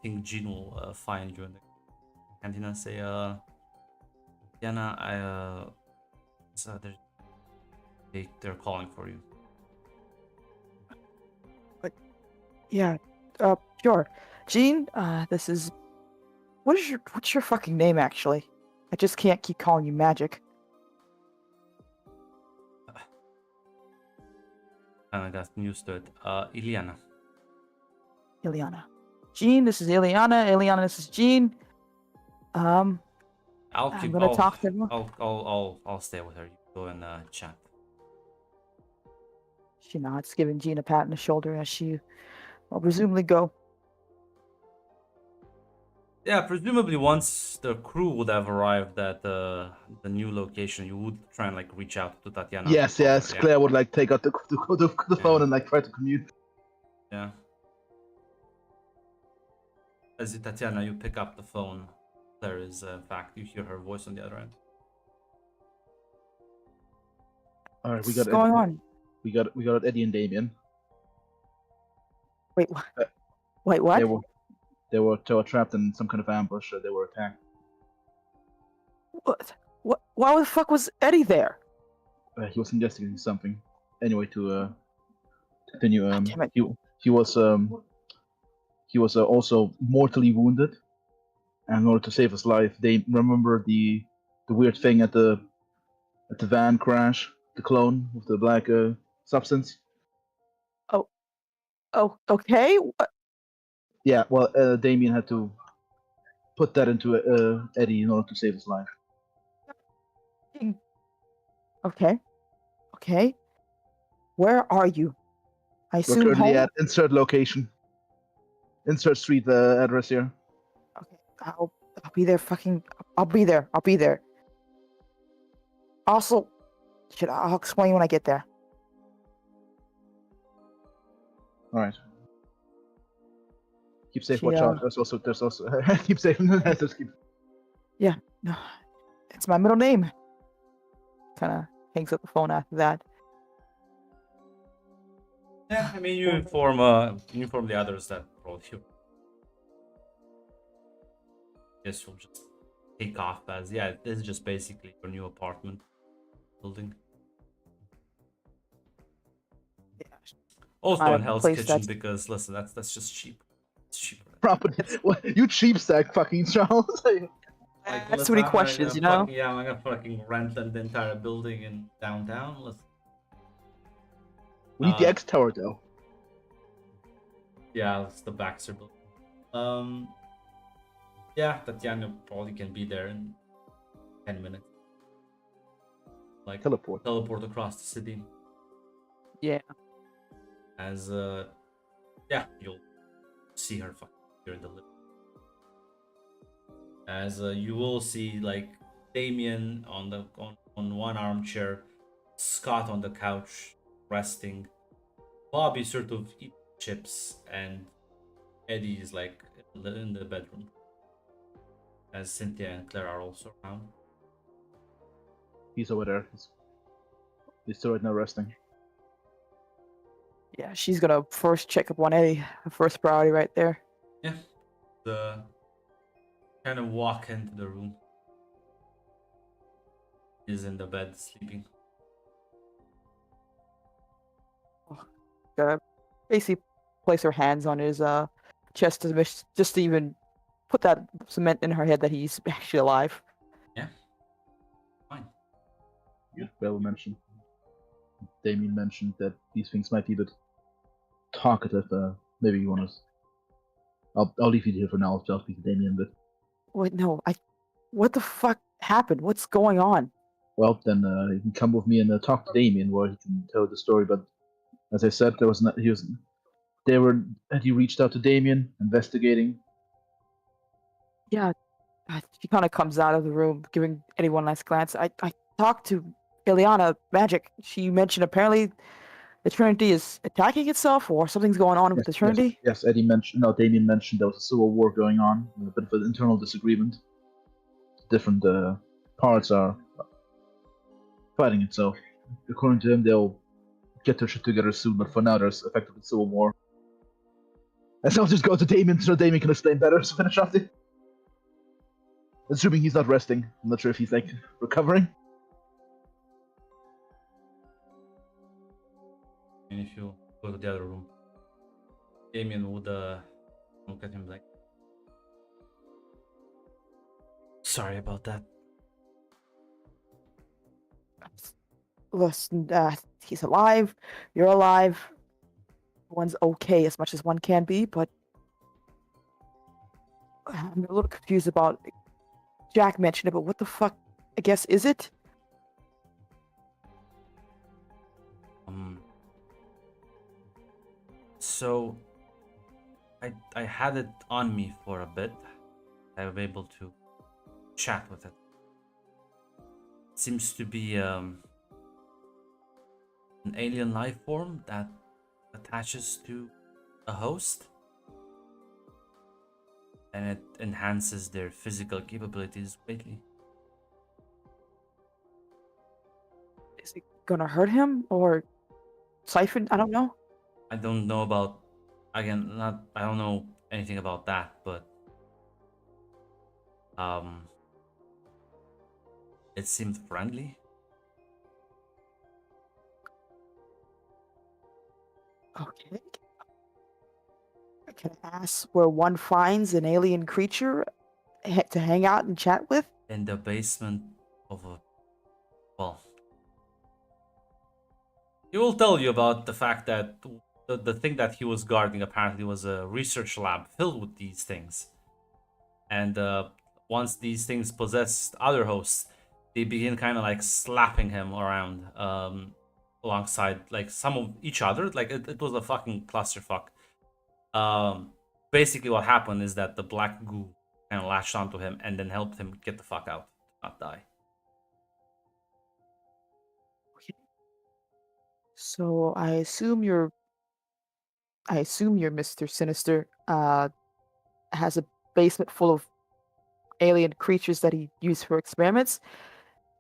think Jean will find you in the canteen and say, Diana, so they're calling for you.
Yeah. Sure. Jean, this is. What's your fucking name, actually? I just can't keep calling you Magic.
And I got used to it. Iliana.
Ileana. Jean, this is Ileana. Ileana, this is Jean. I'm gonna talk to them.
I'll stay with her. You go and chat.
She nods, giving Jean a pat on the shoulder as she will presumably go.
Yeah, presumably once the crew would have arrived at the new location, you would try and like reach out to Tatiana.
Yes, yes.
Yeah.
Claire would like take out the phone and like try to commute.
Yeah. As Tatiana, you pick up the phone. There is, in fact, you hear her voice on the other end.
All right, we
What's
got
going on?
We got Eddie and Damien.
Wait, wait, what?
They were trapped in some kind of ambush. They were attacked.
What? Why the fuck was Eddie there?
He was investigating something. Anyway, to continue,
God damn it.
he was also mortally wounded. And in order to save his life, they remember the weird thing at the van crash, the clone with the black substance.
Oh, okay.
Yeah, well, Damien had to put that into Eddie in order to save his life.
Okay. Where are you? I
We're
assume
currently
home.
at insert location. Insert street address here.
Okay, I'll be there. I'll be there. I'll be there. Also, I'll explain when I get there.
All right. Keep safe.
She,
Watch out. There's also keep safe. Just keep.
No, it's my middle name. Kind of hangs up the phone after that.
Yeah, I mean, you inform the others that brought you. Guess you'll just take off as this is just basically your new apartment building.
Yeah.
Also
I
in Hell's
place
Kitchen
that-
because listen, that's just cheap. It's cheaper.
Property. What, you cheap sack, fucking Charles.
Like,
That's too many questions, you know.
Yeah, I'm gonna fucking rent the entire building in downtown. Listen.
We need the X Tower though.
Yeah, it's the Baxter building. Yeah, Tatiana probably can be there in 10 minutes. Like
Teleport.
across the city.
Yeah.
As you'll see her fucking here in the living. As you will see like Damien on one armchair, Scott on the couch resting, Bobby sort of eating chips, and Eddie is like in the bedroom. As Cynthia and Claire are also around.
He's over there. He's still right now resting.
Yeah, she's gonna first check up on Eddie. Her first priority right there.
Yeah. The kind of walk into the room. He's in the bed sleeping.
Gotta basically place her hands on his chest just to even put that cement in her head that he's actually alive.
Yeah. Fine.
Yeah, well mentioned. Damien mentioned that these things might be a bit talkative. Maybe you want to. I'll leave you here for now. I'll speak to Damien, but.
Wait, no, what the fuck happened? What's going on?
Well, then you can come with me and talk to Damien, where he can tell the story. But as I said, he reached out to Damien, investigating.
Yeah, she kind of comes out of the room, giving Eddie one last glance. I talked to Ileana Magic. She mentioned apparently the Trinity is attacking itself, or something's going on with the Trinity.
Yes, Damien mentioned there was a civil war going on, a bit of an internal disagreement. Different parts are fighting it, so according to him, they'll get their shit together soon, but for now, there's effectively civil war. And so I'll just go to Damien so Damien can explain better, so finish off the... Assuming he's not resting. I'm not sure if he's, like, recovering.
And if you go to the other room, Damien would look at him like, sorry about that.
Listen, he's alive. You're alive. One's okay as much as one can be, but I'm a little confused about. Jack mentioned it, but what the fuck? I guess is it?
So I had it on me for a bit. I was able to chat with it. Seems to be an alien life form that attaches to a host, and it enhances their physical capabilities greatly.
Is it gonna hurt him or siphon? I don't know.
I don't know about, again, I don't know anything about that, but it seemed friendly.
Okay. Can I ask where one finds an alien creature to hang out and chat with?
In the basement of a, well, he will tell you about the fact that the thing that he was guarding apparently was a research lab filled with these things. And once these things possessed other hosts, they begin kind of like slapping him around alongside like some of each other. Like it was a fucking clusterfuck. Basically what happened is that the black goo kind of latched onto him and then helped him get the fuck out, not die.
So I assume you're Mr. Sinister has a basement full of alien creatures that he used for experiments.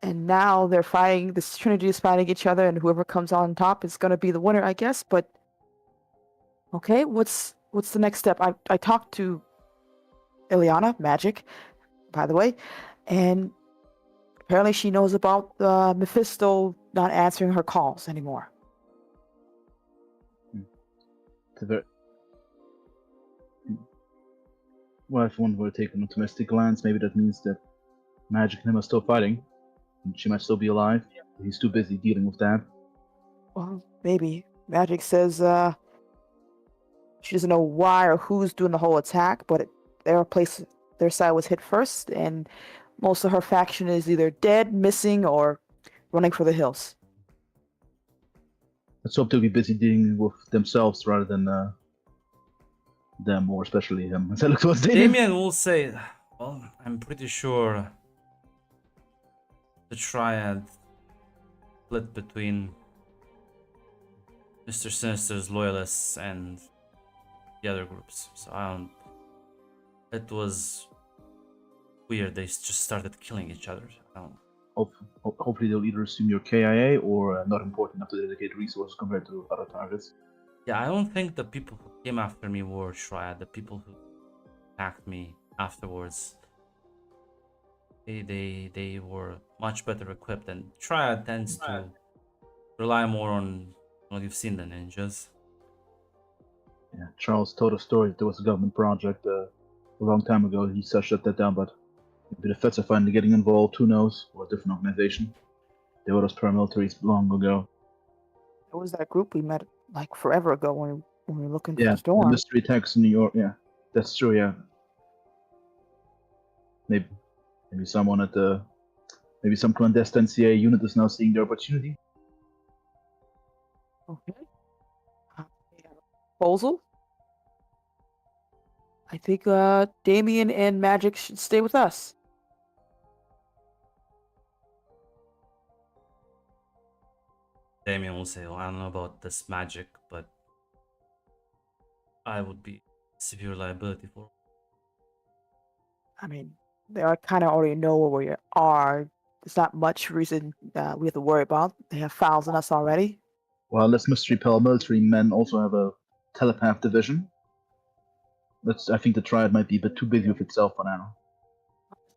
And now they're fighting, this Trinity is fighting each other, and whoever comes on top is gonna be the winner, I guess. But okay, what's the next step? I talked to Ileana, Magic, by the way, and apparently she knows about Mephisto not answering her calls anymore.
It's a very... Well, if one were to take an optimistic glance, maybe that means that Magic and him are still fighting. And she might still be alive. He's too busy dealing with that.
Well, maybe. Magic says she doesn't know why or who's doing the whole attack, but their side was hit first, and most of her faction is either dead, missing, or running for the hills.
Let's hope they'll be busy dealing with themselves rather than them, or especially him. As I look towards
Damien will say, well, I'm pretty sure the triad split between Mr. Sinister's loyalists and the other groups. So I don't. It was weird. They just started killing each other. I don't.
Hopefully they'll either assume you're KIA or not important enough to dedicate resources compared to other targets.
Yeah, I don't think the people who came after me were Triad. The people who attacked me afterwards, they were much better equipped, and Triad tends to rely more on what you've seen the ninjas.
Yeah, Charles told a story that there was a government project a long time ago. He shut that down, but maybe the Feds are finally getting involved. Who knows? Or a different organization. They were those paramilitaries long ago.
It was that group we met like forever ago when we were looking for
Yeah,
Storm.
the mystery attacks in New York. Yeah, that's true. Yeah, maybe someone at maybe some clandestine CIA unit is now seeing the opportunity.
Okay. We have a proposal. I think Damien and Magic should stay with us.
Damien will say, well, I don't know about this magic, but I would be severe liability for.
I mean, they kind of already know where we are. There's not much reason we have to worry about. They have files on us already.
Well, this mystery paramilitary men also have a telepath division. I think the Triad might be a bit too busy with itself for now.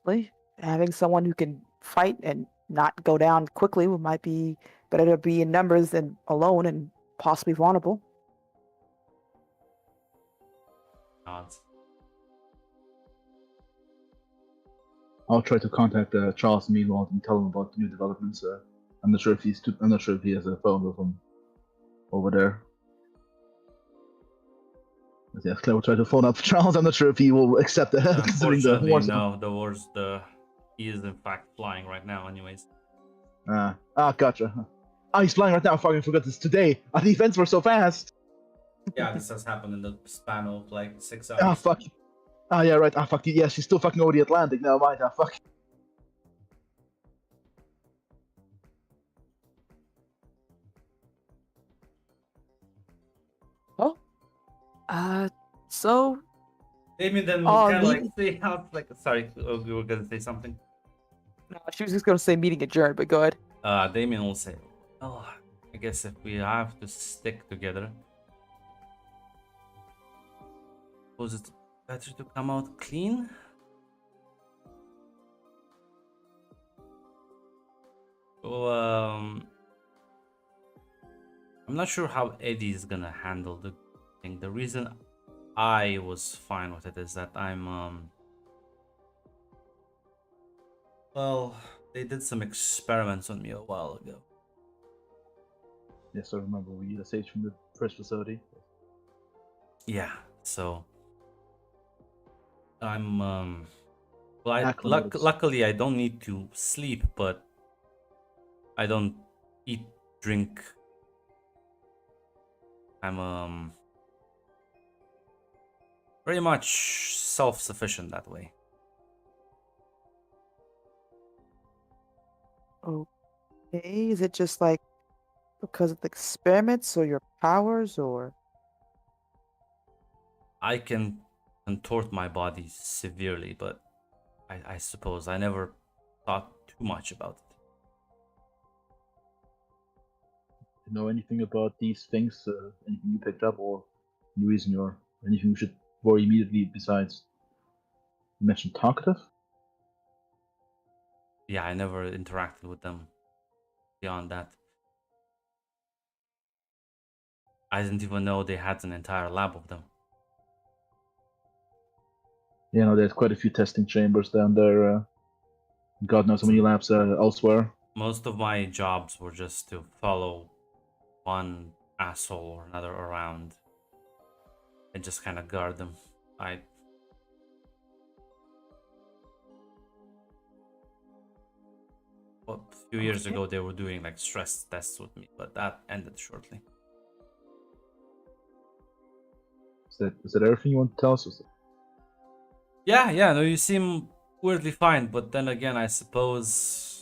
Honestly, having someone who can fight and not go down quickly might be better to be in numbers than alone and possibly vulnerable.
Odds.
I'll try to contact Charles meanwhile and tell him about the new developments. I'm not sure if he has a phone with him over there. But yeah, Claire will try to phone up Charles. I'm not sure if he will accept that. Considering the
Unfortunately,
wars.
no. He is in fact flying right now, anyways.
Gotcha. He's flying right now. I fucking forgot this today. The events were so fast.
Yeah, this has happened in the span of like 6 hours.
Fuck. Yeah, right. Fuck. Yeah, she's still fucking over the Atlantic. Never mind. Fuck.
Oh. So.
Damien then will kind of like say out like, sorry, you were gonna say something.
No, she was just gonna say meeting adjourned, but go ahead.
Damien will say, oh, I guess if we have to stick together, was it better to come out clean? So, I'm not sure how Eddie is gonna handle the thing. The reason I was fine with it is that well, they did some experiments on me a while ago.
Yes, I remember. We used a stage from the first facility.
Yeah, so I'm well, luckily I don't need to sleep, but I don't eat, drink. I'm very much self-sufficient that way.
Okay, is it just like because of the experiments or your powers or?
I can contort my body severely, but I suppose I never thought too much about it.
You know anything about these things? Anything you picked up, or any reason you're anything you should worry immediately besides you mentioned talkative?
Yeah, I never interacted with them beyond that. I didn't even know they had an entire lab of them.
You know, there's quite a few testing chambers down there. God knows how many labs elsewhere.
Most of my jobs were just to follow one asshole or another around and just kind of guard them. A few years
Okay.
ago, they were doing like stress tests with me, but that ended shortly.
Is that everything you want to tell us?
Yeah, no, you seem weirdly fine, but then again, I suppose.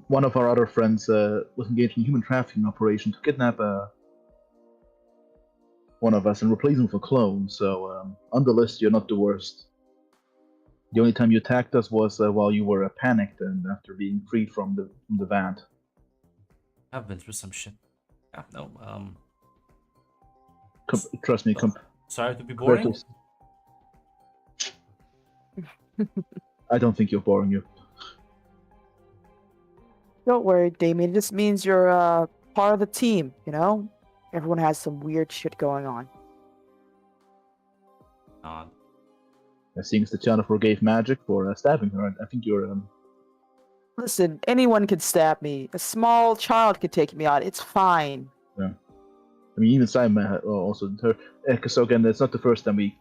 One of our other friends was engaged in a human trafficking operation to kidnap one of us and replace him with a clone. So on the list, you're not the worst. The only time you attacked us was while you were panicked and after being freed from the vat.
I've been through some shit. Yeah, no,
Trust me,
sorry to be
compared
boring.
I don't think you're boring you.
Don't worry, Damien. It just means you're part of the team, you know? Everyone has some weird shit going on.
Seeing as Tatiana forgave Magic for stabbing her, I think you're.
Listen, anyone can stab me. A small child could take me out. It's fine.
Yeah. I mean, even Simon also her. So again, it's not the first time we.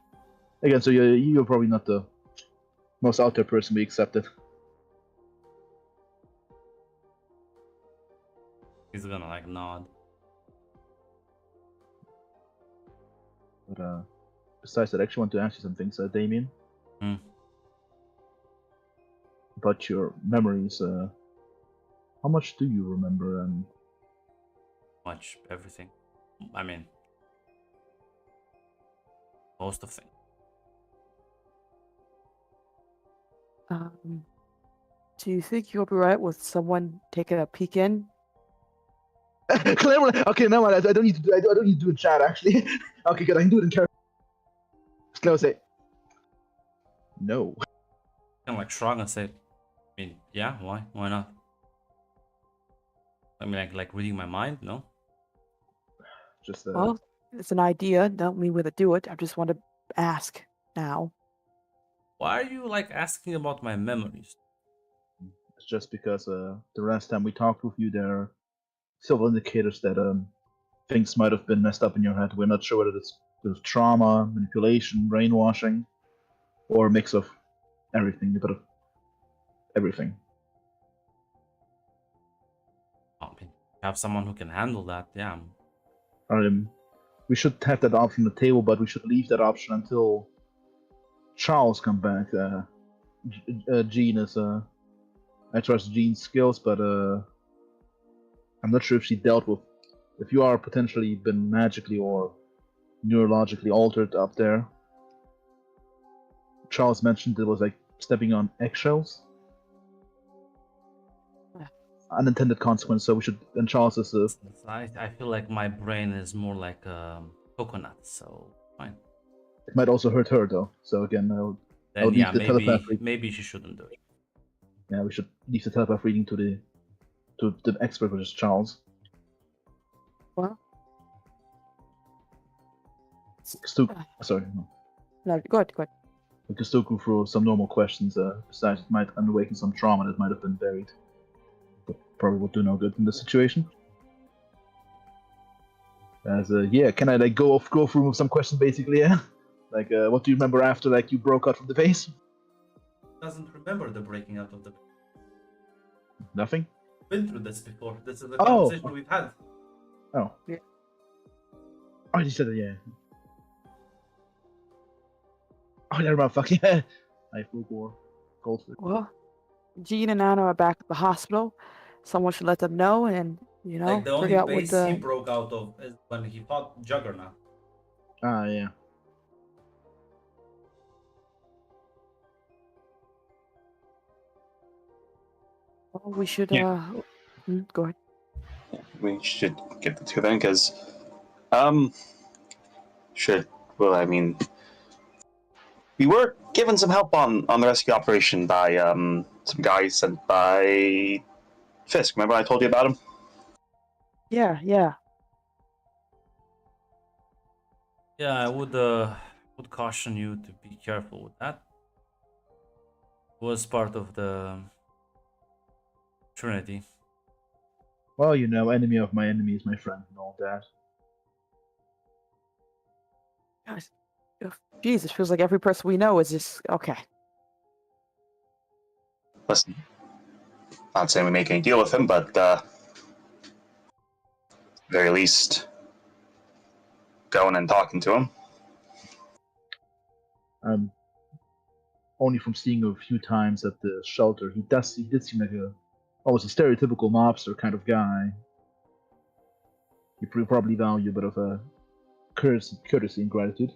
Again, so you're probably not the most out there person we accepted.
He's gonna like nod.
But besides that, I actually want to ask you some things, Damien. About your memories. How much do you remember?
Much everything. I mean, most of things.
Do you think you'll be right with someone taking a peek in?
Clever. Okay, no, I don't need to do. I don't need to do it in chat actually. Okay, good. I can do it in character. Clever say. No.
Kind of like shrug and say, I mean, yeah, why? Why not? I mean, like reading my mind, no?
Just
Well, it's an idea. Don't mean to do it. I just want to ask now.
Why are you like asking about my memories?
It's just because the last time we talked with you, there are several indicators that things might have been messed up in your head. We're not sure whether it's because of trauma, manipulation, brainwashing, or a mix of everything. A bit of everything.
I mean, have someone who can handle that, yeah.
We should have that option on the table, but we should leave that option until Charles come back. Jean is I trust Jean's skills, but I'm not sure if she dealt with. If you are potentially been magically or neurologically altered up there. Charles mentioned it was like stepping on eggshells. Unintended consequence. So we should. And Charles is
I feel like my brain is more like a coconut, so fine.
It might also hurt her though. So again,
Then yeah, maybe she shouldn't do it.
Yeah, we should leave the telepath reading to the expert, which is Charles.
Well,
Sorry.
no, go ahead.
We can still go through some normal questions. Besides, it might awaken some trauma that might have been buried. But probably would do no good in this situation. As yeah, can I like go through some questions basically? Yeah. Like, what do you remember after like you broke out from the base?
Doesn't remember the breaking out of the.
Nothing.
Been through this before. This is the conversation we've had.
Oh.
Yeah.
Oh, you said it, yeah. Oh, never mind. Fuck yeah. I flew for Goldfish.
Well, Jean and Anna are back at the hospital, someone should let them know, and
Like the only
figure out what
base he
the.
broke out of is when he fought Juggernaut.
Ah, yeah.
Well, we should.
Yeah.
Go ahead.
We should get the two then, because should well, I mean, we were given some help on the rescue operation by some guys sent by Fisk. Remember I told you about him?
Yeah, yeah.
Yeah, I would caution you to be careful with that. Was part of the Trinity.
Well, enemy of my enemy is my friend and all that.
Guys, Jesus, feels like every person we know is just okay.
Listen, not saying we make any deal with him, but very least going and talking to him.
Only from seeing him a few times at the shelter, he did seem like almost a stereotypical mobster kind of guy. He probably value a bit of a courtesy and gratitude.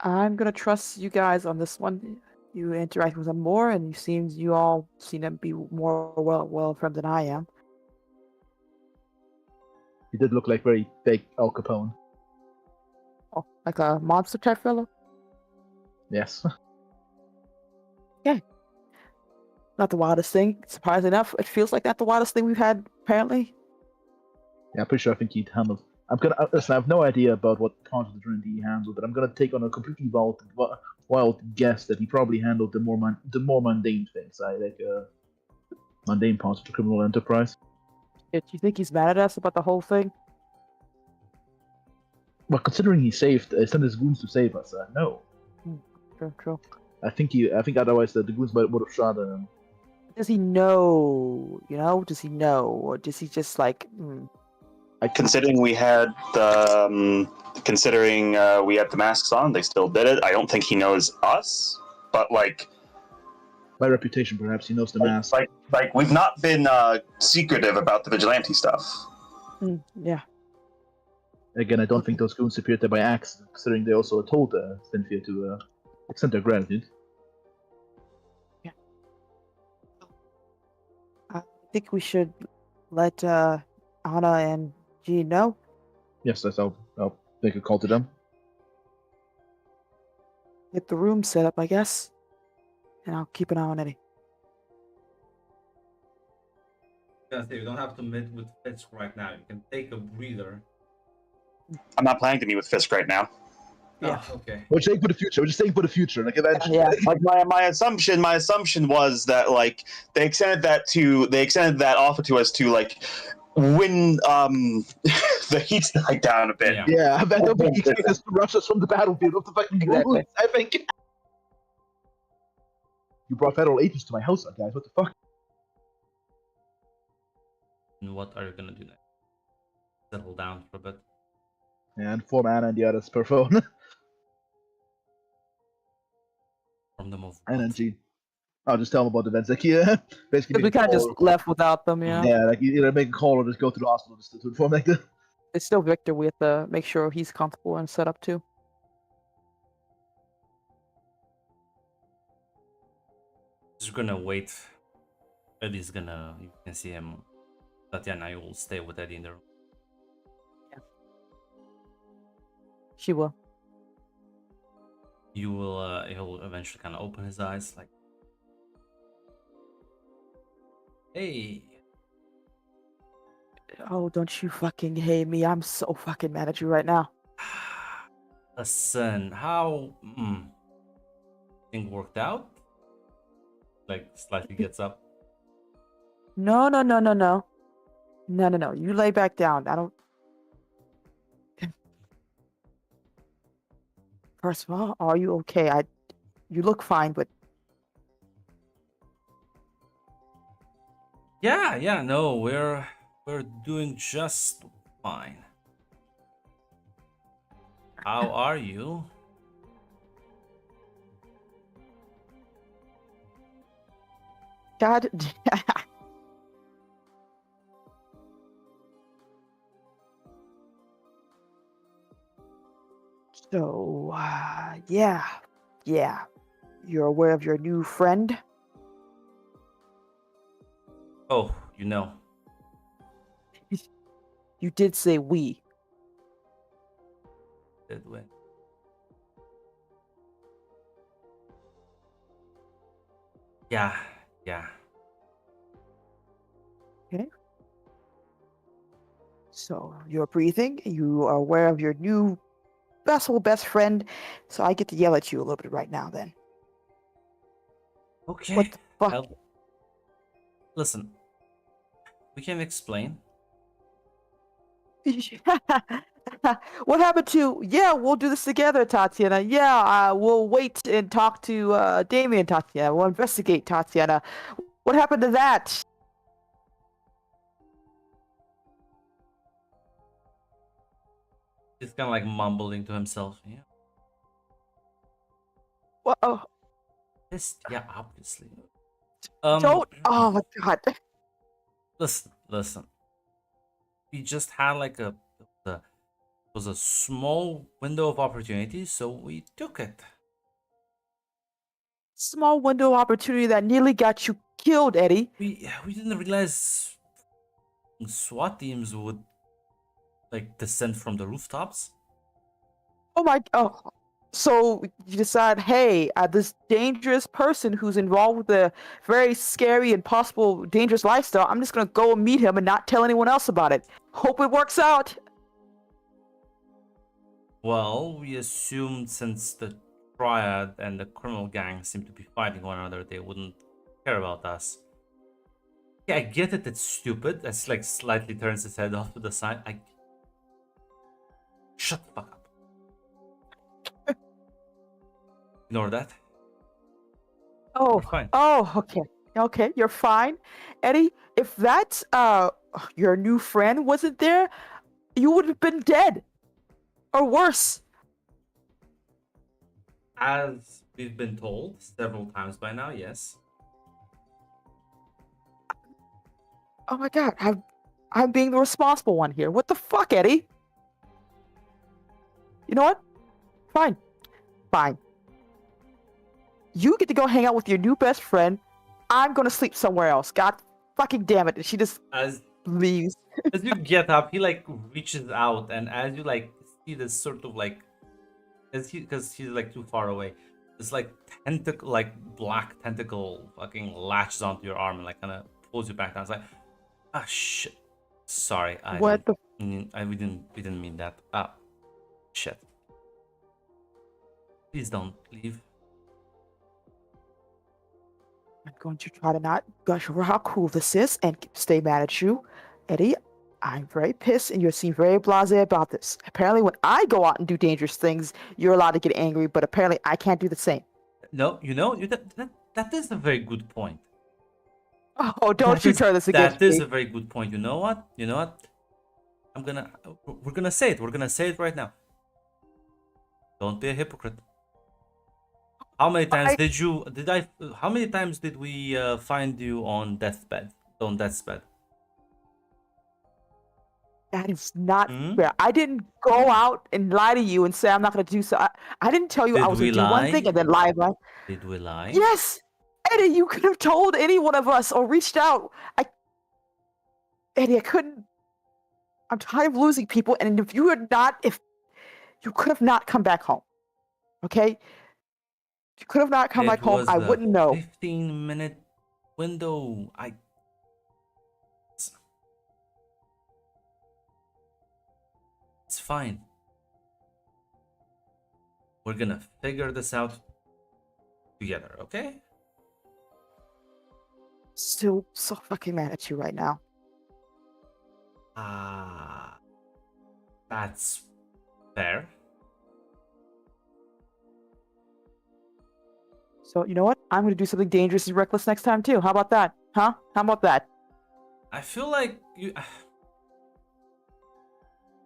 I'm gonna trust you guys on this one. You interact with him more, and you all seem to be more well informed than I am.
He did look like very fake Al Capone.
Oh, like a monster type fellow.
Yes.
Not the wildest thing. Surprisingly enough, it feels like not the wildest thing we've had. Apparently.
Yeah, I'm pretty sure I think he'd handled. Listen, I have no idea about what parts of the Trinity he handled, but I'm gonna take on a completely wild guess that he probably handled the more mundane things, mundane parts of the criminal enterprise.
Do you think he's mad at us about the whole thing?
Well, considering he sent his goons to save us, no.
True.
I think otherwise the goons would have shot him.
Does he know? Does he know, or does he just like?
Considering we had we had the masks on, they still did it. I don't think he knows us, but like
by reputation, perhaps he knows the mask.
Like we've not been secretive about the vigilante stuff.
Yeah.
Again, I don't think those goons appeared there by accident, considering they also told Cynthia to extend their gratitude.
Yeah. I think we should let Anna and Jean know.
Yes, I'll make a call to them.
Get the room set up, I guess. And I'll keep an eye on Eddie.
You don't have to meet with Fisk right now. You can take a breather.
I'm not planning to meet with Fisk right now.
Yeah.
Oh, okay.
We're saying for the future. We're just saying for the future. Like eventually.
Yeah.
Like my assumption was that like they extended that offer to us to like when the heat's died down a bit.
Yeah, I don't think he expects us to rush us from the battlefield of the fucking
Exactly.
I think. You brought federal agents to my house, guys. What the fuck?
And what are you gonna do next? Settle down for a bit.
Yeah, inform Anna and the others per phone.
From them of
Anna and Jean. I'll just tell them about the events. Like, yeah, basically.
Because we kind of just left without them,
Yeah, like either make a call or just go to the hospital just to inform like that.
It's still Victor. We have to make sure he's comfortable and set up too.
Just gonna wait. Eddie's gonna. You can see him. Tatiana, you will stay with Eddie in the room.
Yeah. She will.
You will. He'll eventually kind of open his eyes, like, "Hey."
Oh, don't you fucking hate me. I'm so fucking mad at you right now.
Listen, how thing worked out? Like slightly gets up.
No. You lay back down. I don't. First of all, are you okay? You look fine, but
Yeah, no, we're doing just fine. How are you?
God. So, yeah, yeah. You're aware of your new friend?
Oh, you know.
You did say we.
Did we? Yeah, yeah.
Okay. So you're breathing. You are aware of your new best friend. So I get to yell at you a little bit right now. Then
Okay.
what the fuck?
Listen, we can explain.
What happened to? Yeah, we'll do this together, Tatiana. Yeah, we'll wait and talk to Damien, Tatiana. We'll investigate, Tatiana. What happened to that?
He's kind of like mumbling to himself. Yeah.
What? Oh,
Yeah, obviously.
don't. Oh my god.
Listen. We just had like it was a small window of opportunity, so we took it.
Small window of opportunity that nearly got you killed, Eddie.
We didn't realize SWAT teams would like descend from the rooftops.
Oh my. Oh. So you decide, hey, this dangerous person who's involved with a very scary and possible dangerous lifestyle, I'm just gonna go and meet him and not tell anyone else about it. Hope it works out.
Well, we assumed since the triad and the criminal gang seem to be fighting one another, they wouldn't care about us. Yeah, I get it. It's stupid. It's like slightly turns its head off to the side. Shut the fuck up. Ignore that.
Oh,
We're fine.
oh, okay. Okay, you're fine. Eddie, if that your new friend wasn't there, you would have been dead. Or worse.
As we've been told several times by now, yes.
Oh my god, I'm being the responsible one here. What the fuck, Eddie? You know what? Fine. Fine. You get to go hang out with your new best friend. I'm gonna sleep somewhere else. God fucking damn it. And she just
As
leaves.
as you get up, he like reaches out, and as you like see this sort of like, because he's like too far away, this like tentacle, like black tentacle, fucking latches onto your arm and like kind of pulls you back down. It's like, ah shit, sorry,
What the
we didn't mean that. Ah, shit. Please don't leave.
I'm going to try to not gush over how cool this is and stay mad at you. Eddie, I'm very pissed and you seem very blasé about this. Apparently, when I go out and do dangerous things, you're allowed to get angry, but apparently I can't do the same.
No, that is a very good point.
Oh, don't you turn this against
That is
me.
a very good point. You know what? We're gonna say it. We're gonna say it right now. Don't be a hypocrite. How many times how many times did we find you on death's bed?
That is not
Hmm?
fair. I didn't go out and lie to you and say I'm not going to do so. I didn't tell you I
Did
was
we
going to do one thing
lie?
and then lie about it.
Did we lie?
Yes! Eddie, you could have told any one of us or reached out. Eddie, I couldn't. I'm tired of losing people, and if you could have not come back home. Okay? You could have not come back
It
home.
was
I
a
wouldn't know.
15-minute window. It's fine. We're gonna figure this out together, okay?
Still so fucking mad at you right now.
That's fair.
So, you know what? I'm going to do something dangerous and reckless next time, too. How about that? Huh? How about that?
I feel like you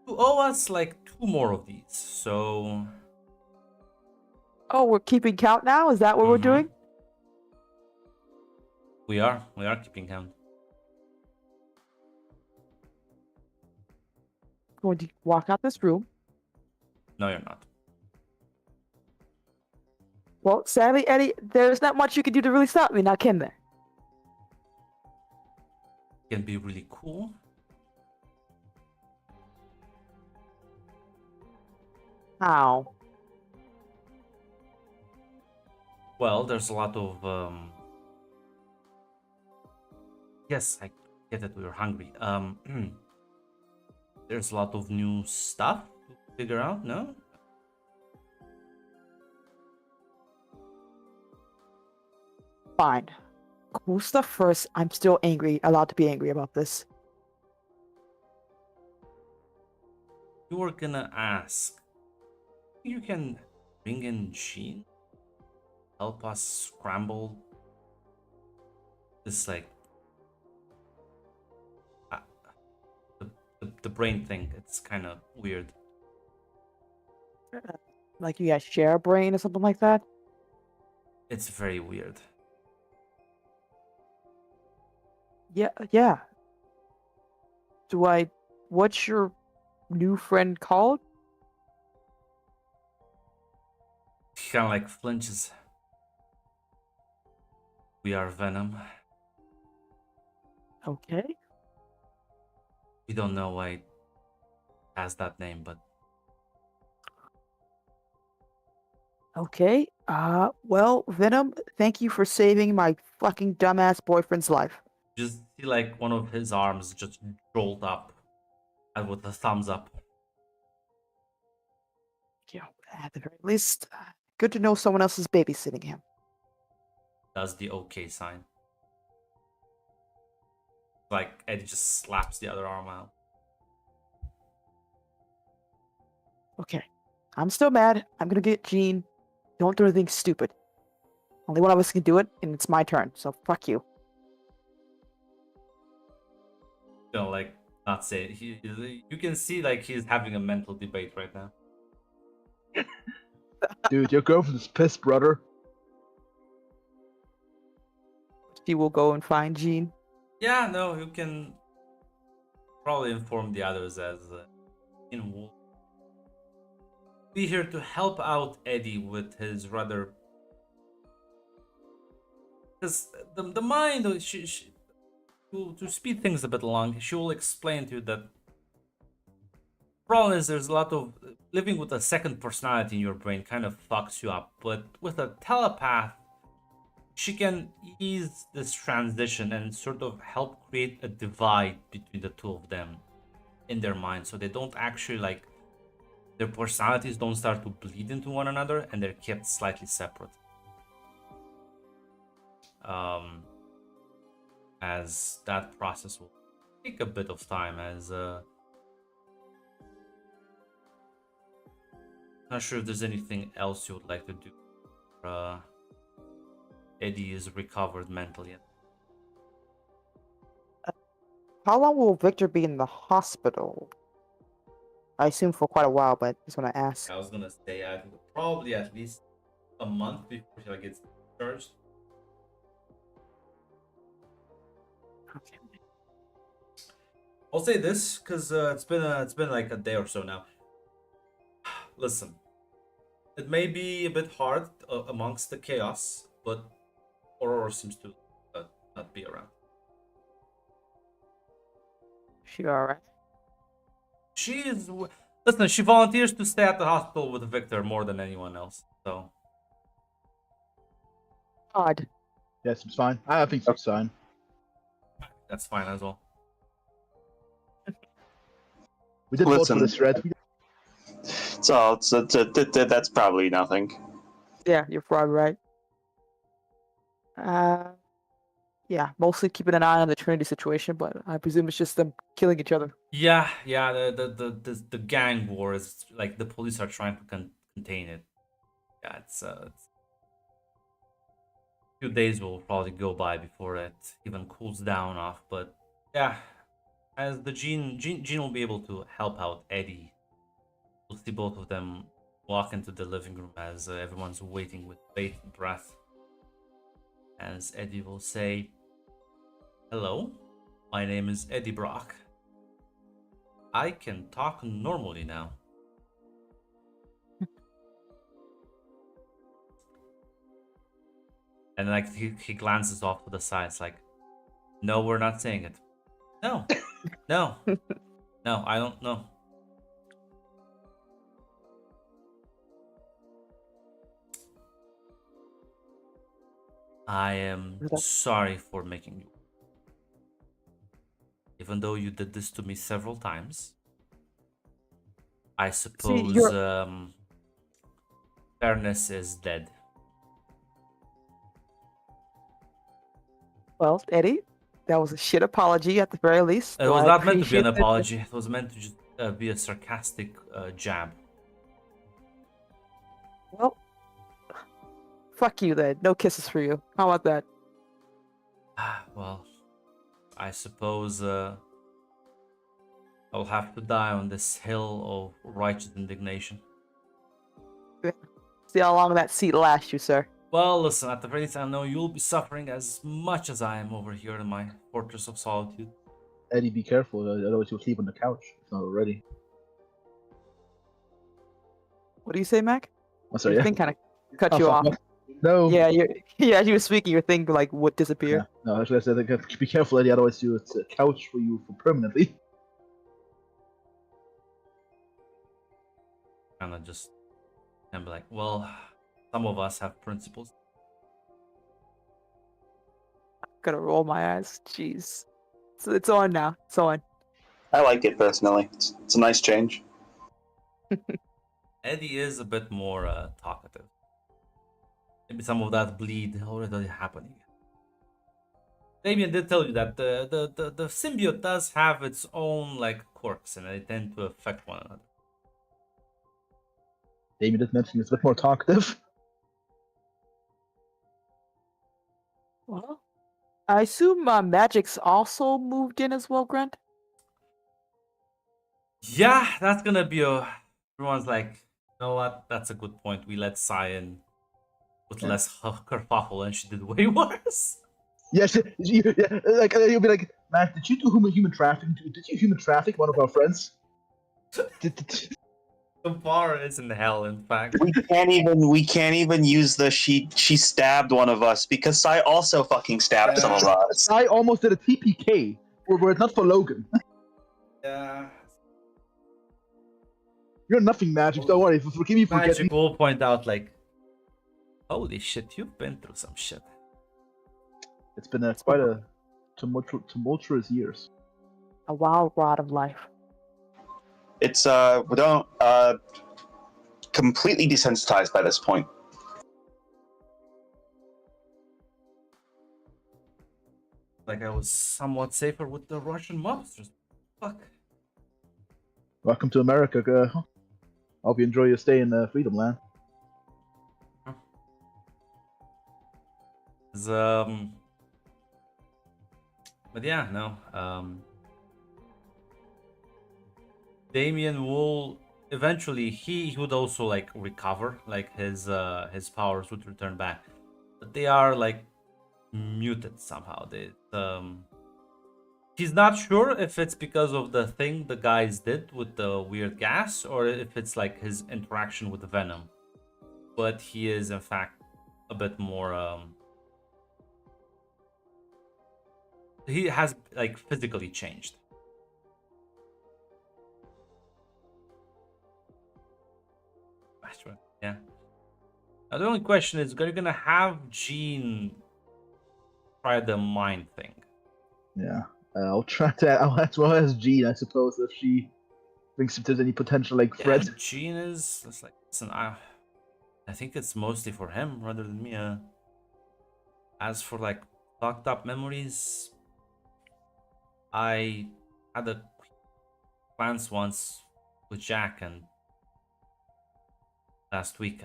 owe us like 2 more of these, so
Oh, we're keeping count now? Is that what we're
Mhm.
doing?
We are keeping count.
Going to walk out this room.
No, you're not.
Well, sadly, Eddie, there's not much you can do to really stop me now, can there?
Can be really cool.
How?
Well, there's a lot of yes, I get that we were hungry. There's a lot of new stuff to figure out, no?
Fine. Cool stuff first. I'm still angry, allowed to be angry about this.
You were gonna ask. You can bring in Jean? Help us scramble this, like, uh, the brain thing. It's kind of weird.
Like you guys share a brain or something like that?
It's very weird.
Yeah. What's your new friend called?
He kind of like flinches. We are Venom.
Okay.
We don't know why it has that name, but
Okay. Well, Venom, thank you for saving my fucking dumbass boyfriend's life.
just see like one of his arms just jolt up and with a thumbs up.
Yeah, at the very least, good to know someone else is babysitting him.
Does the okay sign. Like Eddie just slaps the other arm out.
Okay. I'm still mad. I'm gonna get Jean. Don't do anything stupid. Only one of us can do it, and it's my turn, so fuck you.
You know, like not say it. You can see like he's having a mental debate right now.
Dude, your girlfriend's pissed, brother.
She will go and find Jean.
Yeah, no, you can probably inform the others as will be here to help out Eddie with his rather, because the mind to speed things a bit along, she will explain to you that problem is there's a lot of living with a second personality in your brain kind of fucks you up, but with a telepath she can ease this transition and sort of help create a divide between the two of them in their mind, so they don't actually like their personalities don't start to bleed into one another and they're kept slightly separate. As that process will take a bit of time, as not sure if there's anything else you would like to do. Eddie is recovered mentally.
How long will Victor be in the hospital? I assume for quite a while, but just want to ask.
I was gonna say probably at least a month before he gets discharged.
Okay.
I'll say this because it's been like a day or so now. Listen, it may be a bit hard amongst the chaos, but Aurora seems to not be around.
She alright?
She is. Listen, she volunteers to stay at the hospital with Victor more than anyone else. So
Odd.
Yes, it's fine. I think it's fine.
that's fine as well.
We did vote for
Listen.
this, Red.
So that's probably nothing.
Yeah, you're probably right. Yeah, mostly keeping an eye on the Trinity situation, but I presume it's just them killing each other.
Yeah. The gang war is like the police are trying to contain it. Yeah, it's a few days will probably go by before it even cools down off. But yeah, as the Jean will be able to help out Eddie. We'll see both of them walk into the living room as everyone's waiting with bated breath. As Eddie will say, Hello, my name is Eddie Brock. I can talk normally now. And like he glances off to the side. It's like, no, we're not saying it. No, no, no, I don't know. I am sorry for making you. Even though you did this to me several times, I suppose fairness is dead.
Well, Eddie, that was a shit apology at the very least.
It
so
was
I
not meant to be an
appreciate it.
apology. It was meant to just be a sarcastic jab.
Well, fuck you then. No kisses for you. How about that?
Well, I suppose I'll have to die on this hill of righteous indignation.
See how long that seat lasts you, sir.
Well, listen, at the very least, I know you'll be suffering as much as I am over here in my fortress of solitude.
Eddie, be careful. Otherwise, you'll sleep on the couch if not already.
What do you say, Mac?
I'm sorry.
Your
Yeah.
thing kind of cut
Oh,
you
fuck,
off.
what? No.
Yeah, as you were speaking, your thing like would disappear.
Yeah. No, actually, I said be careful, Eddie. Otherwise, it's a couch for you for permanently.
Kind of just and be like, well, some of us have principles.
Gonna roll my eyes. Jeez. So it's on now. It's on.
I like it personally. It's a nice change.
Eddie is a bit more talkative. Maybe some of that bleed already happening. Damien did tell you that the symbiote does have its own like quirks and they tend to affect one another.
Damien did mention it's a bit more talkative.
Well, I assume Magic's also moved in as well, Grant.
Yeah, that's gonna be a. Everyone's like, you know what? That's a good point. We let Cyan with less kerfuffle, and she did way worse.
Yes, like you'll be like, Matt, did you do human trafficking? Did you human traffic one of our friends?
The bar is in hell. In fact,
We can't even use the she stabbed one of us because Sai also fucking stabbed some of us.
I almost did a TPK. Were it not for Logan.
yeah.
You're nothing, Magic. Don't worry. Forgive me for
Magic
getting.
will point out like, holy shit, you've been through some shit.
It's been quite a tumultuous years.
A wild ride of life.
It's we don't completely desensitized by this point.
Like I was somewhat safer with the Russian mobsters. Fuck.
Welcome to America, girl. Hope you enjoy your stay in Freedom Land.
But yeah, no. Damien will eventually he would also like recover, like his powers would return back, but they are like muted somehow. He's not sure if it's because of the thing the guys did with the weird gas or if it's like his interaction with the venom, but he is in fact a bit more he has like physically changed. Yeah. Now the only question is, are you gonna have Jean try the mind thing?
Yeah. I'll try to. I'll as well as Jean, I suppose, if she thinks if there's any potential like threat.
Yeah, Jean is. It's like, listen, I think it's mostly for him rather than me. As for like locked up memories, I had a glance once with Jack and last week.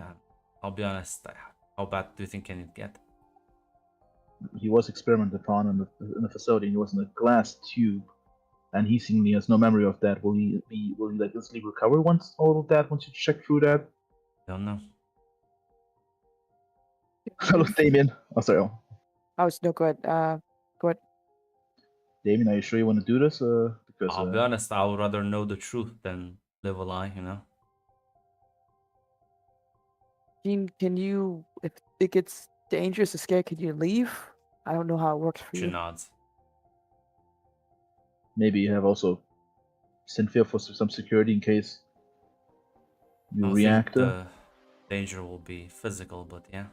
I'll be honest. How bad do you think can it get?
He was experimented upon in the facility, and he was in a glass tube, and he seemingly has no memory of that. Will he like instantly recover once all of that? Once you check through that?
Don't know.
Hello, Damien. Oh, sorry.
Oh, it's no good. Good.
Damien, are you sure you want to do this? Because
I'll be honest, I would rather know the truth than live a lie, you know?
Jean, can you, if it gets dangerous or scared, can you leave? I don't know how it works for
She
you.
nods.
maybe you have also Cynthia for some security in case
I
you
don't
react.
think the danger will be physical, but yeah.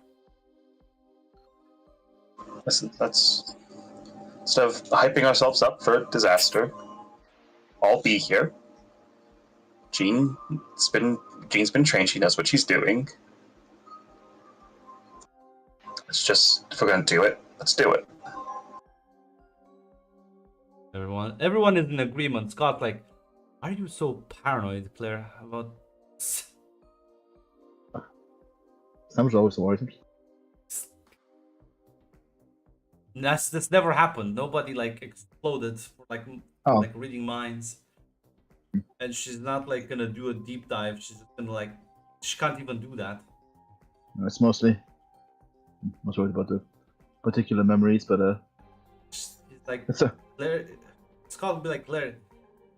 Listen, let's instead of hyping ourselves up for a disaster, I'll be here. Jean's been trained. She knows what she's doing. It's just, if we're gonna do it, let's do it.
Everyone is in agreement. Scott, like, are you so paranoid, Claire, about
Sam's always worried.
this never happened. Nobody like exploded for
Oh.
like reading minds. And she's not like gonna do a deep dive. She's just gonna like she can't even do that.
It's mostly I was worried about the particular memories, but
She's like
it's a
Claire Scott would be like Claire.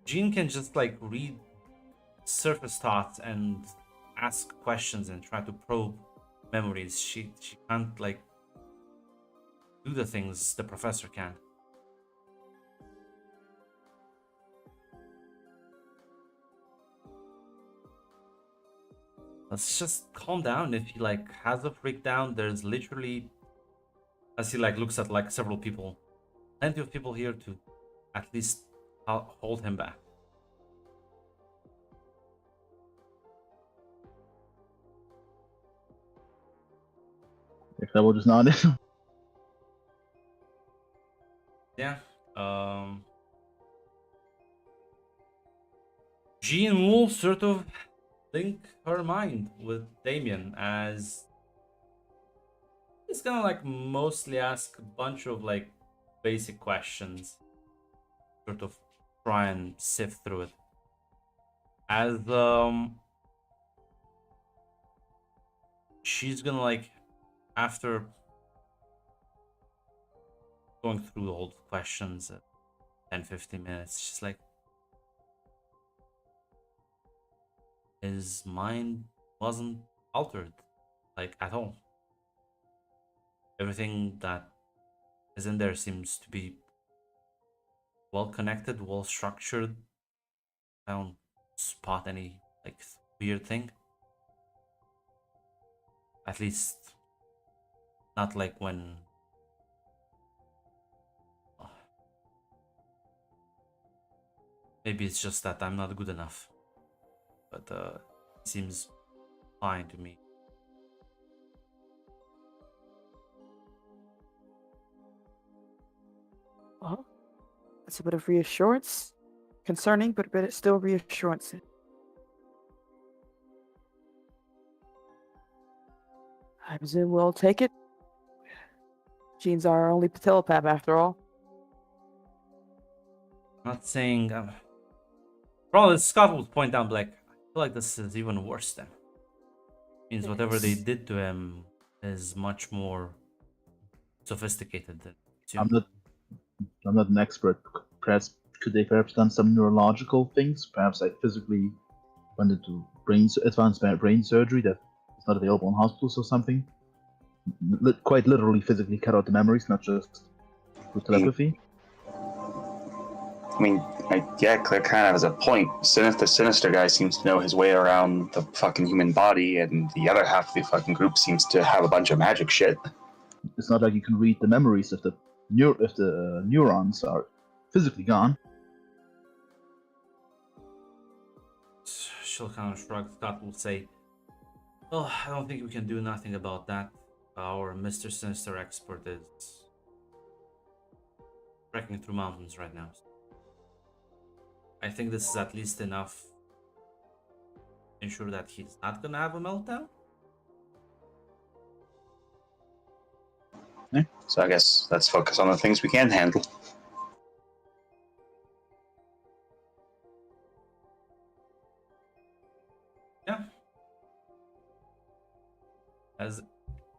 Jean can just like read surface thoughts and ask questions and try to probe memories. She can't like do the things the professor can. Let's just calm down. If he like has a breakdown, there's literally, as he like looks at like several people, plenty of people here to at least hold him back.
if that will just not it.
Yeah. Jean will sort of link her mind with Damien as he's gonna like mostly ask a bunch of like basic questions, sort of try and sift through it. As she's gonna like after going through all the questions at 10-15 minutes, she's like, his mind wasn't altered like at all. Everything that is in there seems to be well connected, well structured. I don't spot any like weird thing. At least not like when maybe it's just that I'm not good enough. But it seems fine to me.
Well, that's a bit of reassurance. Concerning, but it's still reassurance. I presume we'll take it. Jean's our only telepath after all.
I'm not saying probably Scott would point out like I feel like this is even worse then. Means whatever they did to him is much more sophisticated than
I'm not an expert. Perhaps could they perhaps done some neurological things? Perhaps I physically went into advanced brain surgery that is not available in hospitals or something. Quite literally, physically cut out the memories, not just through telepathy.
I mean, yeah, Claire kind of has a point. The sinister guy seems to know his way around the fucking human body, and the other half of the fucking group seems to have a bunch of magic shit.
It's not like you can read the memories if the neurons are physically gone.
She'll kind of shrug. Scott will say, well, I don't think we can do nothing about that. Our Mr. Sinister expert is trekking through mountains right now. I think this is at least enough to ensure that he's not gonna have a meltdown.
Yeah. So I guess let's focus on the things we can handle.
Yeah. As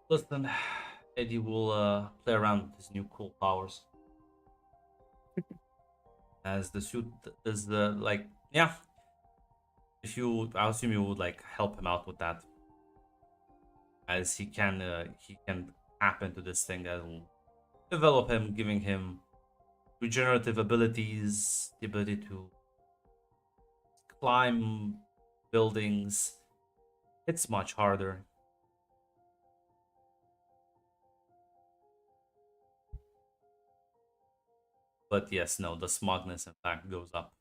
listen, Eddie will play around with his new cool powers. as the suit is the like yeah. If you, I assume you would like help him out with that, as he can tap into this thing and will develop him, giving him regenerative abilities, the ability to climb buildings. It's much harder. But yes, no, the smugness in fact goes up.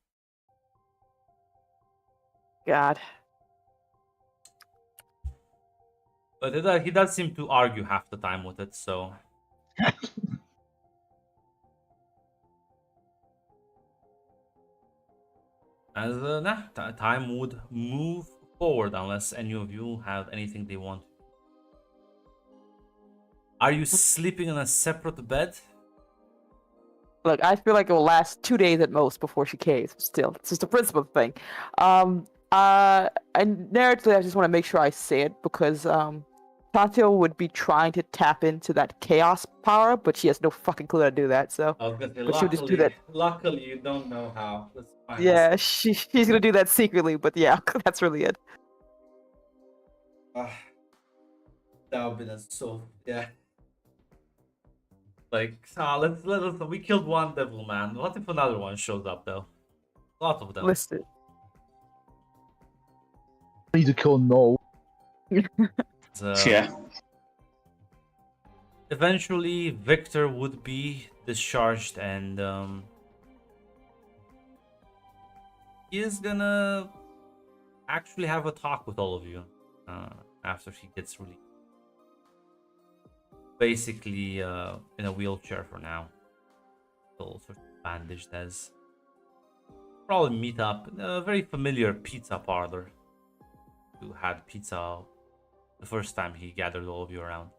God.
But he does seem to argue half the time with it, so. As time would move forward unless any of you have anything they want. Are you sleeping in a separate bed?
Look, I feel like it will last 2 days at most before she caves. Still, it's just a principle thing. And narratively, I just want to make sure I say it because Tatio would be trying to tap into that chaos power, but she has no fucking clue how to do that. So,
I was gonna say,
but she would just do that.
luckily you don't know how. That's fine.
Yeah, she's gonna do that secretly. But yeah, that's really it.
That would be so yeah. Like, let's we killed one devil man. What if another one shows up though? A lot of them.
Listen,
I need to kill no.
So,
Yeah.
eventually, Victor would be discharged, and he is gonna actually have a talk with all of you after he gets released. Basically, in a wheelchair for now, still sort of bandaged as. Probably meet up in a very familiar pizza parlor. Who had pizza the first time he gathered all of you around.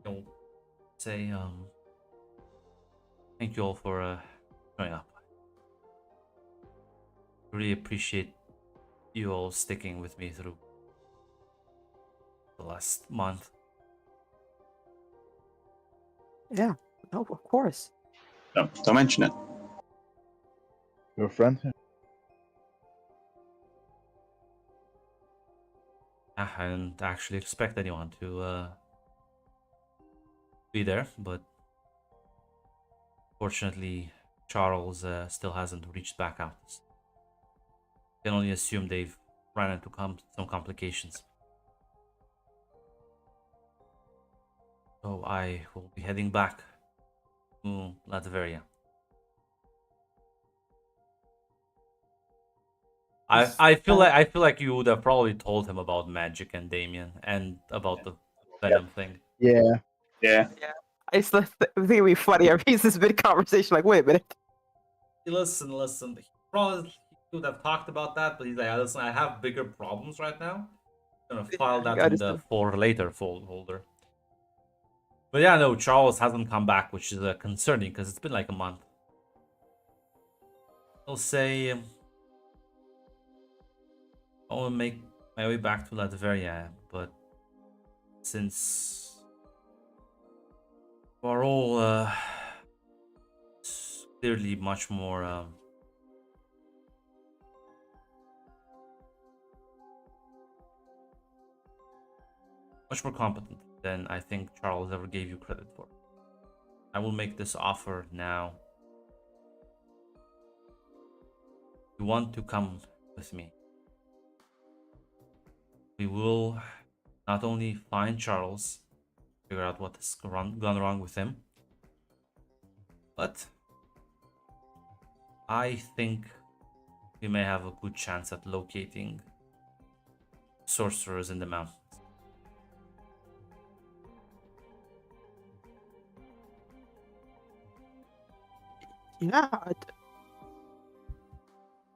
He'll say, thank you all for showing up. Really appreciate you all sticking with me through the last month.
yeah, no, of course.
No, don't mention it.
Your friend?
I didn't actually expect anyone to be there, but fortunately, Charles still hasn't reached back out. Can only assume they've run into some complications. So I will be heading back to Latveria. I feel like you would have probably told him about magic and Damien and about the Venom thing.
Yeah.
Yeah.
I just think it'd be funny. Every this big conversation, like, wait a minute.
Listen. He probably would have talked about that, but he's like, listen, I have bigger problems right now. I'm gonna file that in the for later folder. But yeah, no, Charles hasn't come back, which is concerning because it's been like a month. I'll say I want to make my way back to Latveria, but since we're all clearly much more competent than I think Charles ever gave you credit for. I will make this offer now. You want to come with me? We will not only find Charles, figure out what has gone wrong with him, but I think we may have a good chance at locating sorcerers in the mountains.
Yeah,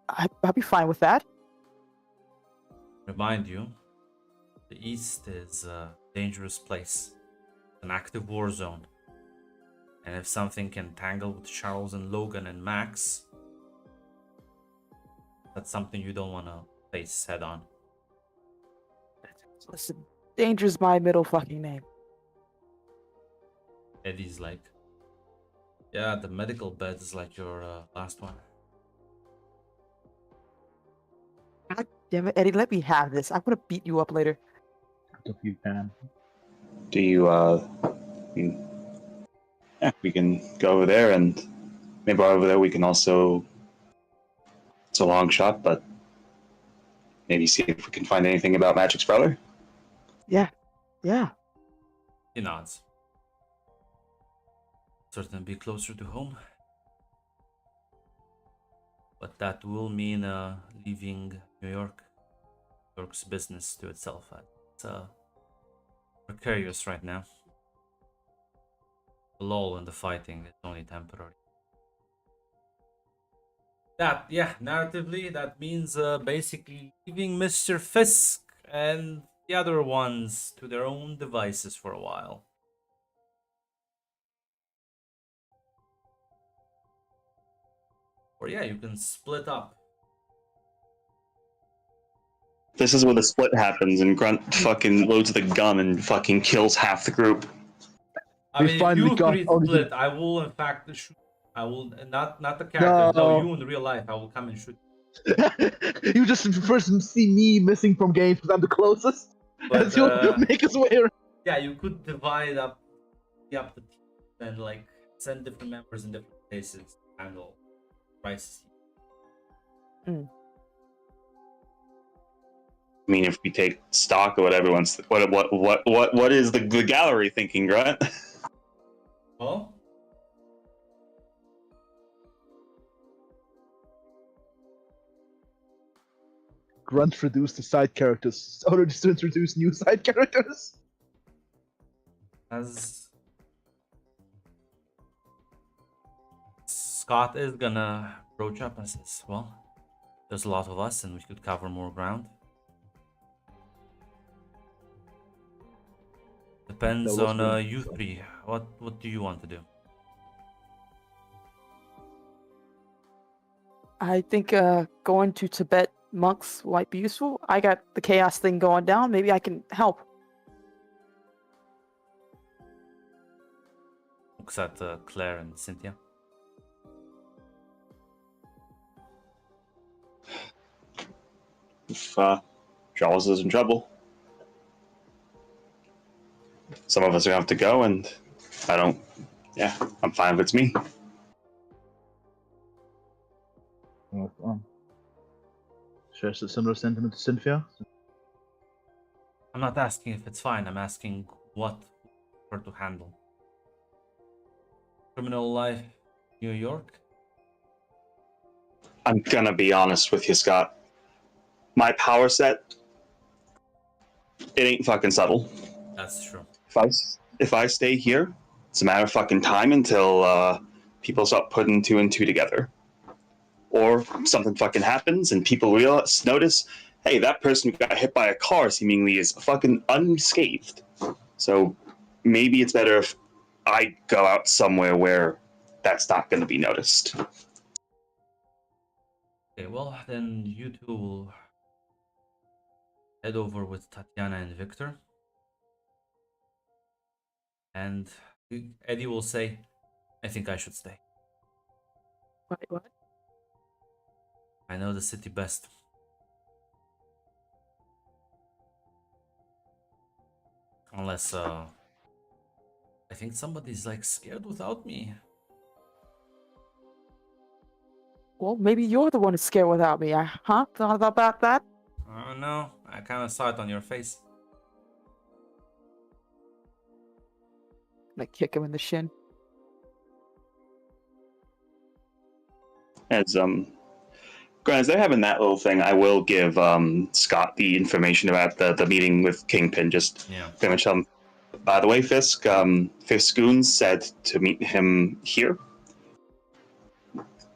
I'd be fine with that.
Remind you, the East is a dangerous place, an active war zone. And if something can tangle with Charles and Logan and Max, that's something you don't want to face head on.
Listen, danger's my middle fucking name.
Eddie's like, Yeah, the medical bed is like your last one.
God damn it, Eddie, let me have this. I'm gonna beat you up later.
If you can.
Do you, yeah, we can go over there, and maybe over there we can also. It's a long shot, but maybe see if we can find anything about Magic's brother.
Yeah. Yeah.
He nods. Certainly be closer to home. But that will mean leaving New York. New York's business to itself. It's precarious right now. The lull in the fighting is only temporary. That, yeah, narratively, that means basically leaving Mr. Fisk and the other ones to their own devices for a while. Or yeah, you can split up.
This is where the split happens, and Grunt fucking loads the gun and fucking kills half the group.
I
We
mean, if
finally
you
got
three
only the-
split, I will in fact shoot. I will not the characters. No,
No.
you in real life. I will come and shoot.
You just first see me missing from games because I'm the closest.
But
As you'll make us way around.
yeah, you could divide up the team and like send different members in different places to handle crisis.
Mm.
I mean, if we take stock of what everyone's what is the gallery thinking, Grunt?
Well,
Grunt reduced the side characters. Already to introduce new side characters.
as Scott is gonna broach up and says, "Well, there's a lot of us, and we could cover more ground. Depends
That was
on
good.
you three. What do you want to do?"
I think going to Tibet monks might be useful. I got the chaos thing going down. Maybe I can help.
Looks at Claire and Cynthia.
If Charles is in trouble, some of us are gonna have to go, and I don't. Yeah, I'm fine if it's me.
Shares a similar sentiment to Cynthia.
I'm not asking if it's fine. I'm asking what for to handle. Criminal life, New York.
I'm gonna be honest with you, Scott. My power set, it ain't fucking subtle.
That's true.
If I stay here, it's a matter of fucking time until people start putting two and two together, or something fucking happens and people notice, hey, that person who got hit by a car seemingly is fucking unscathed. So maybe it's better if I go out somewhere where that's not going to be noticed.
Okay, well then you two will head over with Tatiana and Victor, and Eddie will say, "I think I should stay.
What?
I know the city best." Unless I think somebody's like scared without me.
Well, maybe you're the one who's scared without me. Huh? Thought about that?
I don't know. I kind of saw it on your face.
Like kick him in the shin.
As they're having that little thing, I will give Scott the information about the meeting with Kingpin. Just pretty much tell him, by the way, Fisk, Fiskoons said to meet him here.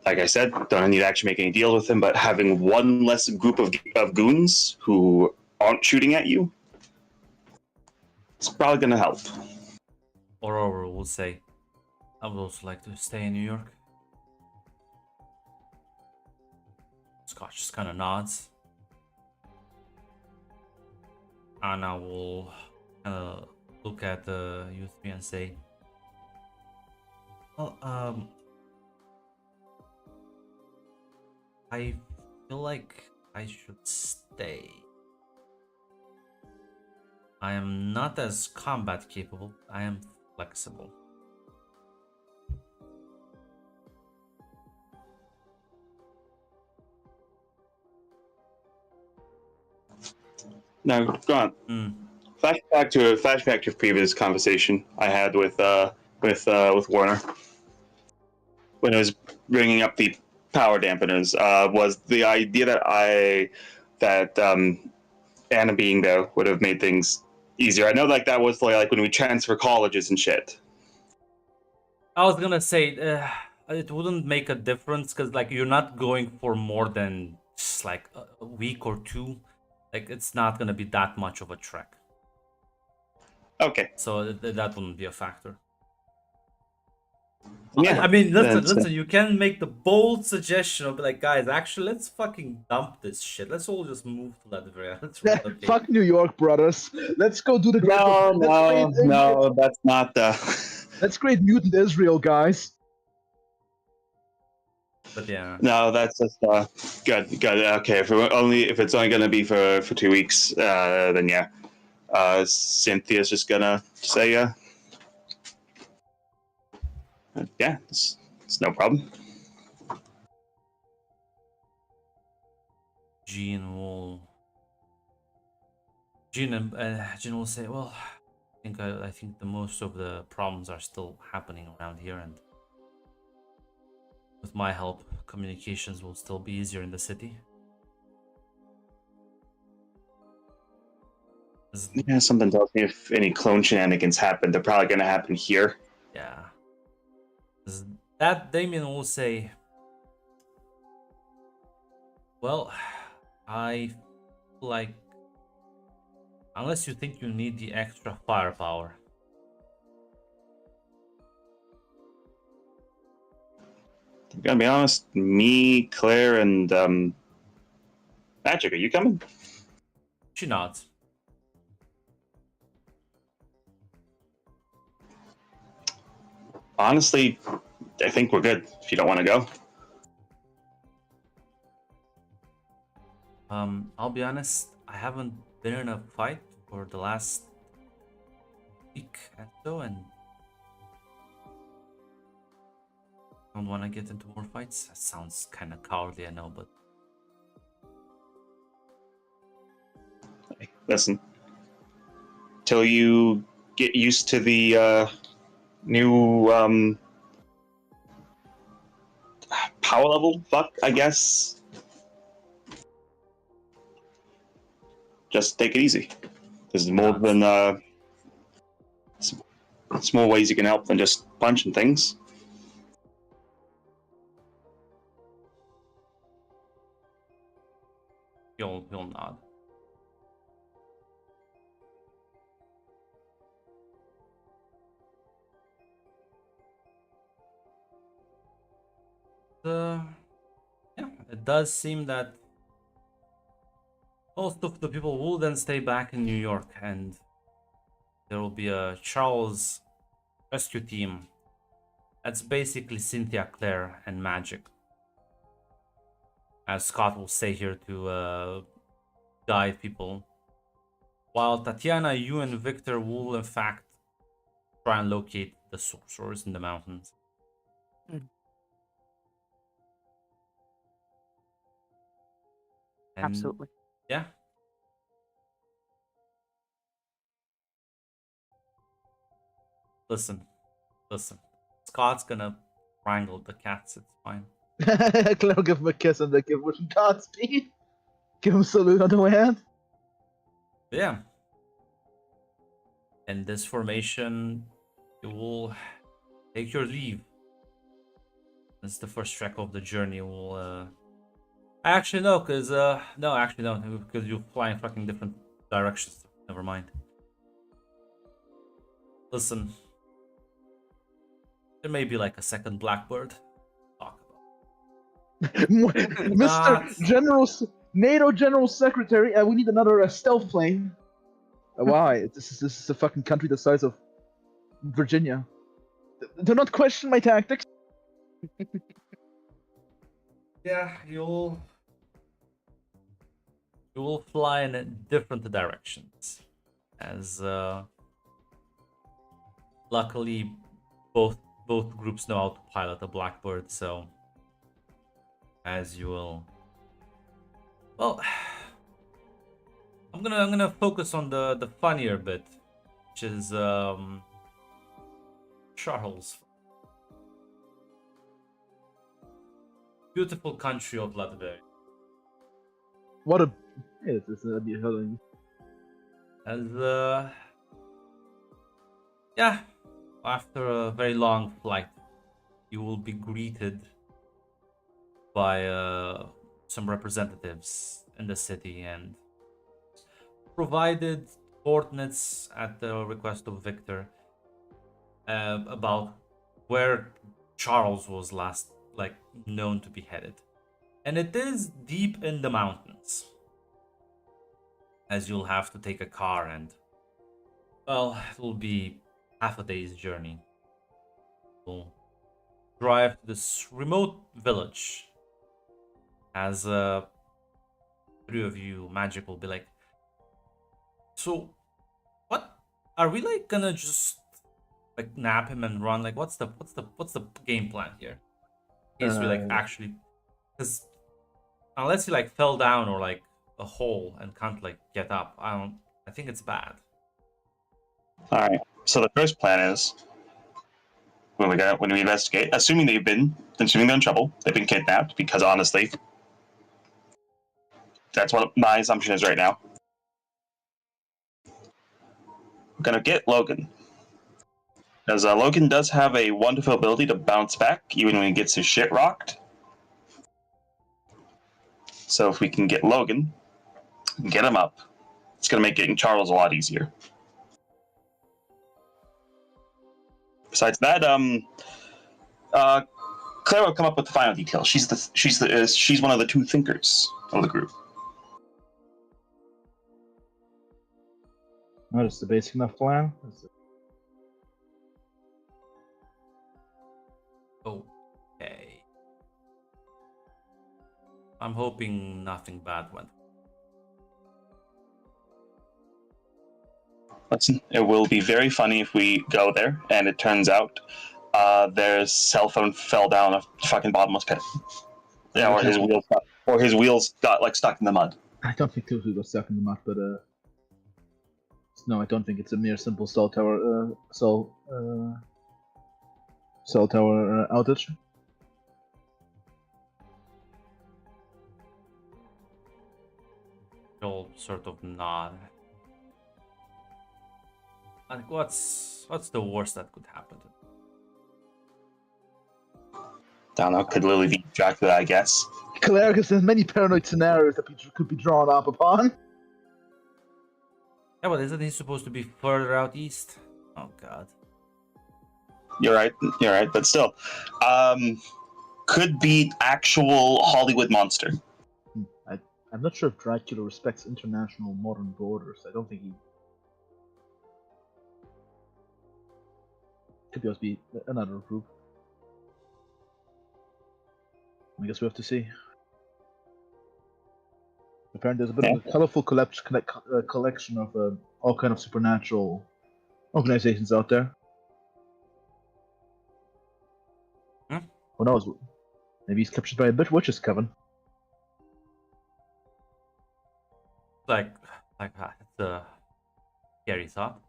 Like I said, don't need to actually make any deals with him, but having one less group of goons who aren't shooting at you, it's probably going to help.
Aurora will say, "I would also like to stay in New York." Scott just kind of nods. Anna will kind of look at you three and say, Well, I feel like I should stay. I am not as combat capable. I am flexible.
No, go on. Flashback to a previous conversation I had with Warner when I was bringing up the power dampeners. Was the idea that Anna being there would have made things easier. I know like that was like when we transfer colleges and shit.
I was gonna say it wouldn't make a difference because like you're not going for more than just like a week or two. Like it's not gonna be that much of a trek.
Okay.
So that wouldn't be a factor.
Yeah,
I mean,
that's-
listen. You can make the bold suggestion of like, guys, actually, let's fucking dump this shit. Let's all just move to Latvia. Let's relocate.
Fuck New York, brothers. Let's go do the great.
No, that's not the.
Let's create mutant Israel, guys.
But yeah,
No, that's just good. Okay, if it's only gonna be for 2 weeks, then yeah. Cynthia's just gonna say yeah, it's no problem.
Jean will say, well, I think the most of the problems are still happening around here, and with my help, communications will still be easier in the city.
Yeah, something tells me if any clone shenanigans happen, they're probably gonna happen here.
Yeah. That Damien will say, well, I feel like unless you think you need the extra firepower.
I'm gonna be honest, me, Claire, and Magic, are you coming?
She nods.
Honestly, I think we're good if you don't want to go.
I'll be honest, I haven't been in a fight for the last week and so, and don't want to get into more fights. That sounds kind of cowardly, I know, but
Listen, till you get used to the new power level, I guess. Just take it easy. There's more than it's more ways you can help than just punching things.
you'll nod. Yeah, it does seem that most of the people will then stay back in New York, and there will be a Charles rescue team. That's basically Cynthia, Claire, and Magic. As Scott will stay here to guide people. While Tatiana, you and Victor will in fact try and locate the sorcerers in the mountains. And
Absolutely.
yeah. Listen. Scott's gonna wrangle the cats, it's fine.
Claire will give him a kiss and then give him Godspeed. Give him a salute on the way out.
Yeah. In this formation, you will take your leave. This is the first trek of the journey. We'll actually no, because no, actually no, because you fly in fucking different directions. Never mind. Listen, there may be like a second Blackbird. Talk about.
Mr. General, NATO General Secretary, we need another stealth plane. Why? This is a fucking country the size of Virginia. Do not question my tactics.
Yeah, you will fly in different directions, as luckily both groups know how to pilot a Blackbird. So as you will, well, I'm gonna focus on the funnier bit, which is Charles. Beautiful country of Latveria.
What a. Yeah, it's a
As yeah, after a very long flight, you will be greeted by some representatives in the city and provided coordinates at the request of Victor about where Charles was last known to be headed. And it is deep in the mountains, as you'll have to take a car and, well, it will be half a day's journey. You'll drive to this remote village, as three of you magic will be like, so what are we gonna just nab him and run? What's the game plan here? In case we actually, because unless he fell down or a hole and can't get up, I think it's bad.
All right. So the first plan is when we investigate, assuming they're in trouble, they've been kidnapped, because honestly, that's what my assumption is right now. We're gonna get Logan, because Logan does have a wonderful ability to bounce back even when he gets his shit rocked. So if we can get Logan, get him up, it's gonna make getting Charles a lot easier. Besides that, Claire will come up with the final details. She's one of the two thinkers of the group.
What is the basic enough plan?
Okay. I'm hoping nothing bad went.
Listen, it will be very funny if we go there and it turns out their cell phone fell down a fucking bottomless pit. Yeah, or his wheels got stuck in the mud.
I don't think those got stuck in the mud, but no, I don't think it's a mere simple cell tower outage.
You'll sort of nod. What's the worst that could happen?
Don't know, could Lily be Dracula, I guess.
Claire, because there's many paranoid scenarios that could be drawn up upon.
Yeah, but isn't he supposed to be further out east? Oh god.
You're right, but still. Could be actual Hollywood monster.
I'm not sure if Dracula respects international modern borders. I don't think he... Could just be another group. I guess we have to see. Apparently there's a bit of a colorful collection of all kind of supernatural organizations out there. Who knows? Maybe he's captured by a bit witches, Kevin.
It's a scary thought.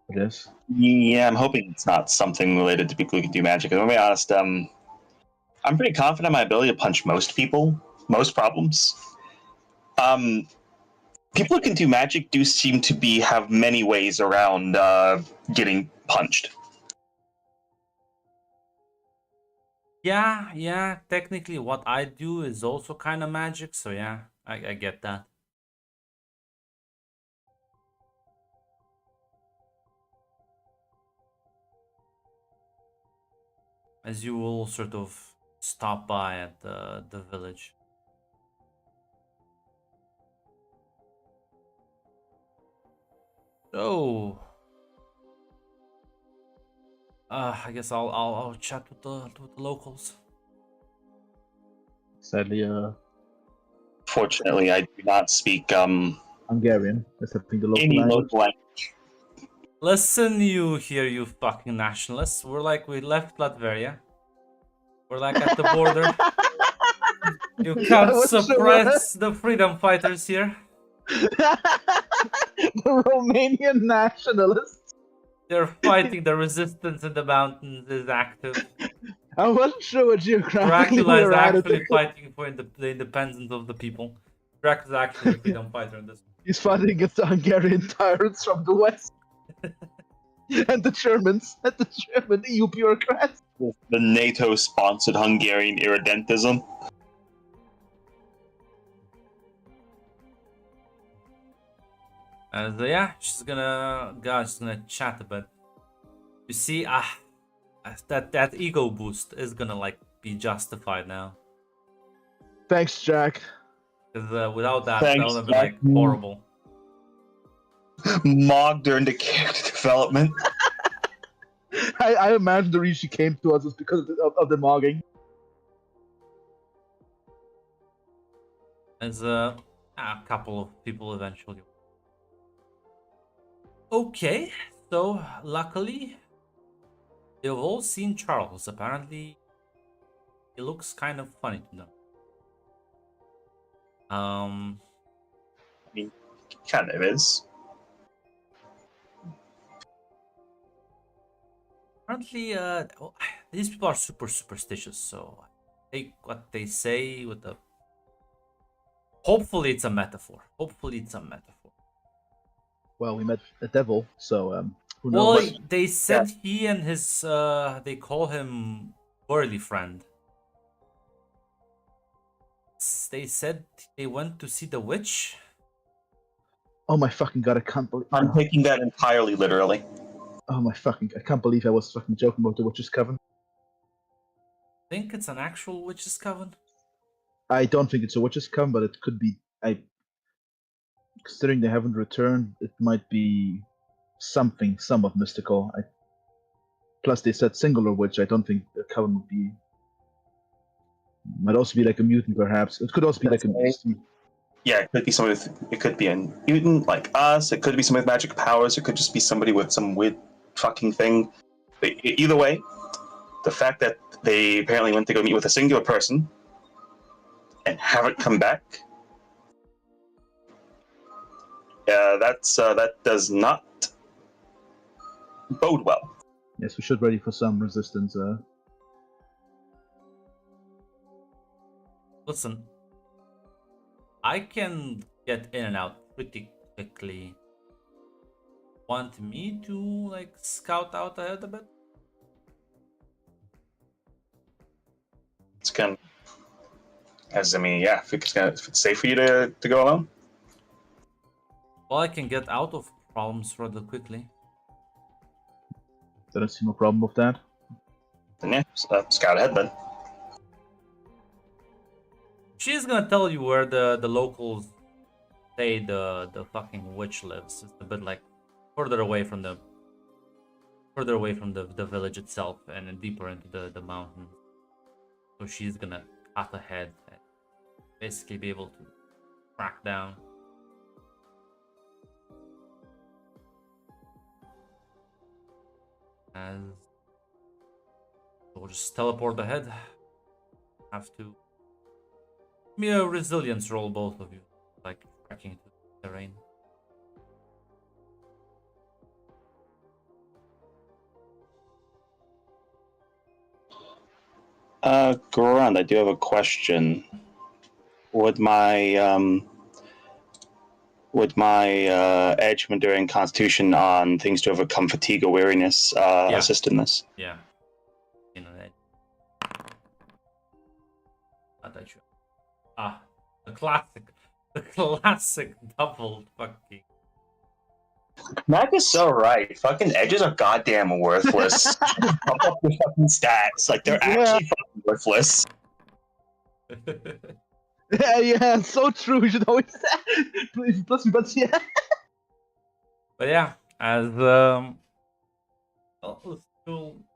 It is.
Yeah, I'm hoping it's not something related to people who can do magic. And to be honest, I'm pretty confident in my ability to punch most people, most problems. People who can do magic do seem to have many ways around getting punched.
Yeah, technically what I do is also kind of magic, so yeah, I get that. As you will sort of stop by at the village. So, I guess I'll chat with the locals.
Sadly,
Fortunately, I do not speak
Hungarian, excepting the local
any
language.
local language.
Listen, you here, you fucking nationalists. We left Latveria. We're like at the border. You
I
can't
wasn't sure.
suppress the freedom fighters here.
The Romanian nationalists.
They're fighting. The resistance in the mountains is active.
I wasn't sure what geographically
Dracula
we
is
were at.
actually fighting for the independence of the people. Dracula's actually the freedom fighter in this.
He's fighting against the Hungarian tyrants from the west. And the Germans. And the German EU bureaucrats.
The NATO-sponsored Hungarian irredentism.
Yeah, she's gonna chat a bit. You see, that ego boost is gonna like be justified now.
Thanks, Jack.
Because without that,
Thanks,
that would have been
Jack.
like horrible.
Mog during the character development.
I imagine the reason she came to us is because of the mogging.
There's a couple of people eventually. Okay, so luckily, they've all seen Charles. Apparently, he looks kind of funny to them.
Kind of is.
Apparently, these people are super superstitious, so take what they say with the. Hopefully, it's a metaphor. Hopefully, it's a metaphor.
Well, we met a devil, so who
Well,
knows?
they said he and his they call him burly friend. They said they went to see the witch.
Oh my fucking god! I can't believe.
I'm taking that entirely literally.
Oh my fucking! I can't believe I was fucking joking about the witch's coven.
Think it's an actual witch's coven?
I don't think it's a witch's coven, but it could be. Considering they haven't returned, it might be something somewhat mystical. Plus, they said singular witch. I don't think the coven would be. Might also be like a mutant, perhaps. It could also be like a.
Yeah, it could be somebody it could be a mutant like us, it could be somebody with magic powers, it could just be somebody with some weird fucking thing. But either way, the fact that they apparently went to go meet with a singular person and haven't come back, that does not bode well.
Yes, we should ready for some resistance.
Listen, I can get in and out pretty quickly. Want me to like scout out ahead a bit?
It's kind of, as I mean, yeah, if it's safe for you to go alone.
Well, I can get out of problems rather quickly.
I don't see no problem with that.
Then yeah, scout ahead then.
She's gonna tell you where the locals say the fucking witch lives. It's a bit like further away from the village itself and then deeper into the mountain. So she's gonna cut ahead and basically be able to track down. As we'll just teleport ahead. Have to give me a resilience roll, both of you, like tracking to the terrain.
Grant, I do have a question. Would my edge from enduring constitution on things to overcome fatigue or weariness assist in this?
Yeah. You know that. Not that sure. The classic double fucking.
Mac is so right. Fucking edges are goddamn worthless. Pump up your fucking stats. Like, they're actually fucking worthless.
Yeah, so true. You should always please, but yeah.
But yeah, as well,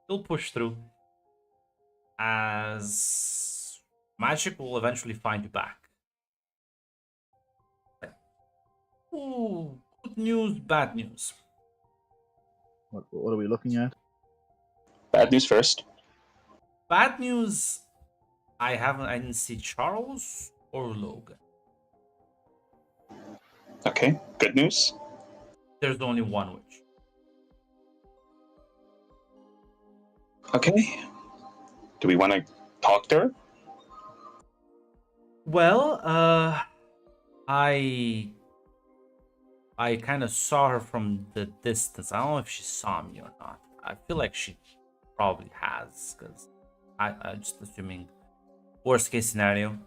you'll push through. As magic will eventually find you back. Ooh, good news, bad news.
What are we looking at?
Bad news first.
Bad news. I didn't see Charles or Logan.
Okay. Good news.
There's only one witch.
Okay. Do we want to talk to her?
Well, I kind of saw her from the distance. I don't know if she saw me or not. I feel like she probably has, because I'm just assuming worst case scenario.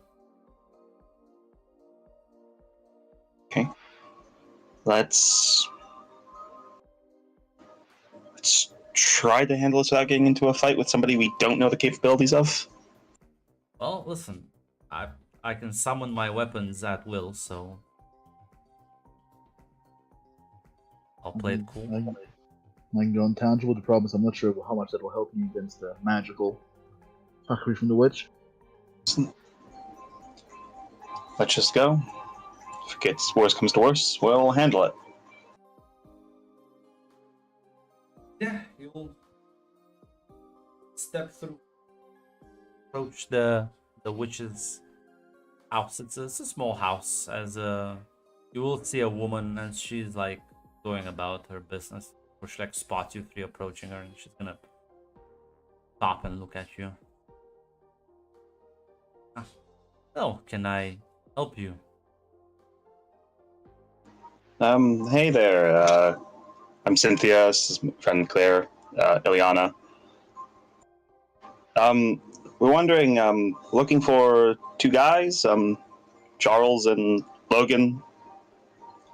Okay. Let's try to handle this without getting into a fight with somebody we don't know the capabilities of.
Well, listen, I can summon my weapons at will, so I'll play it cool.
I can go intangible. The problem is I'm not sure how much that will help me against the magical fuckery from the witch.
Let's just go. If it gets worse comes to worse, we'll handle it.
Yeah, you'll step through, approach the witch's house. It's a small house. As you will see a woman, and she's like going about her business. Or she like spots you three approaching her, and she's gonna stop and look at you. Oh, can I help you?
Hey there. I'm Cynthia. This is my friend Claire, Ileana. We're wondering, looking for two guys, Charles and Logan.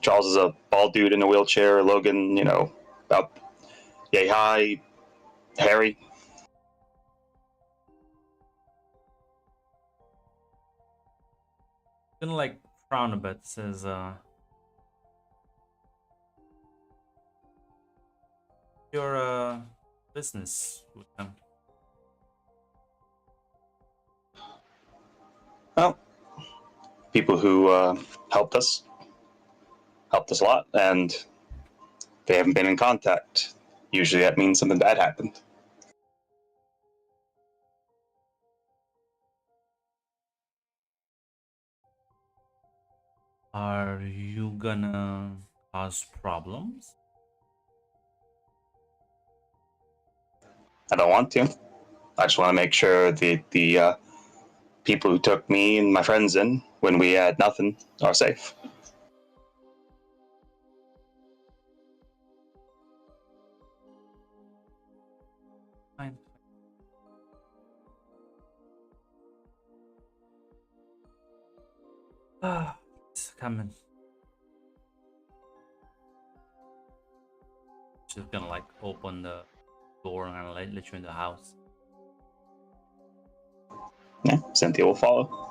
Charles is a bald dude in a wheelchair. Logan, about yay high, hairy.
Gonna like frown a bit. Says, your business with them.
Well, people who helped us a lot, and they haven't been in contact. Usually that means something bad happened.
Are you gonna cause problems?
I don't want to. I just want to make sure the people who took me and my friends in when we had nothing are safe.
Fine. Ah, it's coming. She's gonna like open the door and gonna let you in the house.
Yeah, Cynthia will follow.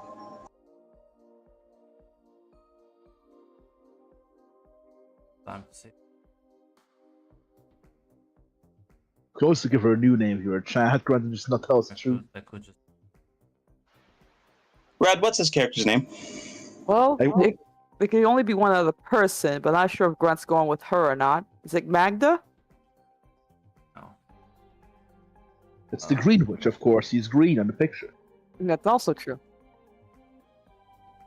Time to see.
Close to give her a new name if you're a Chad, granted just not tell us the truth.
I could just.
Brad, what's his character's name?
Well,
Hey,
it can only be one other person, but I'm not sure if Grunt's going with her or not. Is it Magda?
No.
It's the Green Witch, of course. He's green on the picture.
That's also true.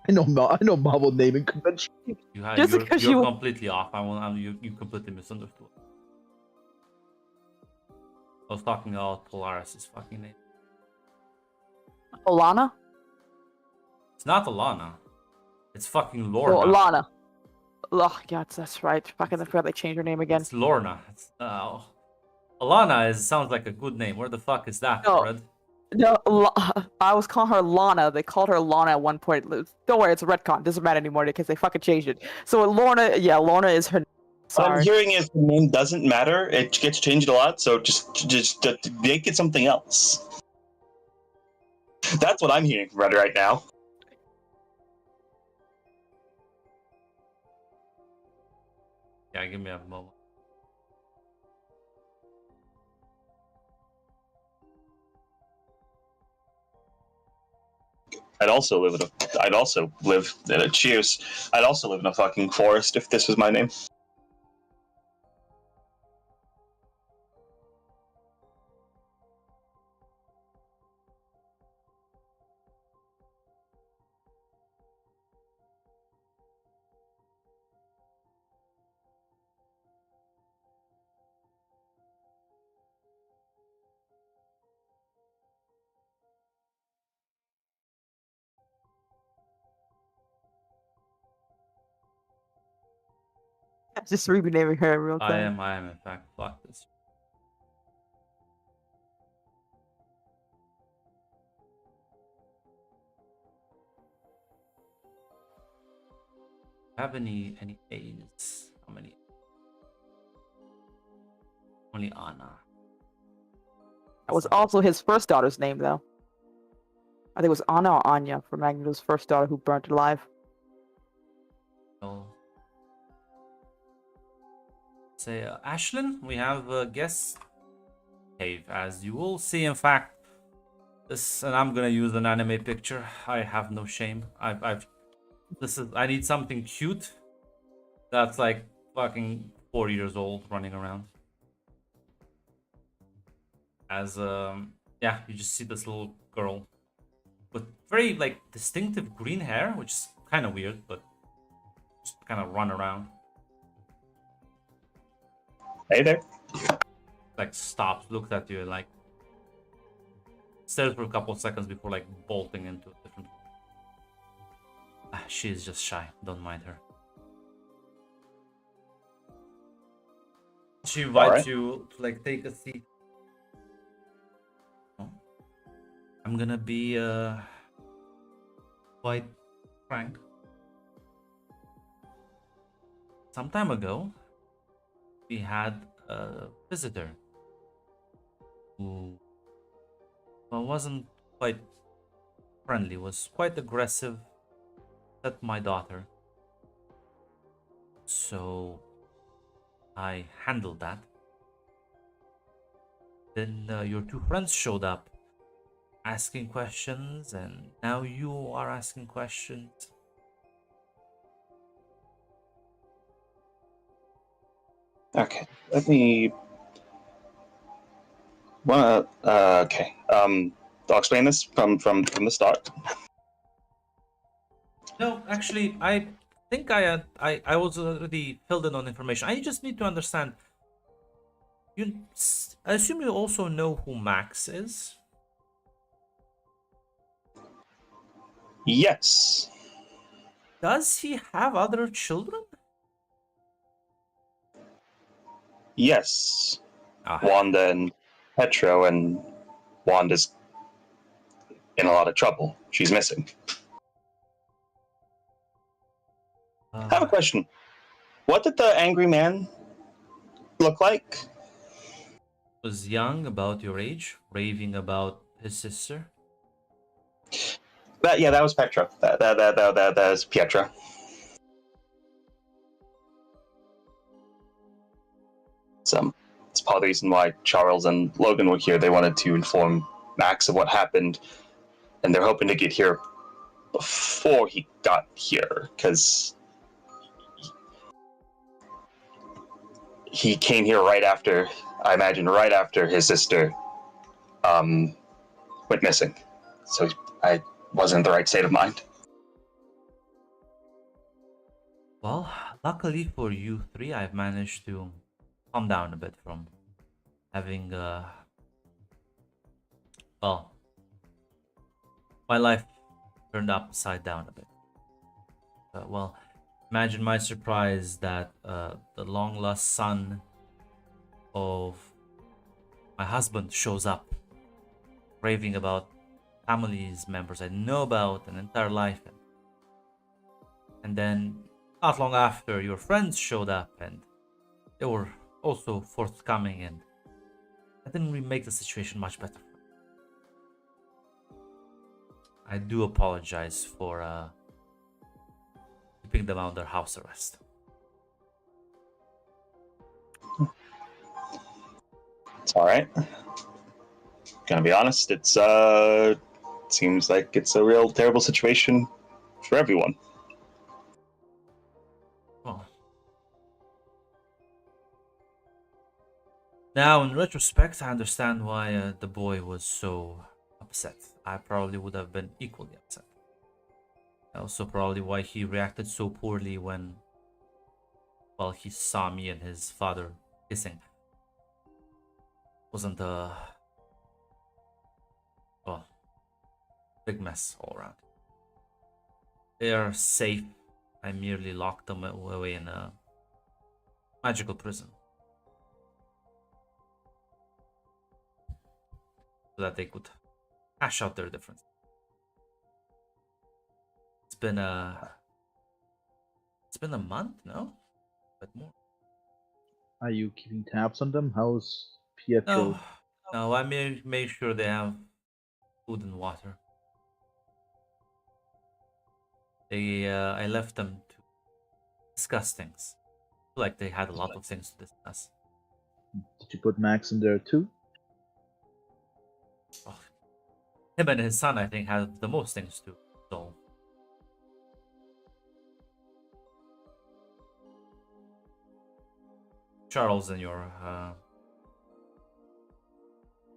I know Marvel naming convention.
Just
You're,
because
you're
you-
completely off. You completely misunderstood. I was talking about Polaris' fucking name.
Alana?
It's not Alana. It's fucking Lorna.
Oh, Alana. Oh, yeah, that's right. Fucking I forgot they changed her name again.
It's Lorna. Alana sounds like a good name. Where the fuck is that,
No.
Fred?
No, I was calling her Lana. They called her Lana at one point. Don't worry, it's a retcon. Doesn't matter anymore because they fucking changed it. So Lorna, yeah, Lorna is her.
What I'm
Sorry.
hearing is the name doesn't matter. It gets changed a lot, so just make it something else. That's what I'm hearing from Red right now.
Yeah, give me a moment.
I'd also live in a. I'd also live in a. Cheers. I'd also live in a fucking forest if this was my name.
Just renaming her in real
I
time.
am in fact fuck this. Have any A's? How many? Only Anna.
That was also his first daughter's name, though. I think it was Anna or Anya for Magneto's first daughter who burnt alive.
Oh. Say, Ashlyn, we have a guest cave, as you will see. In fact, this, and I'm gonna use an anime picture. I have no shame. I need something cute that's like fucking 4 years old running around. As yeah, you just see this little girl with very like distinctive green hair, which is kind of weird, but just kind of run around.
Hey there.
Like stops, looks at you, and like stares for a couple of seconds before like bolting into a different. She is just shy. Don't mind her. She invites you to like take a seat. Oh. I'm gonna be quite frank. Some time ago, we had a visitor who wasn't quite friendly, was quite aggressive at my daughter. So I handled that. Then your two friends showed up asking questions, and now you are asking questions.
Okay, let me. Okay. I'll explain this from the start.
No, actually, I think I was already filled in on information. I just need to understand. I assume you also know who Max is.
Yes.
Does he have other children?
Yes.
Ah,
Wanda and Petro, and Wanda's in a lot of trouble. She's missing. I have a question. What did the angry man look like?
was young, about your age, raving about his sister.
That was Petro. That was Pietro. It's part of the reason why Charles and Logan were here. They wanted to inform Max of what happened, and they're hoping to get here before he got here, because he came here right after, I imagine, right after his sister went missing. So I wasn't in the right state of mind.
Well, luckily for you three, I've managed to calm down a bit from having, well, my life turned upside down a bit. Well, imagine my surprise that the long lost son of my husband shows up, raving about family's members I know about an entire life. And then, not long after, your friends showed up and they were also forthcoming, and that didn't really make the situation much better. I do apologize for keeping them under house arrest.
It's all right. Gonna be honest, it's seems like it's a real terrible situation for everyone.
Well, now in retrospect, I understand why the boy was so upset. I probably would have been equally upset. Also, probably why he reacted so poorly when, well, he saw me and his father kissing. Wasn't a, well, big mess all around. They are safe. I merely locked them away in a magical prison so that they could hash out their difference. It's been a month, no? But more.
Are you keeping tabs on them? How's Pietro?
No, no. I make sure they have food and water. I left them to discuss things. I feel like they had a lot of things to discuss.
Did you put Max in there too?
Oh, him and his son, I think, have the most things to solve. Charles and your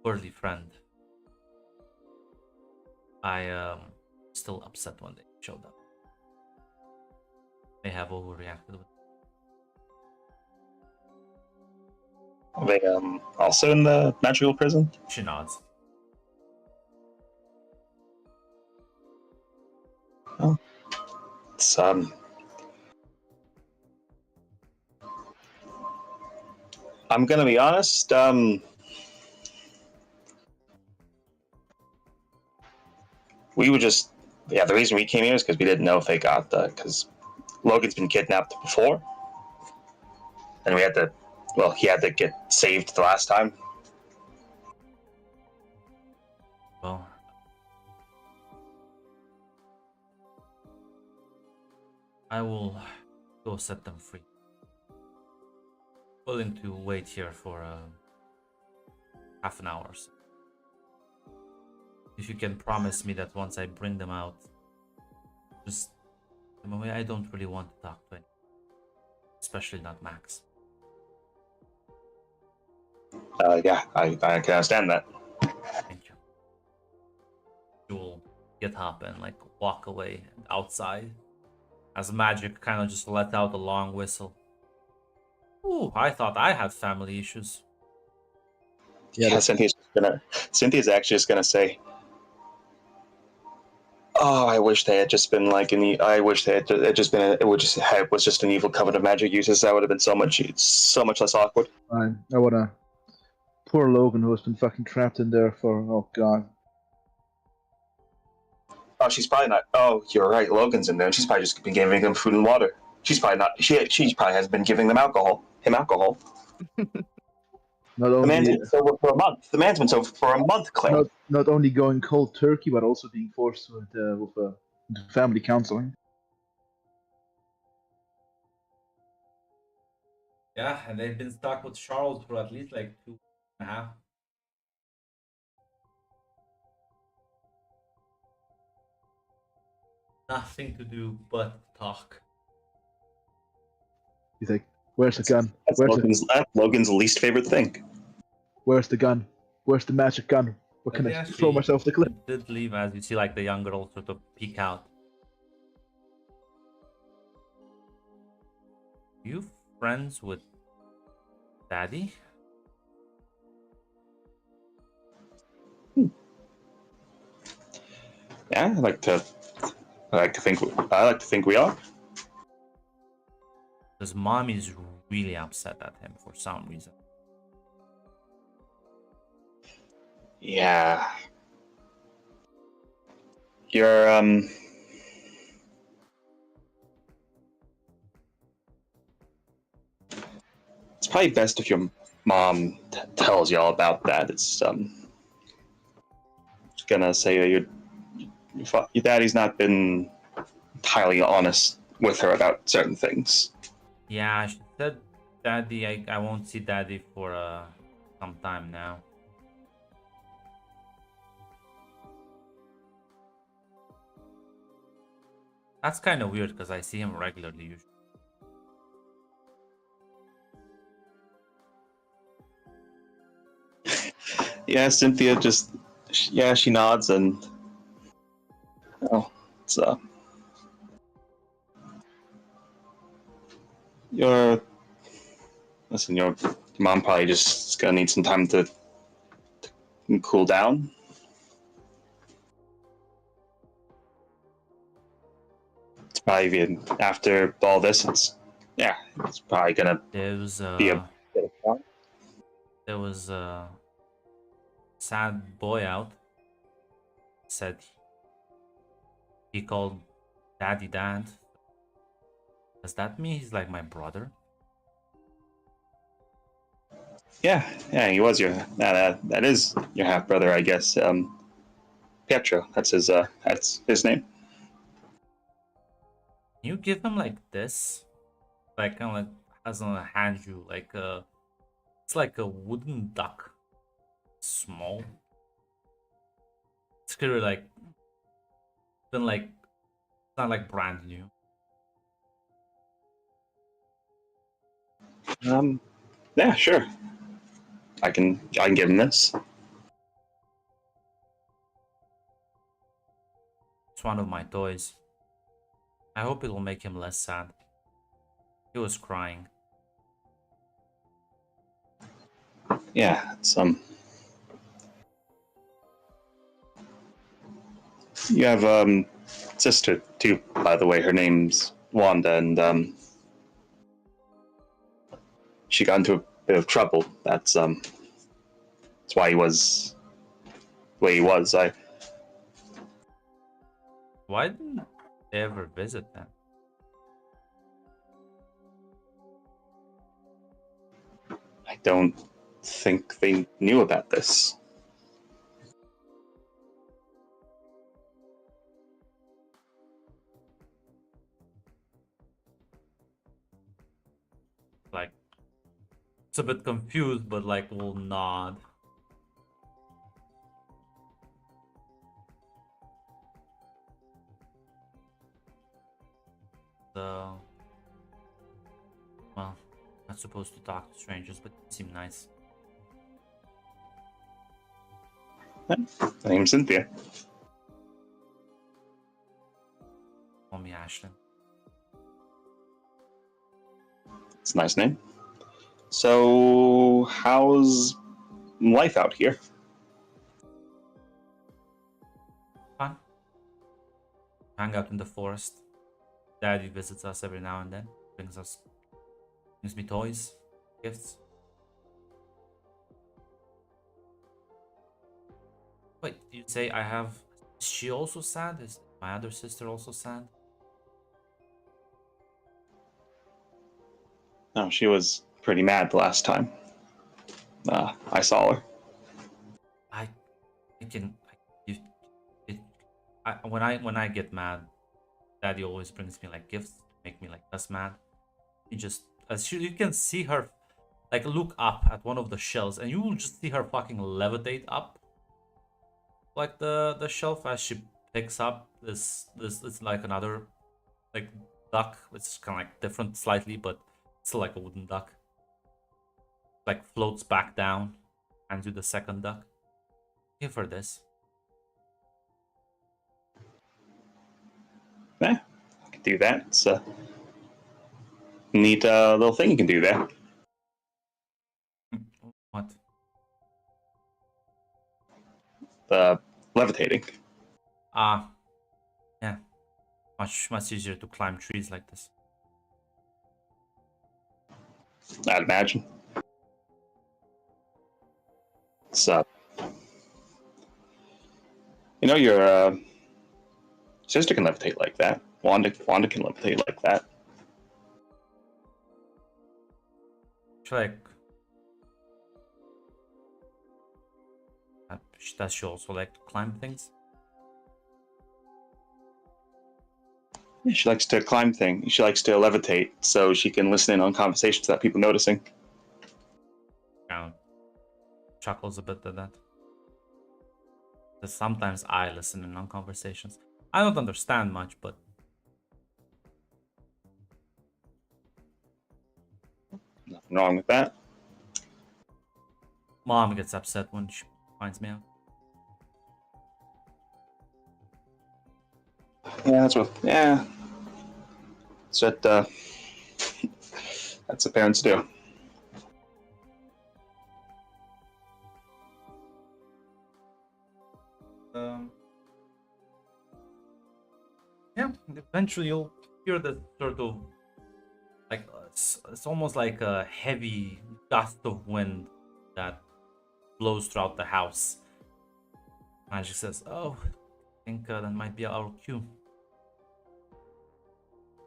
early friend. I still upset when they showed up. They have overreacted with.
Are they also in the magical prison?
She nods.
It's I'm gonna be honest. We were just the reason we came here is because we didn't know if they got because Logan's been kidnapped before, and we had to. Well, he had to get saved the last time.
Well, I will go set them free. Willing to wait here for half an hour or so. If you can promise me that once I bring them out, just them away. I don't really want to talk to anyone, especially not Max.
Yeah, I can understand that.
Thank you. You'll get up and like walk away outside as magic kind of just let out a long whistle. Ooh, I thought I had family issues.
Yeah, Cynthia's actually just gonna say, "Oh, I wish they had just been like I wish they had just been. It was just an evil coven of magic users. That would have been so much less awkward."
I wanna. Poor Logan, who has been fucking trapped in there for god.
Oh, she's probably not. Oh, you're right. Logan's in there, and she's probably just been giving them food and water. She's probably not. She probably has been giving them alcohol. Him alcohol.
Not
The
only
man's been sober for a month. The man's been sober for a month, Claire.
not only going cold turkey, but also being forced with family counseling.
Yeah, and they've been stuck with Charles for at least like 2.5. Nothing to do but talk.
He's like, "Where's the gun?
That's Logan's least favorite thing.
Where's the gun? Where's the magic gun? What can I throw myself the cliff?"
Did leave as you see like the young girl sort of peek out. You friends with Daddy?
Yeah, I like to think we are.
Because Mommy's really upset at him for some reason.
Yeah. You're It's probably best if your mom tells you all about that. It's just gonna say that your daddy's not been entirely honest with her about certain things.
Yeah, she said Daddy, I won't see Daddy for some time now. That's kind of weird because I see him regularly usually.
Yeah, Cynthia just, yeah, she nods and, oh, it's, your, listen, your mom probably just is gonna need some time to cool down. It's probably been, after all this, it's probably gonna
There was
be a bit of fun.
there was a sad boy out said he called daddy dad. Does that mean he's like my brother?
Yeah, he was your, that is your half brother, I guess. Pietro, that's his name.
Can you give him like this? Like kind of like has on a hand you like it's like a wooden duck. Small. It's clearly like been like it's not like brand new.
Yeah, sure. I can give him this.
It's one of my toys. I hope it will make him less sad. He was crying.
Yeah, it's you have sister too, by the way. Her name's Wanda, and she got into a bit of trouble. That's why he was the way he was.
Why didn't they ever visit them?
I don't think they knew about this.
Like it's a bit confused, but like will nod. So well, not supposed to talk to strangers, but they seem nice.
Her name's Cynthia.
Call me Ashlyn.
It's a nice name. So, how's life out here?
Fun. Hang out in the forest. Daddy visits us every now and then. Brings me toys, gifts. Wait, you say I have? Is she also sad? Is my other sister also sad?
No, she was pretty mad the last time I saw her.
I, I can. You, it, when I get mad, Daddy always brings me like gifts, to make me like less mad. He just you can see her like look up at one of the shelves, and you will just see her fucking levitate up, like the shelf as she picks up this. It's like another like duck. It's kind of like different slightly, but still like a wooden duck. Like floats back down, and do the second duck. Give her this.
Yeah, I can do that. It's a neat little thing you can do there.
What?
The levitating.
Ah, yeah. Much easier to climb trees like this.
I'd imagine. It's your sister can levitate like that. Wanda can levitate like that.
Like, does she also like to climb things?
Yeah, she likes to climb things. She likes to levitate so she can listen in on conversations without people noticing.
Kind of chuckles a bit at that. Because sometimes I listen in on conversations. I don't understand much, but
wrong with that.
Mom gets upset when she finds me out.
Yeah, that's what. Yeah, that's what. That's what parents do.
Yeah, eventually you'll hear the sort of like it's almost like a heavy gust of wind that blows throughout the house. Magic says, "Oh, I think that might be our cue."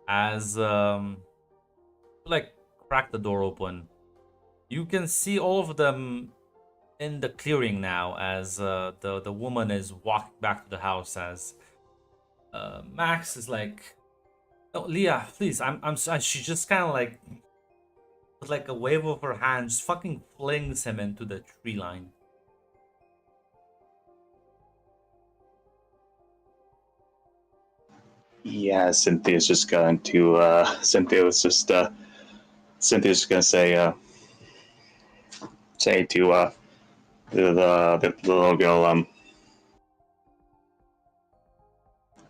As like crack the door open, you can see all of them in the clearing now. As the woman is walking back to the house. As Max is like, "Oh, Leah, please, I'm sorry." She just kind of like, with like a wave of her hand, just fucking flings him into the tree line.
Yeah, Cynthia's just going to. Cynthia's just gonna say to the little girl,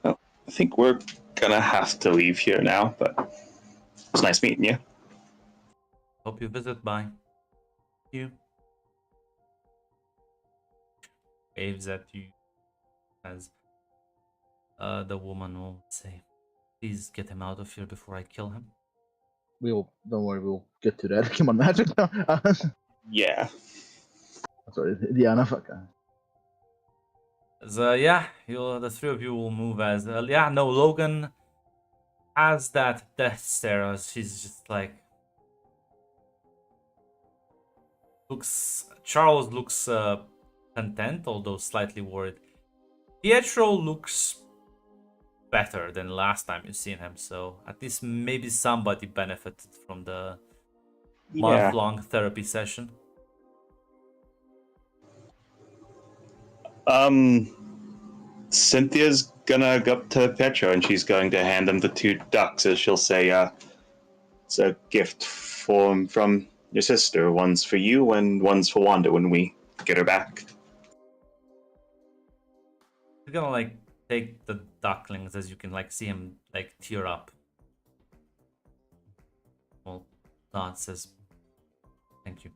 "Oh, I think we're gonna have to leave here now, but it's nice meeting you."
Hope you visit. Bye. You waves at you as the woman will say, "Please get him out of here before I kill him."
Don't worry, we'll get to that. Come on, Magic.
Yeah.
Sorry, Diana. Fuck.
As, yeah, the three of you will move as yeah. No, Logan has that death stare. As she's just like Charles looks content, although slightly worried. Pietro looks better than last time you've seen him, so at least maybe somebody benefited from the
Yeah.
month-long therapy session.
Cynthia's gonna go up to Petra and she's going to hand him the 2 ducks, as she'll say, it's a gift from your sister. One's for you and one's for Wanda when we get her back.
You're gonna like take the ducklings as you can like see him like tear up. Well, Dot says, "Thank you."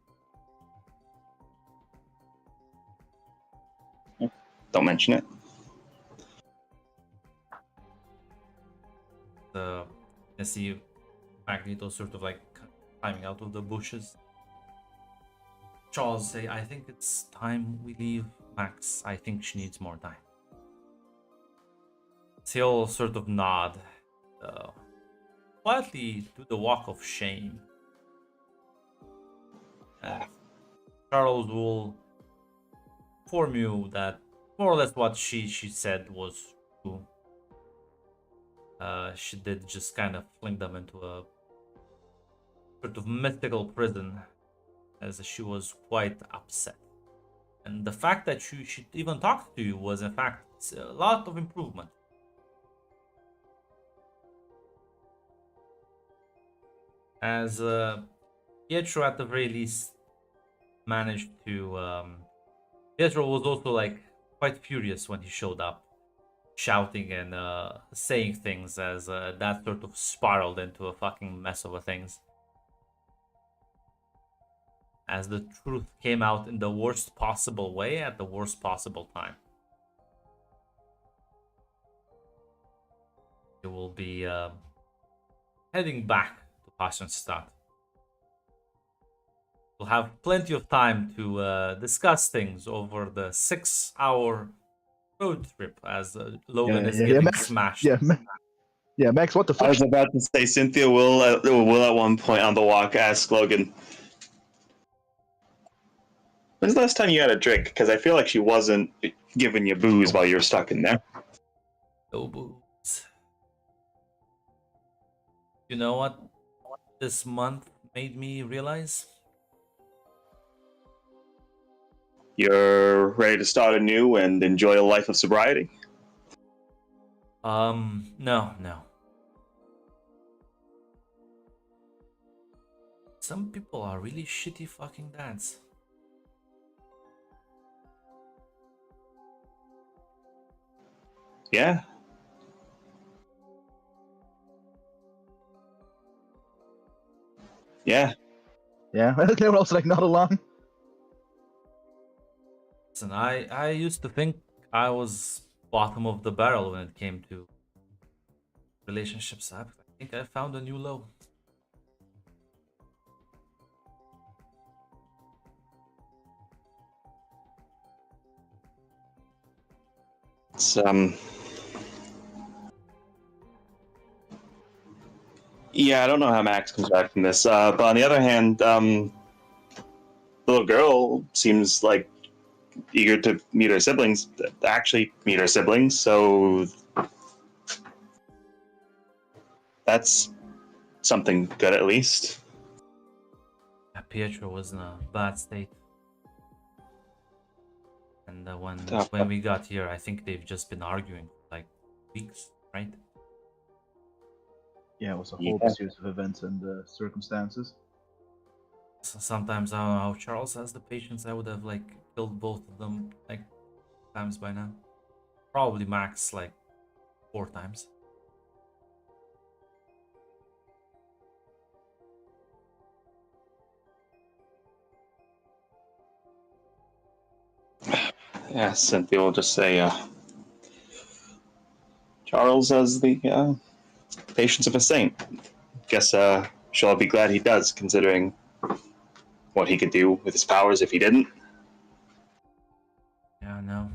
Don't mention it.
I see Magneto sort of like climbing out of the bushes. Charles say, "I think it's time we leave Max. I think she needs more time." He'll sort of nod, quietly do the walk of shame. And Charles will inform you that more or less what she said was true. She did just kind of fling them into a sort of mythical prison, as she was quite upset. And the fact that she even talked to you was in fact a lot of improvement. As Pietro at the very least managed to Pietro was also like quite furious when he showed up, shouting and saying things, as that sort of spiraled into a fucking mess of things. As the truth came out in the worst possible way at the worst possible time. You will be heading back to Paschenstadt. We'll have plenty of time to discuss things over the 6-hour road trip, as Logan is getting
Max,
smashed.
Yeah, Max, what the
I
fuck?
was about to say Cynthia will at one point on the walk ask Logan, "When's the last time you had a drink?" Because I feel like she wasn't giving you booze while you were stuck in there.
No booze. You know what this month made me realize?
You're ready to start anew and enjoy a life of sobriety?
No. Some people are really shitty fucking dads.
Yeah. Yeah.
Yeah, they were also like not along.
Listen, I used to think I was bottom of the barrel when it came to relationships. I think I found a new low.
It's yeah, I don't know how Max comes back from this. But on the other hand, the little girl seems like eager to meet her siblings, actually meet her siblings. So that's something good, at least.
Yeah, Pietro was in a bad state, and
Tough.
when we got here, I think they've just been arguing for like weeks, right?
Yeah, it was a
Yeah.
whole series of events and circumstances.
So sometimes I don't know how Charles has the patience. I would have like killed both of them like times by now. Probably Max like 4 times.
Yeah, Cynthia will just say, Charles has the patience of a saint. Guess she'll be glad he does, considering what he could do with his powers if he didn't.
Yeah, no.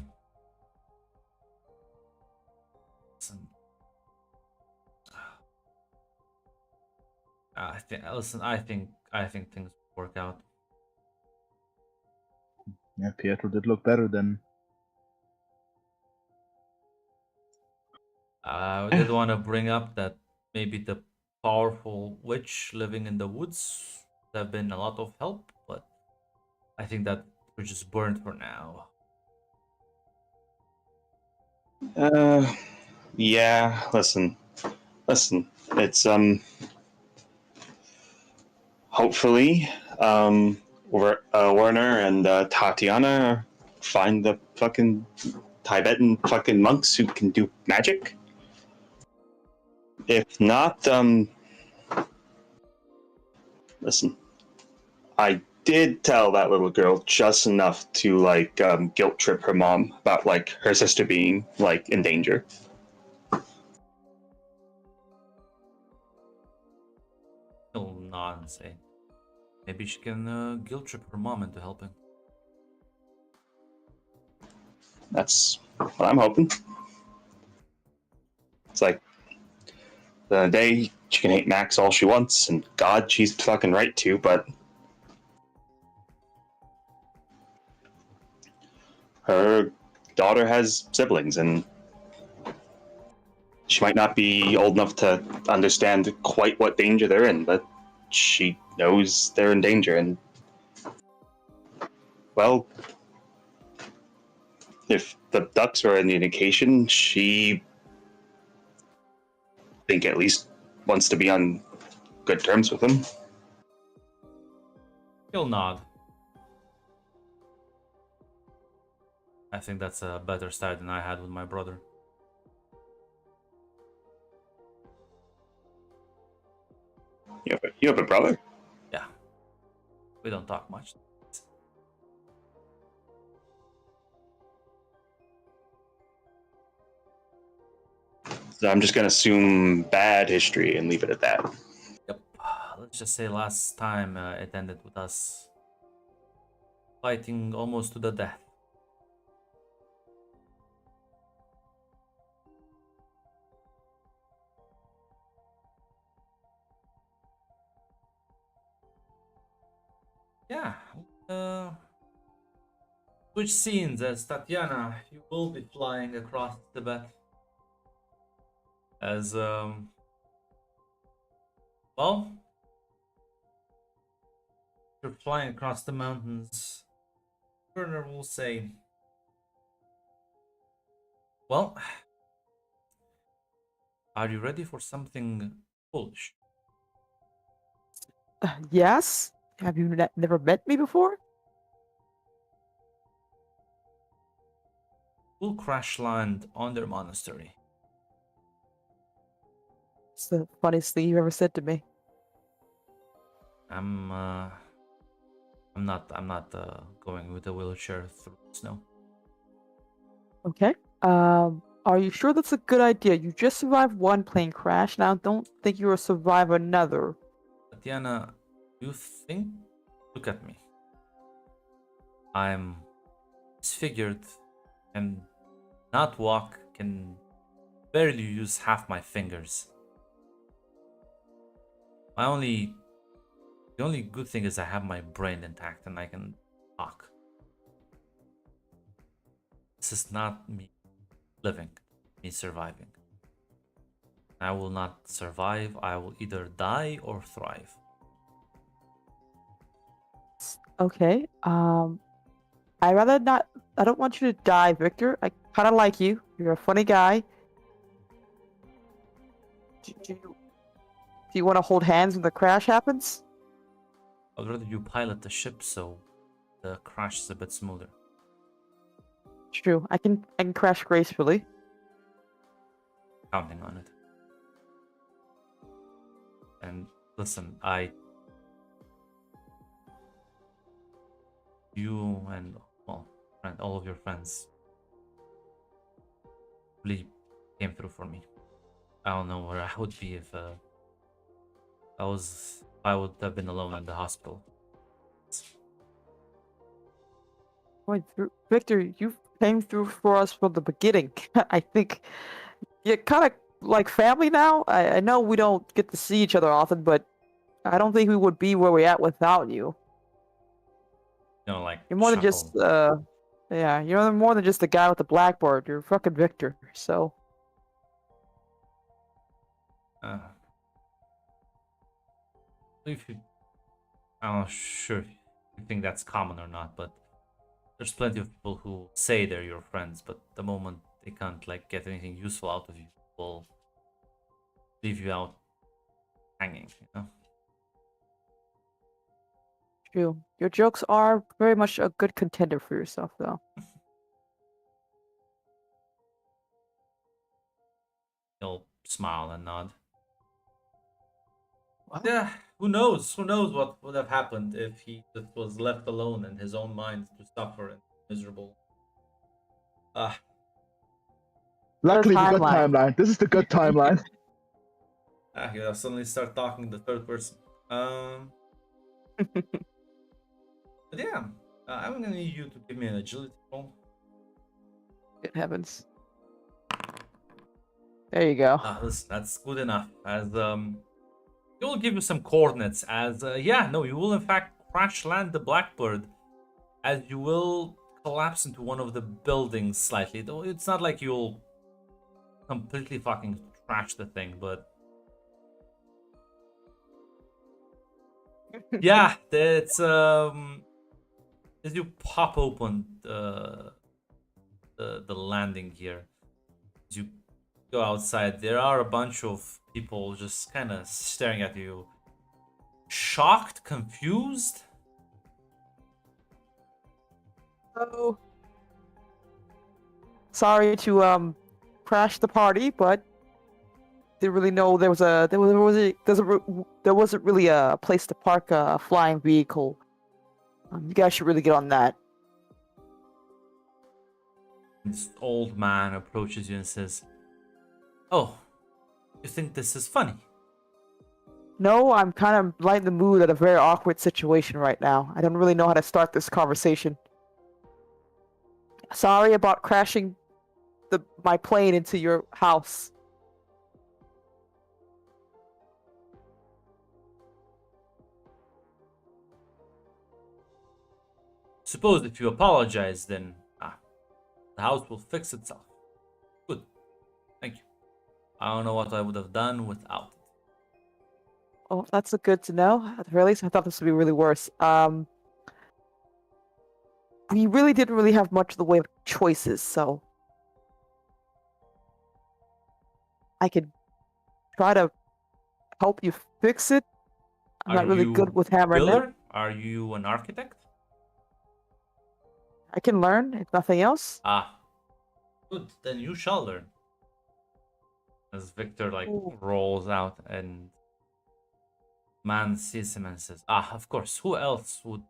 Listen, I think things will work out.
Yeah, Pietro did look better than.
I did want to bring up that maybe the powerful witch living in the woods would have been a lot of help, but I think that we're just burned for now.
Yeah. Listen. It's hopefully Werner and Tatiana find the fucking Tibetan fucking monks who can do magic. If not, listen, I did tell that little girl just enough to like guilt trip her mom about like her sister being like in danger.
He'll nod and say, maybe she can guilt trip her mom into helping.
That's what I'm hoping. It's like the day she can hate Max all she wants, and God, she's fucking right to, but her daughter has siblings, and she might not be old enough to understand quite what danger they're in, but she knows they're in danger, and well, if the ducks are any indication, she I think at least wants to be on good terms with him.
He'll nod. I think that's a better start than I had with my brother.
You have a brother?
Yeah, we don't talk much.
So I'm just gonna assume bad history and leave it at that.
Yep. Let's just say last time it ended with us fighting almost to the death. Yeah. Uh, Switch scenes as Tatiana, you will be flying across Tibet. As well, you're flying across the mountains. Turner will say, well, are you ready for something foolish?
Yes? Have you never met me before?
We'll crash land on their monastery.
It's the funniest thing you've ever said to me.
I'm not going with a wheelchair through snow.
Okay. Are you sure that's a good idea? You just survived one plane crash. Now, don't think you'll survive another.
Tatiana, you think? Look at me. I'm disfigured and not walk, can barely use half my fingers. The only good thing is I have my brain intact and I can talk. This is not me living, me surviving. I will not survive. I will either die or thrive.
Okay. I rather not. I don't want you to die, Victor. I kind of like you. You're a funny guy. Do you want to hold hands when the crash happens?
I'd rather you pilot the ship so the crash is a bit smoother.
True. I can crash gracefully.
Counting on it. And listen, you and well, all of your friends really came through for me. I don't know where I would be if I would have been alone in the hospital.
Wait, Victor, you came through for us from the beginning. I think you're kind of like family now. I know we don't get to see each other often, but I don't think we would be where we're at without you.
You know, like
You're more than just yeah, you're more than just the guy with the blackboard. You're fucking Victor. So
if you, I'm not sure if you think that's common or not, but there's plenty of people who say they're your friends, but the moment they can't like get anything useful out of you, will leave you out hanging, you know?
true. Your jokes are very much a good contender for yourself, though.
He'll smile and nod.
What?
Yeah, who knows? Who knows what would have happened if he just was left alone in his own mind to suffer and miserable. Ah,
Luckily, the good
timeline.
timeline. This is the good timeline.
you suddenly start talking in the third person. But yeah, I'm gonna need you to give me an agility roll.
Good heavens. There you go.
Listen, that's good enough. As it will give you some coordinates. As yeah, no, you will in fact crash land the Blackbird, as you will collapse into one of the buildings slightly. Though it's not like you'll completely fucking trash the thing, but yeah, it's as you pop open the landing gear, as you go outside, there are a bunch of people just kind of staring at you, shocked, confused.
So sorry to crash the party, but didn't really know there wasn't really a place to park a flying vehicle. You guys should really get on that.
This old man approaches you and says, "Oh, you think this is funny?"
No, I'm kind of lighting the mood at a very awkward situation right now. I don't really know how to start this conversation. Sorry about crashing my plane into your house.
Suppose if you apologize, then the house will fix itself. Good. Thank you. I don't know what I would have done without it.
Oh, that's good to know. At the very least, I thought this would be really worse. We really didn't really have much of the way of choices, so I could try to help you fix it, I'm
Are
not really
you
good with hammer and nail.
builder? Are you an architect?
I can learn, if nothing else.
Ah, good. Then you shall learn. As Victor like
Ooh.
rolls out and man sees him and says, "Ah, of course. Who else would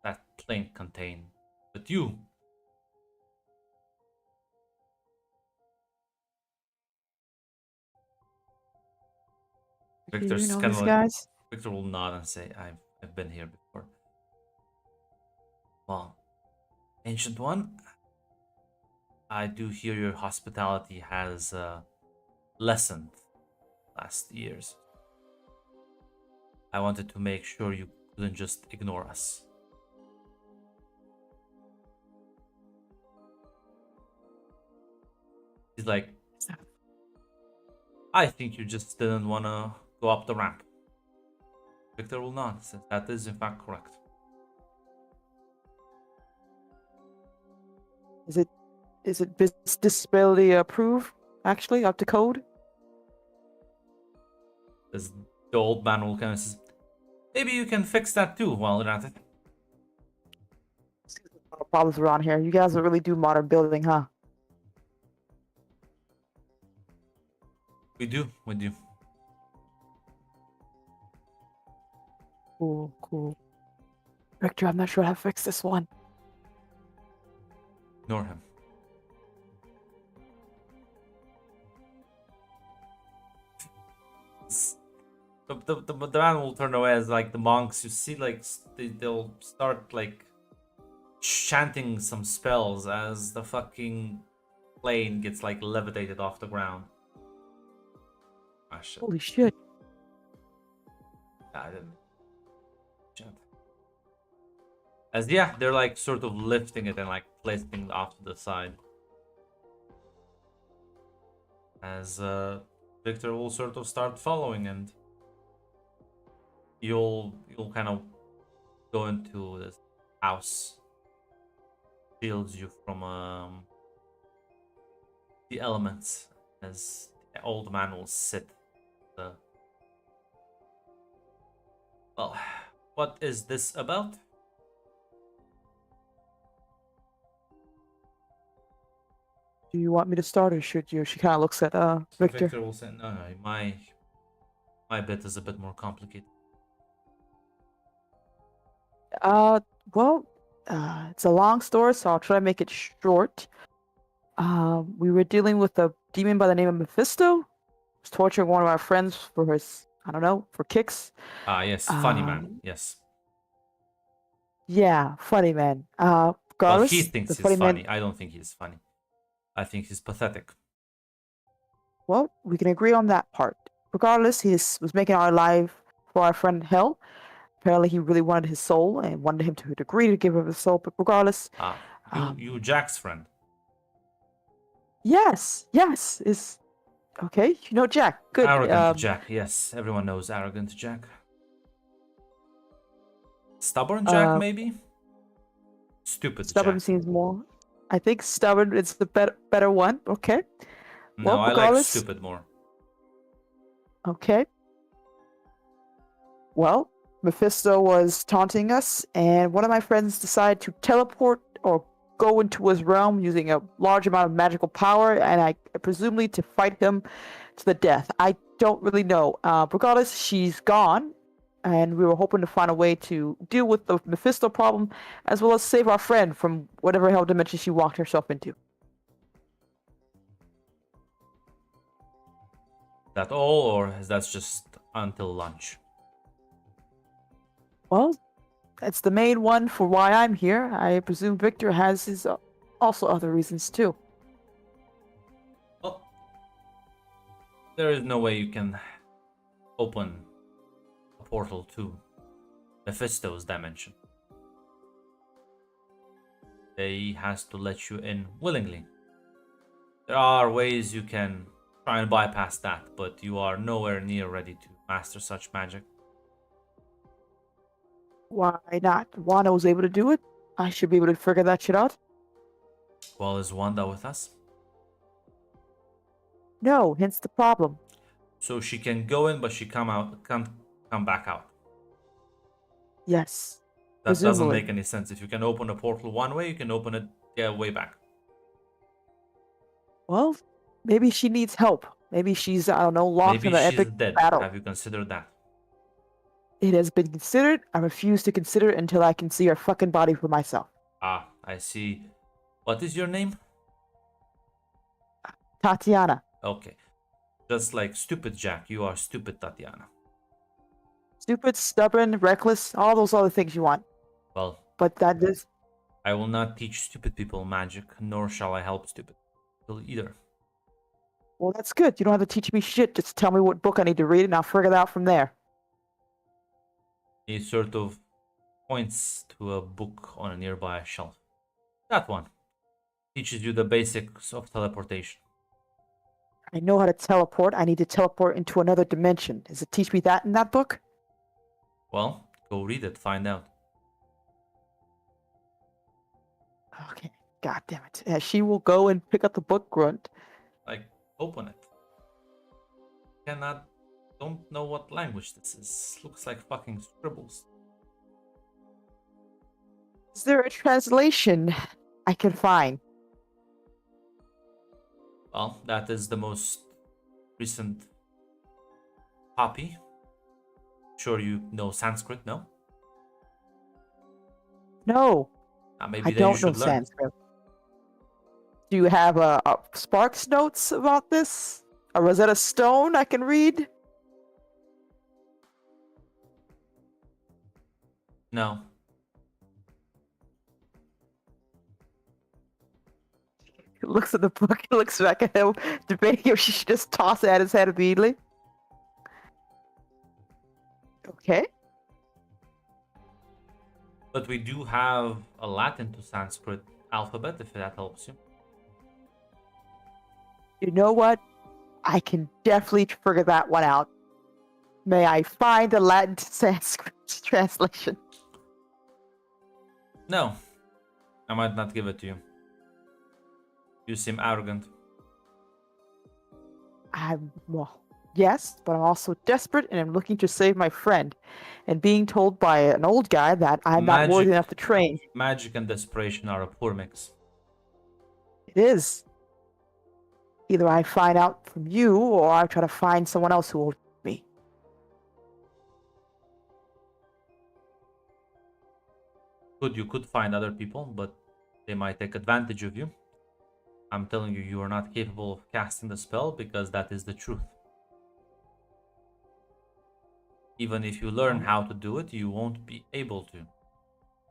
that plane contain but you?"
Okay,
Victor's
you know
kind
these
of like
guys?
Victor will nod and say, "I've been here before." Well, Ancient One, I do hear your hospitality has lessened last years. I wanted to make sure you couldn't just ignore us. He's like, I think you just didn't want to go up the ramp. Victor will nod, says that is in fact correct.
Is it disability approved? Actually, up to code?
As the old man will kind of says, maybe you can fix that too while you're at it.
Problems around here. You guys really do modern building, huh?
We do.
Cool, cool. Victor, I'm not sure how to fix this one.
Ignore him. The man will turn away as like the monks. You see, like they'll start like chanting some spells as the fucking plane gets like levitated off the ground. Ah shit!
Holy shit.
I didn't chant. As yeah, they're like sort of lifting it and like placing it off to the side. As Victor will sort of start following, and you'll kind of go into this house. Shields you from the elements, as the old man will sit. Well, what is this about?
Do you want me to start or should you? She kind of looks at Victor.
Victor will say, no, my bit is a bit more complicated.
Well, it's a long story, so I'll try to make it short. We were dealing with a demon by the name of Mephisto. He was torturing one of our friends for his, I don't know, for kicks.
Ah, yes, funny man, yes.
Yeah, funny man.
Well,
Regardless,
he thinks
the
he's funny.
man.
I don't think he's funny. I think he's pathetic.
Well, we can agree on that part. Regardless, he was making our life for our friend hell. Apparently, he really wanted his soul and wanted him to agree to give him his soul. But regardless,
Ah,
um,
you Jack's friend.
yes, is okay. You know Jack. Good.
Arrogant Jack. Yes, everyone knows arrogant Jack. Stubborn Jack, maybe. Stupid
Stubborn
Jack.
seems more. I think stubborn is the better one. Okay.
No,
Well,
I like
regardless-
stupid more.
Okay. Well, Mephisto was taunting us, and one of my friends decided to teleport or go into his realm using a large amount of magical power, and I presumably to fight him to the death. I don't really know. Regardless, she's gone, and we were hoping to find a way to deal with the Mephisto problem, as well as save our friend from whatever hell dimension she walked herself into.
That all, or is that just until lunch?
Well, that's the main one for why I'm here. I presume Victor has his also other reasons too.
Well, there is no way you can open a portal to Mephisto's dimension. He has to let you in willingly. There are ways you can try and bypass that, but you are nowhere near ready to master such magic.
Why not? Wanda was able to do it. I should be able to figure that shit out.
Well, is Wanda with us?
No, hence the problem.
So she can go in, but she can't come back out.
Yes.
That doesn't
Presumably.
make any sense. If you can open a portal one way, you can open it way back.
Well, maybe she needs help. Maybe she's, I don't know, lost
Maybe
in an
she's
epic
dead.
battle.
Have you considered that?
It has been considered. I refuse to consider it until I can see her fucking body for myself.
Ah, I see. What is your name?
Tatiana.
Okay. Just like stupid Jack, you are stupid Tatiana.
Stupid, stubborn, reckless, all those other things you want.
Well,
But that is...
I will not teach stupid people magic, nor shall I help stupid people either.
Well, that's good. You don't have to teach me shit. Just tell me what book I need to read, and I'll figure it out from there.
He sort of points to a book on a nearby shelf. That one teaches you the basics of teleportation.
I know how to teleport. I need to teleport into another dimension. Does it teach me that in that book?
Well, go read it, find out.
Okay. God damn it. She will go and pick up the book, Grunt.
Like, open it. Don't know what language this is. Looks like fucking scribbles.
Is there a translation I can find?
Well, that is the most recent copy. Sure you know Sanskrit, no?
No,
Maybe
I
then you
don't know
should learn.
Sanskrit. Do you have a Sparks notes about this? A Rosetta Stone I can read?
No.
He looks at the book and looks back at him, debating if she should just toss it at his head immediately. Okay.
But we do have a Latin to Sanskrit alphabet, if that helps you.
You know what? I can definitely figure that one out. May I find the Latin to Sanskrit translation?
No. I might not give it to you. You seem arrogant.
Well, yes, but I'm also desperate and I'm looking to save my friend. And being told by an old guy that I'm not worthy enough to train.
Magic and desperation are a poor mix.
It is. Either I find out from you or I try to find someone else who will help me.
You could find other people, but they might take advantage of you. I'm telling you, you are not capable of casting the spell because that is the truth. Even if you learn how to do it, you won't be able to.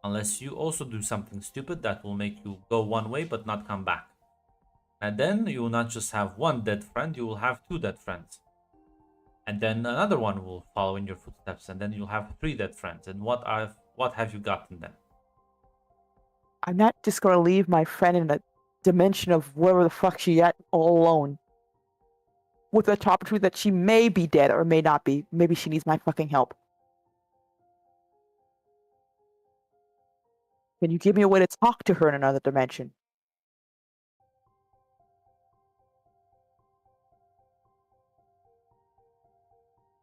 Unless you also do something stupid that will make you go one way but not come back. And then you will not just have one dead friend, you will have two dead friends. And then another one will follow in your footsteps, and then you'll have three dead friends. And what have you gotten then?
I'm not just going to leave my friend in a dimension of wherever the fuck she at all alone. With the opportunity that she may be dead or may not be. Maybe she needs my fucking help. Can you give me a way to talk to her in another dimension?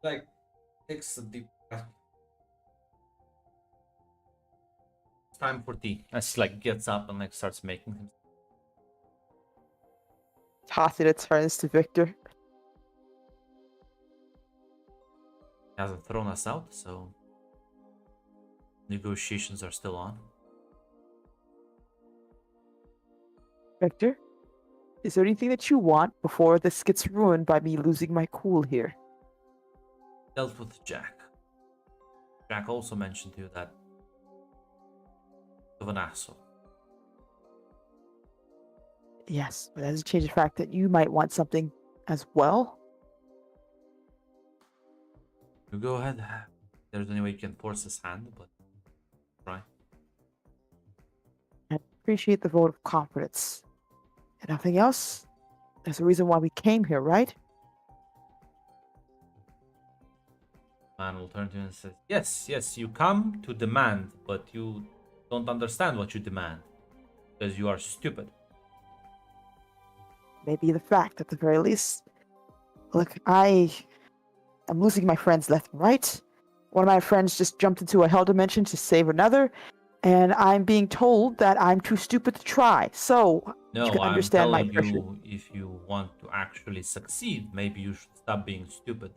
Like, takes a deep breath. It's time for tea. As she gets up and starts making him.
Tacita turns to Victor.
He hasn't thrown us out, so negotiations are still on.
Victor, is there anything that you want before this gets ruined by me losing my cool here?
Dealt with Jack. Jack also mentioned to you that of an asshole.
Yes, but that doesn't change the fact that you might want something as well.
You go ahead. There's any way you can force his hand, but try.
I appreciate the vote of confidence. And nothing else? There's a reason why we came here, right?
Man will turn to you and says, yes, you come to demand, but you don't understand what you demand. Because you are stupid.
Maybe the fact, at the very least. Look, I am losing my friends left and right. one of my friends just jumped into a hell dimension to save another, and I'm being told that I'm too stupid to try. So you
No,
can
I'm
understand my
telling
pressure.
you, if you want to actually succeed, maybe you should stop being stupid.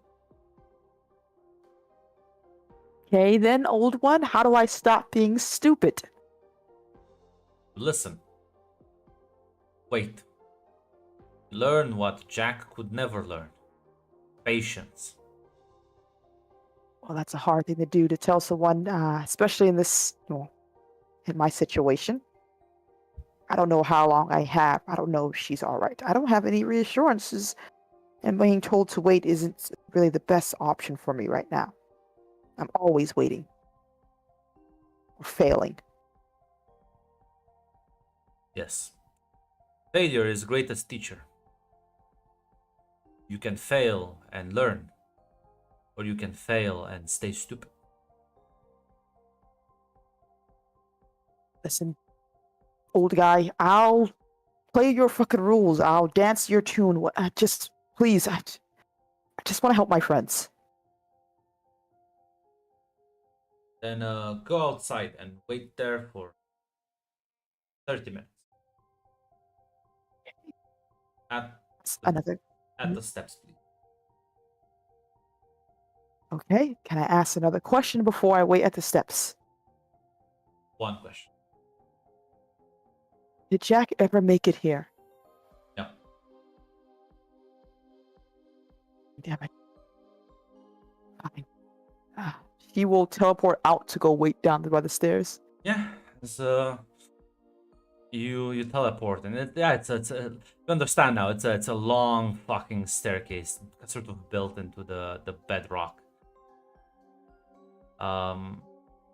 Okay, then, old one, how do I stop being stupid?
Listen. Wait. Learn what Jack could never learn. Patience.
Well, that's a hard thing to do, to tell someone, especially in this, well, in my situation. I don't know how long I have. I don't know if she's all right. I don't have any reassurances, and being told to wait isn't really the best option for me right now. I'm always waiting. Or failing.
Yes. Failure is greatest teacher. You can fail and learn, or you can fail and stay stupid.
Listen, old guy, I'll play your fucking rules. I'll dance your tune. Just, please, I just want to help my friends.
Then go outside and wait there for 30 minutes. At
Another.
the steps, please.
Okay, can I ask another question before I wait at the steps?
One question.
Did Jack ever make it here?
No.
Damn it. Fine. He will teleport out to go wait down by the stairs.
Yeah, it's you teleport and it's you understand now. It's a long fucking staircase, sort of built into the bedrock.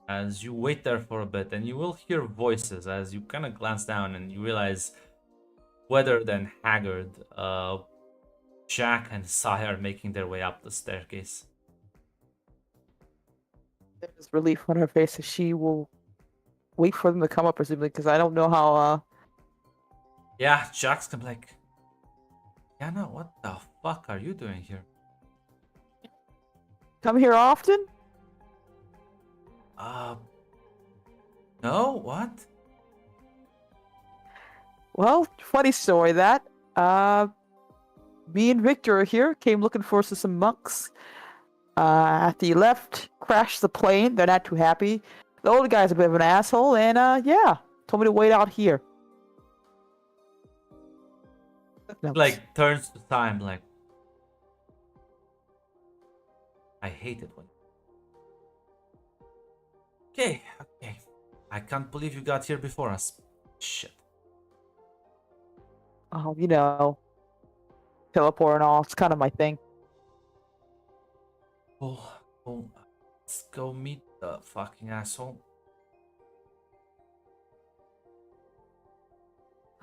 As you wait there for a bit, and you will hear voices as you kind of glance down, and you realize weathered and haggard, Jack and Sai are making their way up the staircase.
There's relief on her face as she will wait for them to come up, presumably, because I don't know how.
Yeah, Jack's gonna be like, Yana, what the fuck are you doing here?
Come here often?
No, what?
Well, funny story that. Me and Victor are here, came looking for some monks. After you left, crashed the plane. They're not too happy. The old guy's a bit of an asshole, and yeah, told me to wait out here.
Like turns to time, like, I hate it when. Okay. I can't believe you got here before us. Shit.
Oh, teleport and all. It's kind of my thing.
Oh, let's go meet the fucking asshole.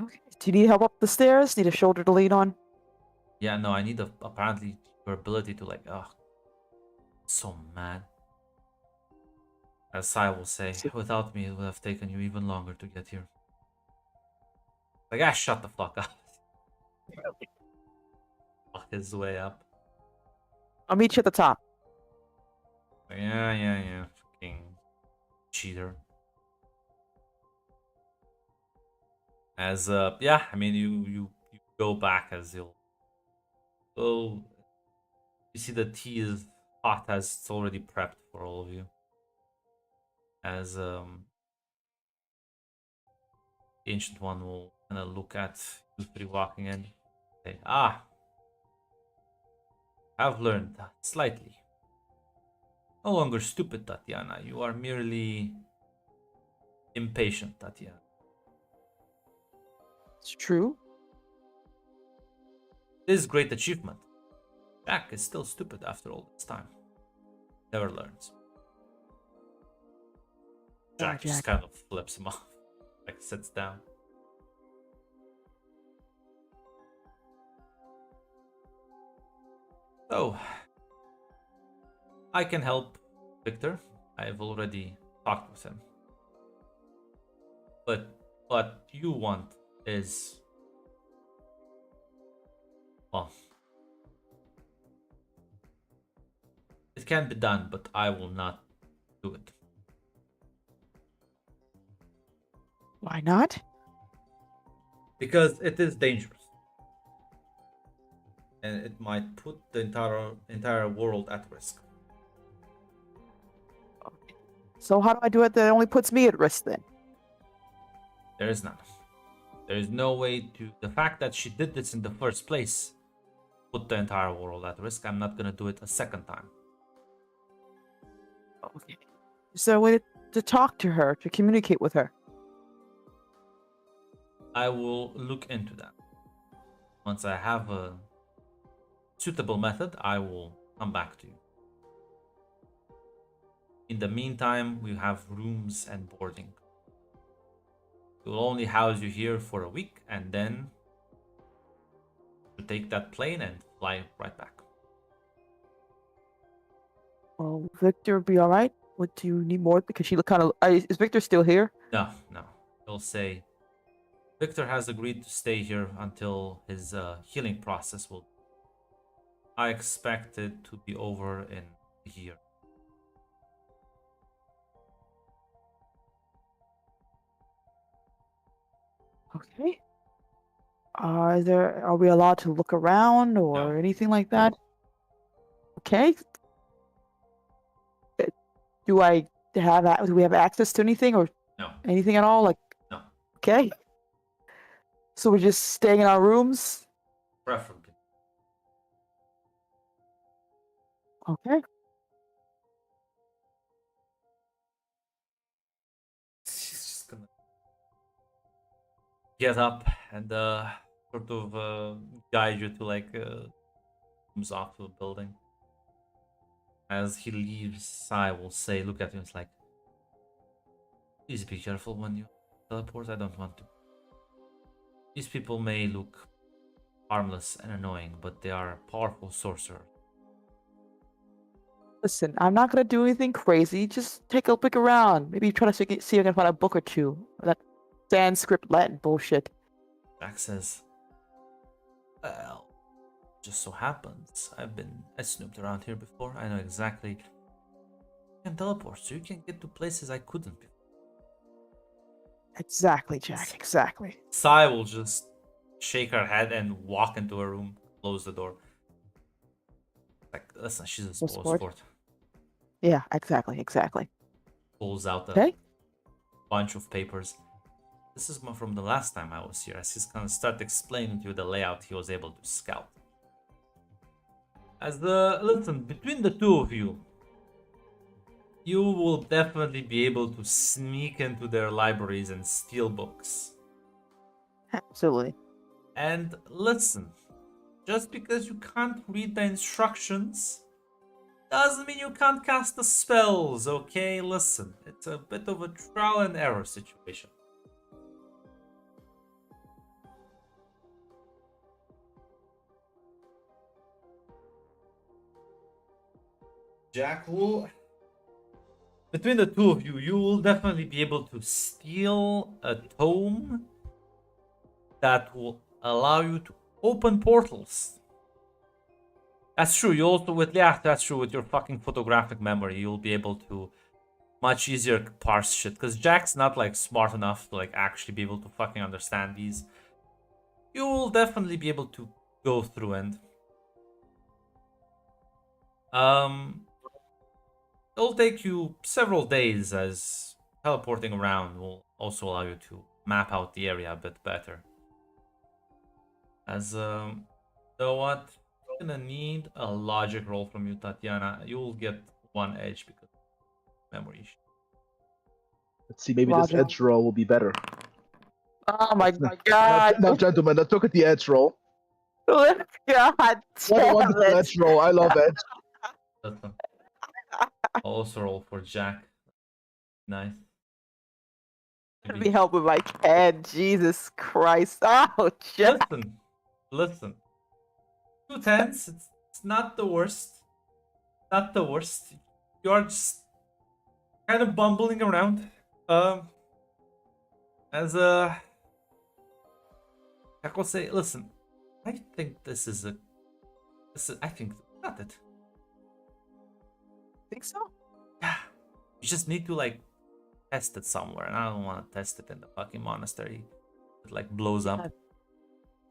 Okay. Do you need help up the stairs? Need a shoulder to lean on?
Yeah, no, I need apparently your ability to like, so mad. As Sai will say, without me, it would have taken you even longer to get here. Like, shut the fuck up. Fuck his way up.
I'll meet you at the top.
Yeah. Fucking cheater. As yeah, I mean you go back as you'll. Oh, you see the tea is hot as it's already prepped for all of you. As the ancient one will kind of look at you three walking in, say, I've learned slightly. No longer stupid, Tatiana. You are merely impatient, Tatiana.
It's true.
This great achievement. Jack is still stupid after all this time. Never learns. Jack just kind of flips him off, like sits down. So, I can help Victor. I've already talked with him. But what you want is, well, it can be done, but I will not do it.
Why not?
Because it is dangerous. And it might put the entire world at risk.
So how do I do it that only puts me at risk then?
There is none. There is no way to... The fact that she did this in the first place put the entire world at risk. I'm not gonna do it a second time.
Okay. Is there a way to talk to her, to communicate with her?
I will look into that. Once I have a suitable method, I will come back to you. In the meantime, we have rooms and boarding. We'll only house you here for a week, and then you take that plane and fly right back.
Will Victor be all right? What do you need more? Because she look kind of... is Victor still here?
No. He'll say, Victor has agreed to stay here until his healing process will... I expect it to be over in a year.
Okay. Are we allowed to look around or
No.
anything like that? Okay. Do we have access to anything or
No.
anything at all? Like,
No.
okay. So we're just staying in our rooms?
Preferably.
Okay.
She's just gonna get up and sort of guide you to like rooms off to a building. As he leaves, I will say, look at him, it's like, please be careful when you teleport. I don't want to. These people may look harmless and annoying, but they are powerful sorcerers.
Listen, I'm not gonna do anything crazy. Just take a look around. Maybe try to see if I can find a book or two. That Sanskrit Latin bullshit.
Jack says, well, just so happens I snooped around here before. I know exactly. You can teleport, so you can get to places I couldn't before.
Exactly, Jack. Exactly.
Sai will just shake her head and walk into her room, close the door. Like, listen, she's a sport.
Yeah, exactly.
Pulls out a
Okay.
bunch of papers. This is from the last time I was here, as he's gonna start explaining to you the layout he was able to scout. Listen, between the two of you, you will definitely be able to sneak into their libraries and steal books.
Absolutely.
And listen, just because you can't read the instructions doesn't mean you can't cast the spells, okay? Listen, it's a bit of a trial and error situation. Jack will... Between the two of you, you will definitely be able to steal a tome that will allow you to open portals. That's true. You also that's true. With your fucking photographic memory, you'll be able to much easier parse shit. Because Jack's not like smart enough to like actually be able to fucking understand these. You will definitely be able to go through and it'll take you several days, as teleporting around will also allow you to map out the area a bit better. As so what? I'm gonna need a logic roll from you, Tatiana. You'll get 1 edge because of memory.
Let's see, maybe
Logic.
this edge roll will be better.
Oh my god.
Now, gentlemen, let's look at the edge roll.
God
What a
damn
wonderful
it.
edge roll. I love edge.
Also roll for Jack. Nice.
Let me help with my head. Jesus Christ. Oh, Jack.
Listen. 2 10s. It's not the worst. Not the worst. You're just kind of bumbling around. As I will say, listen. I think I think we got it.
Think so?
Yeah. You just need to like test it somewhere, and I don't want to test it in the fucking monastery. It like blows up.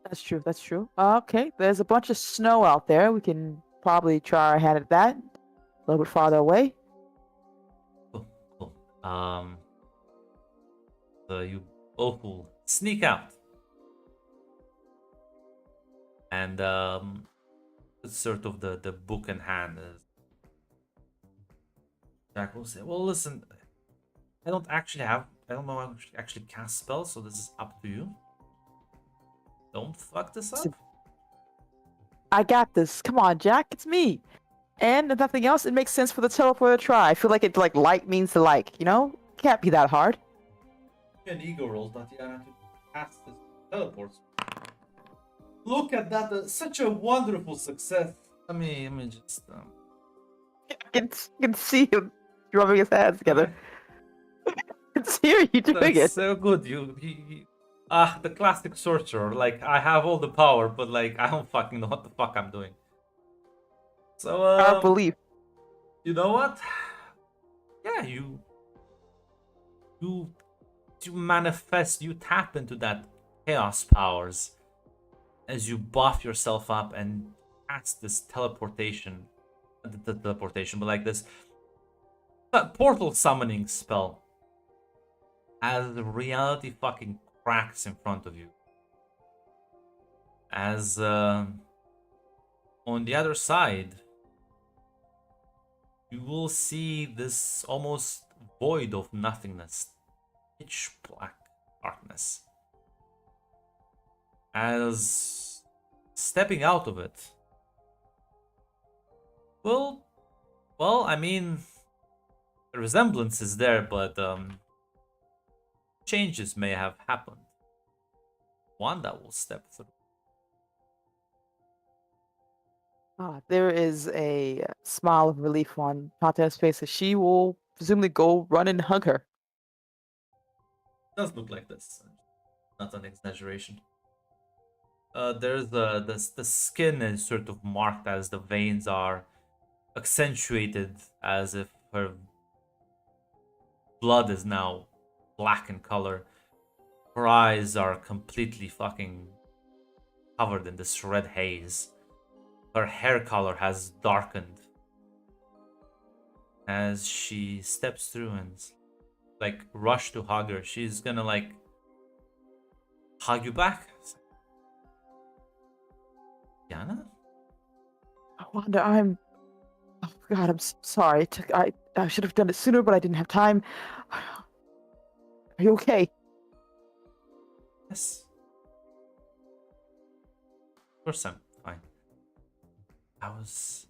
That's true. That's true. Okay, there's a bunch of snow out there. We can probably try our hand at that. A little bit farther away.
Cool, cool. So you both will sneak out, and it's sort of the book in hand. Jack will say, "Well, listen, I don't know how to actually cast spells, so this is up to you. Don't fuck this up."
I got this. Come on, Jack. It's me. And if nothing else, it makes sense for the teleporter to try. I feel like it's like like means to like, you know? Can't be that hard.
An ego roll, Tatiana, to cast this teleport. Look at that! Such a wonderful success. Let me just.
I can see him rubbing his hands together. I can see you doing
That's
it.
so good. The classic sorcerer. Like I have all the power, but like I don't fucking know what the fuck I'm doing. So
Our belief.
you know what? Yeah, you manifest. You tap into that chaos powers as you buff yourself up and cast this teleportation, the teleportation, but like this portal summoning spell as reality fucking cracks in front of you. As on the other side, you will see this almost void of nothingness, pitch black darkness. As stepping out of it, well, I mean, the resemblance is there, but changes may have happened. One that will step through.
There is a smile of relief on Tatiana's face as she will presumably go run and hug her.
Does look like this, not an exaggeration. There's the skin is sort of marked as the veins are accentuated, as if her blood is now black in color. Her eyes are completely fucking covered in this red haze. Her hair color has darkened as she steps through and like rush to hug her. She's gonna like hug you back. Yana?
Wanda, oh God, I'm sorry. I should have done it sooner, but I didn't have time. Are you okay?
Yes. Of course I'm fine. I was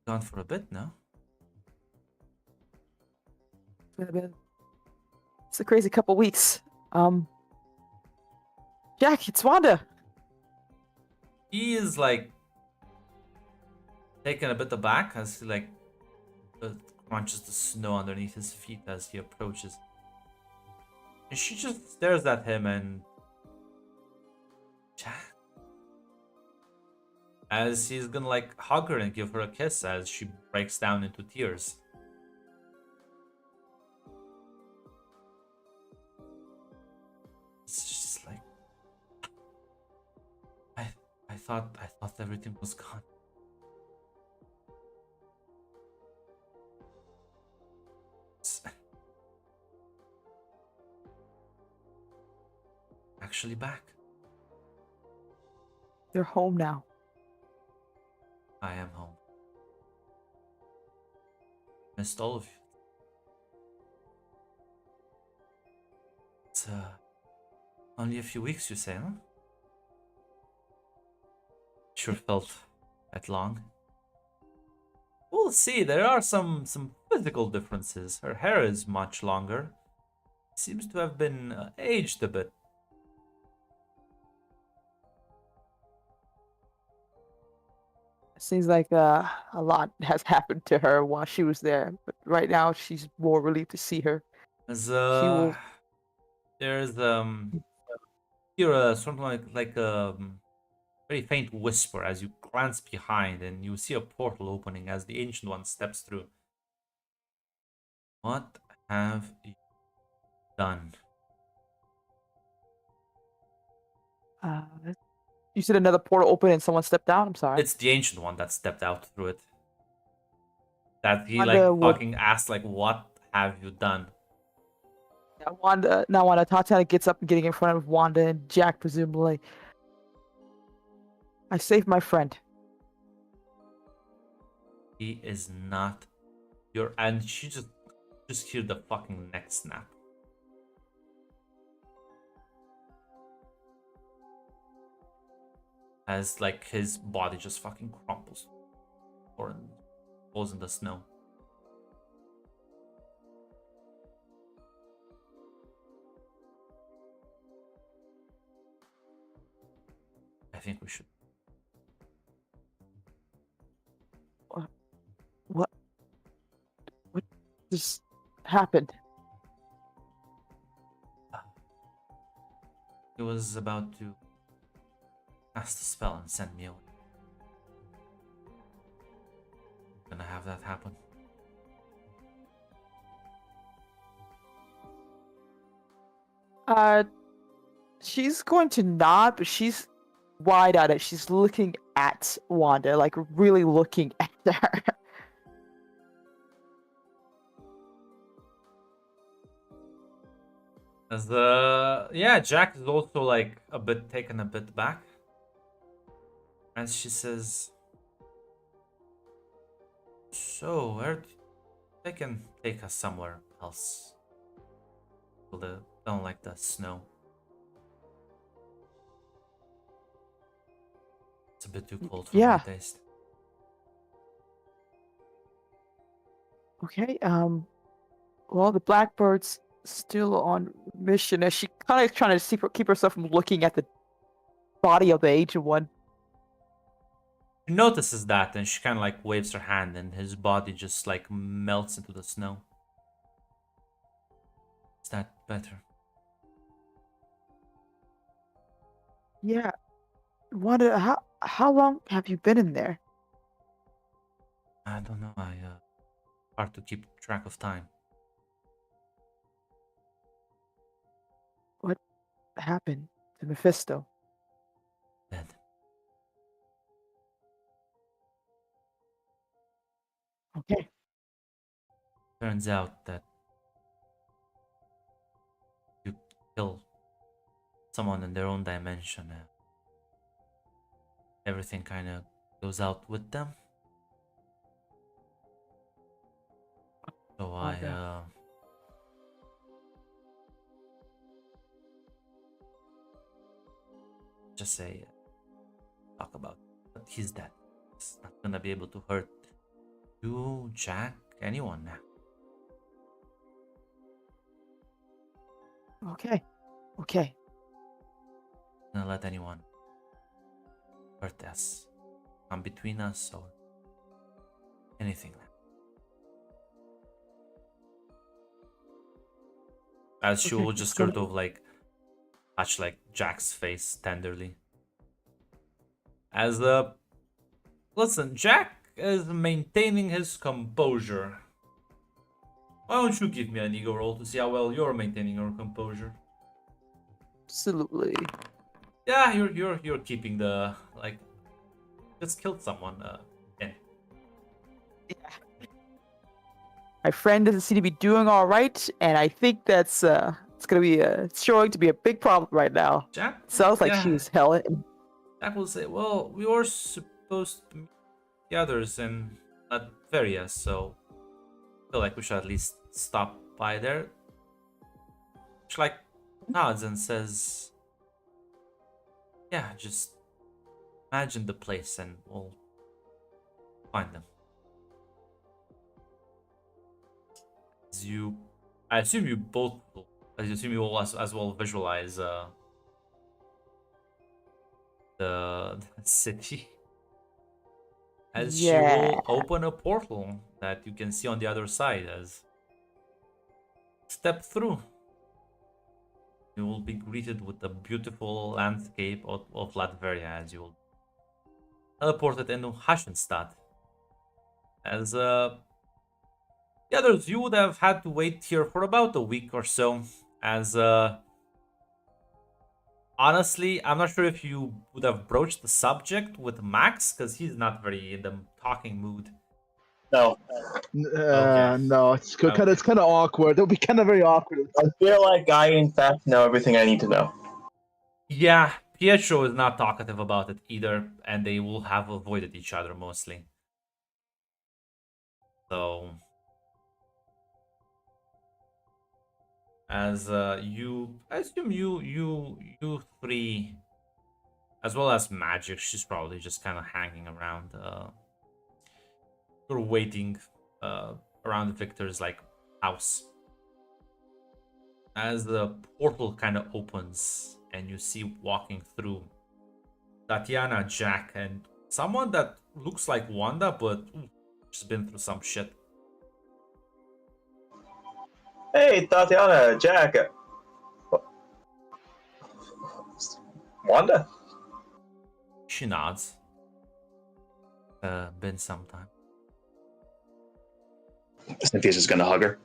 gone for a bit now.
It's a crazy couple weeks. Jack, it's Wanda.
He is like taken a bit aback as he like crunches the snow underneath his feet as he approaches. And she just stares at him and Jack, as he's gonna like hug her and give her a kiss as she breaks down into tears. It's just like I thought everything was gone. It's actually back.
You're home now.
I am home. Missed all of you. It's only a few weeks, you say, huh? Sure felt that long. We'll see. There are some physical differences. Her hair is much longer. Seems to have been aged a bit.
Seems like a lot has happened to her while she was there, but right now she's more relieved to see her.
As
She will.
there's hear something like very faint whisper as you glance behind and you see a portal opening as the Ancient One steps through. What have you done?
You said another portal opened and someone stepped down. I'm sorry.
It's the Ancient One that stepped out through it. That he
Wanda
like
would-
fucking asked like, what have you done?
Wanda Tatiana gets up and getting in front of Wanda and Jack, presumably. I saved my friend.
He is not your, and she just hear the fucking neck snap. As like his body just fucking crumples or falls in the snow. I think we should.
What just happened?
He was about to cast a spell and send me away. Gonna have that happen.
She's going to nod, but she's wide-eyed. She's looking at Wanda, like really looking at her.
As yeah, Jack is also like a bit taken a bit back. As she says, so they can take us somewhere else. Don't like the snow. It's a bit too cold for my taste.
Okay, well, the Blackbird's still on mission as she kind of trying to keep herself from looking at the body of the Ancient One.
She notices that and she kind of like waves her hand and his body just like melts into the snow. Is that better?
Yeah. Wanda, how long have you been in there?
I don't know. Hard to keep track of time.
What happened to Mephisto?
Dead.
Okay.
Turns out that you kill someone in their own dimension. Everything kind of goes out with them. So just say, talk about it. But he's dead. It's not gonna be able to hurt you, Jack, anyone now.
Okay.
Gonna let anyone hurt us, come between us, or anything. As she will just sort of like touch like Jack's face tenderly. As listen, Jack is maintaining his composure. Why don't you give me an ego roll to see how well you're maintaining your composure?
Absolutely.
Yeah, you're keeping the like just killed someone. Yeah.
My friend doesn't seem to be doing all right, and I think that's it's gonna be showing to be a big problem right now.
Jack
Sounds like
yeah.
she's hell.
Jack will say, well, we were supposed to meet the others in Latveria, so I feel like we should at least stop by there. She like nods and says, yeah, just imagine the place and we'll find them. I assume you both will, I assume you will as well visualize the city. As she will open a portal that you can see on the other side. As step through, you will be greeted with the beautiful landscape of Latveria as you will teleported into Haschenstadt. As the others, you would have had to wait here for about a week or so. As honestly, I'm not sure if you would have broached the subject with Max, because he's not very in the talking mood.
No,
Okay.
No, it's kind
Okay.
of awkward. It'll be kind of very awkward.
I feel like I, in fact, know everything I need to know.
Yeah, Pietro is not talkative about it either, and they will have avoided each other mostly. So, as I assume you three, as well as Magic, she's probably just kind of hanging around. You're waiting around Victor's like house. As the portal kind of opens and you see walking through Tatiana, Jack, and someone that looks like Wanda, but she's been through some shit.
Hey, Tatiana, Jack. Wanda?
She nods. Been some time.
Cynthia's just gonna hug her.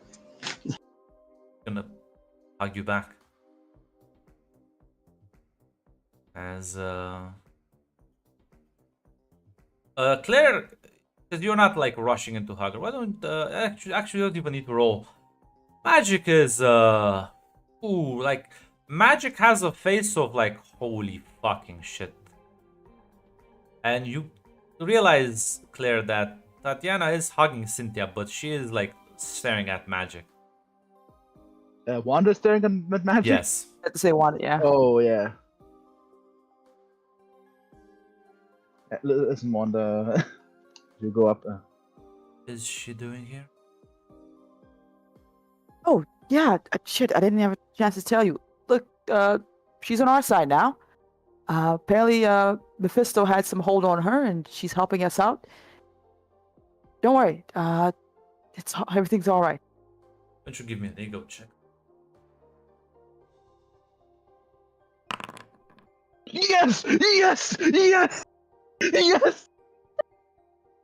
Gonna hug you back. As Claire, because you're not like rushing into hug her. Why don't actually you don't even need to roll. Magic is like Magic has a face of like holy fucking shit. And you realize, Claire, that Tatiana is hugging Cynthia, but she is like staring at Magic.
Wanda staring at Magic?
Yes.
I have to say Wanda, yeah.
Oh, yeah. Listen, Wanda. You go up.
Is she doing here?
Oh, yeah. Shit, I didn't have a chance to tell you. Look, she's on our side now. Apparently, Mephisto had some hold on her, and she's helping us out. Don't worry. Everything's all right.
Why don't you give me an ego check?
Yes! Yes! Yes! Yes!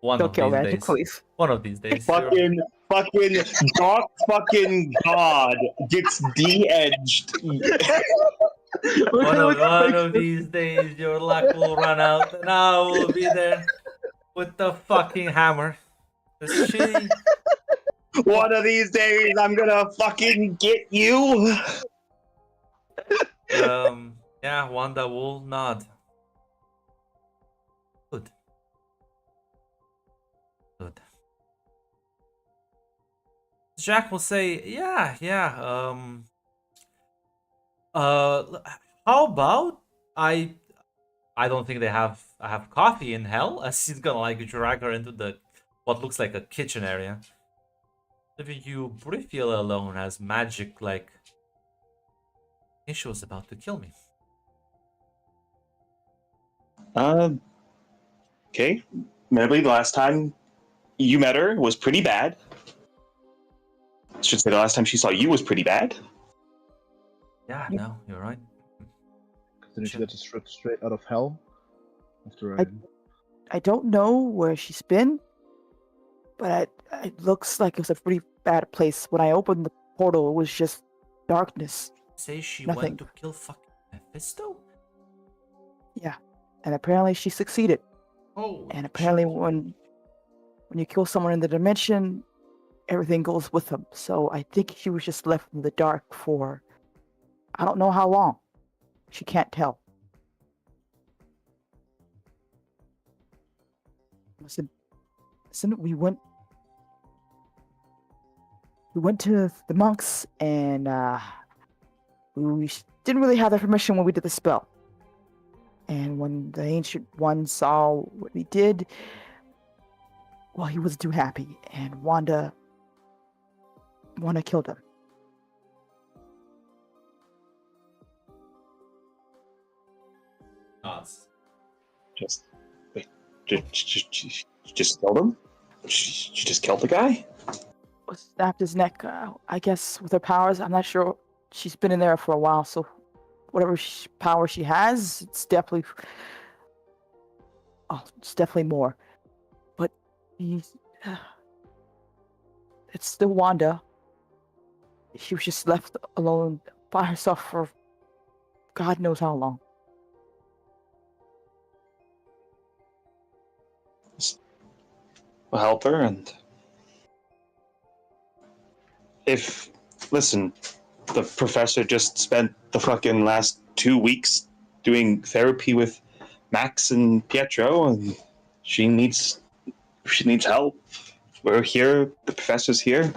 One
Don't
of
kill
these
Magic,
days.
please.
One of these days. you're-
Fucking dark fucking god gets de-edged.
One of these days, your luck will run out, and I will be there with the fucking hammer. Is she?
One of these days, I'm gonna fucking get you.
Yeah, Wanda will nod. Good. Good. Jack will say, yeah. How about I don't think I have coffee in hell, as he's gonna like drag her into the what looks like a kitchen area. Leaving you briefly alone as Magic like she was about to kill me.
Okay. Maybe the last time you met her was pretty bad. Should say the last time she saw you was pretty bad.
Yeah, no, you're right.
Didn't she get just ripped straight out of hell? After
I don't know where she's been, but it looks like it was a pretty bad place. When I opened the portal, it was just darkness.
Say she
Nothing.
went to kill fucking Mephisto?
Yeah, and apparently she succeeded.
Oh.
And apparently, when you kill someone in the dimension, everything goes with them. So I think she was just left in the dark for I don't know how long. She can't tell. Listen, we went to the monks, and we didn't really have their permission when we did the spell. And when the Ancient One saw what we did, well, he wasn't too happy, and Wanda killed him.
Nods.
Just wait. Just killed him? She just killed the guy?
Snapped his neck, I guess, with her powers. I'm not sure. She's been in there for a while, so whatever power she has, it's definitely Oh, it's definitely more. But he's, it's still Wanda. She was just left alone by herself for God knows how long.
We'll help her, and if listen, the professor just spent the fucking last 2 weeks doing therapy with Max and Pietro, and she needs help. We're here. The professor's here.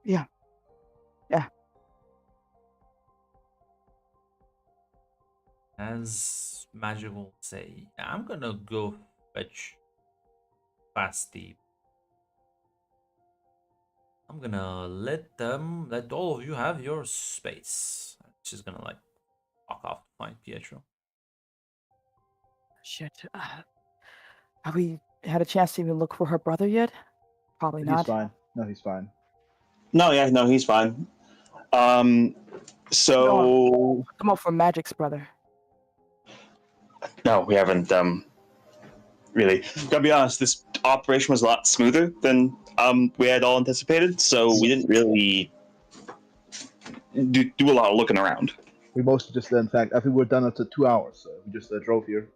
Yeah.
As Magic will say, I'm gonna go fetch Fasti. I'm gonna let all of you have your space. She's gonna like walk off to find Pietro.
Shit. Have we had a chance to even look for her brother yet? Probably
He's
not.
fine. No, he's fine.
No, he's fine. So
Come up for Magic's brother.
no, we haven't. Really, gotta be honest. This operation was a lot smoother than we had all anticipated. So we didn't really do a lot of looking around.
We mostly just, in fact, I think we're done after 2 hours. So we just drove here.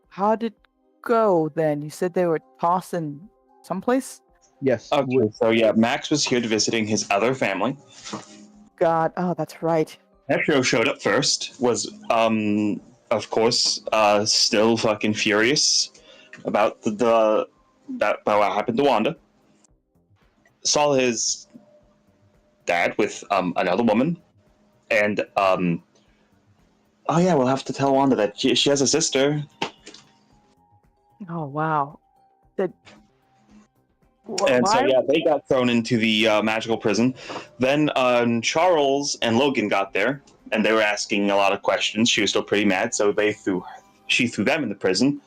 How did it go then? You said they were tossed in someplace?
Yes.
Okay, so yeah, Max was here visiting his other family.
God, oh, that's right.
Petro showed up first. Was of course, still fucking furious about about what happened to Wanda. Saw his dad with another woman, and oh yeah, we'll have to tell Wanda that she has a sister.
Oh, wow.
And so
Why?
yeah, they got thrown into the magical prison. Then Charles and Logan got there, and they were asking a lot of questions. She was still pretty mad, so she threw them in the prison,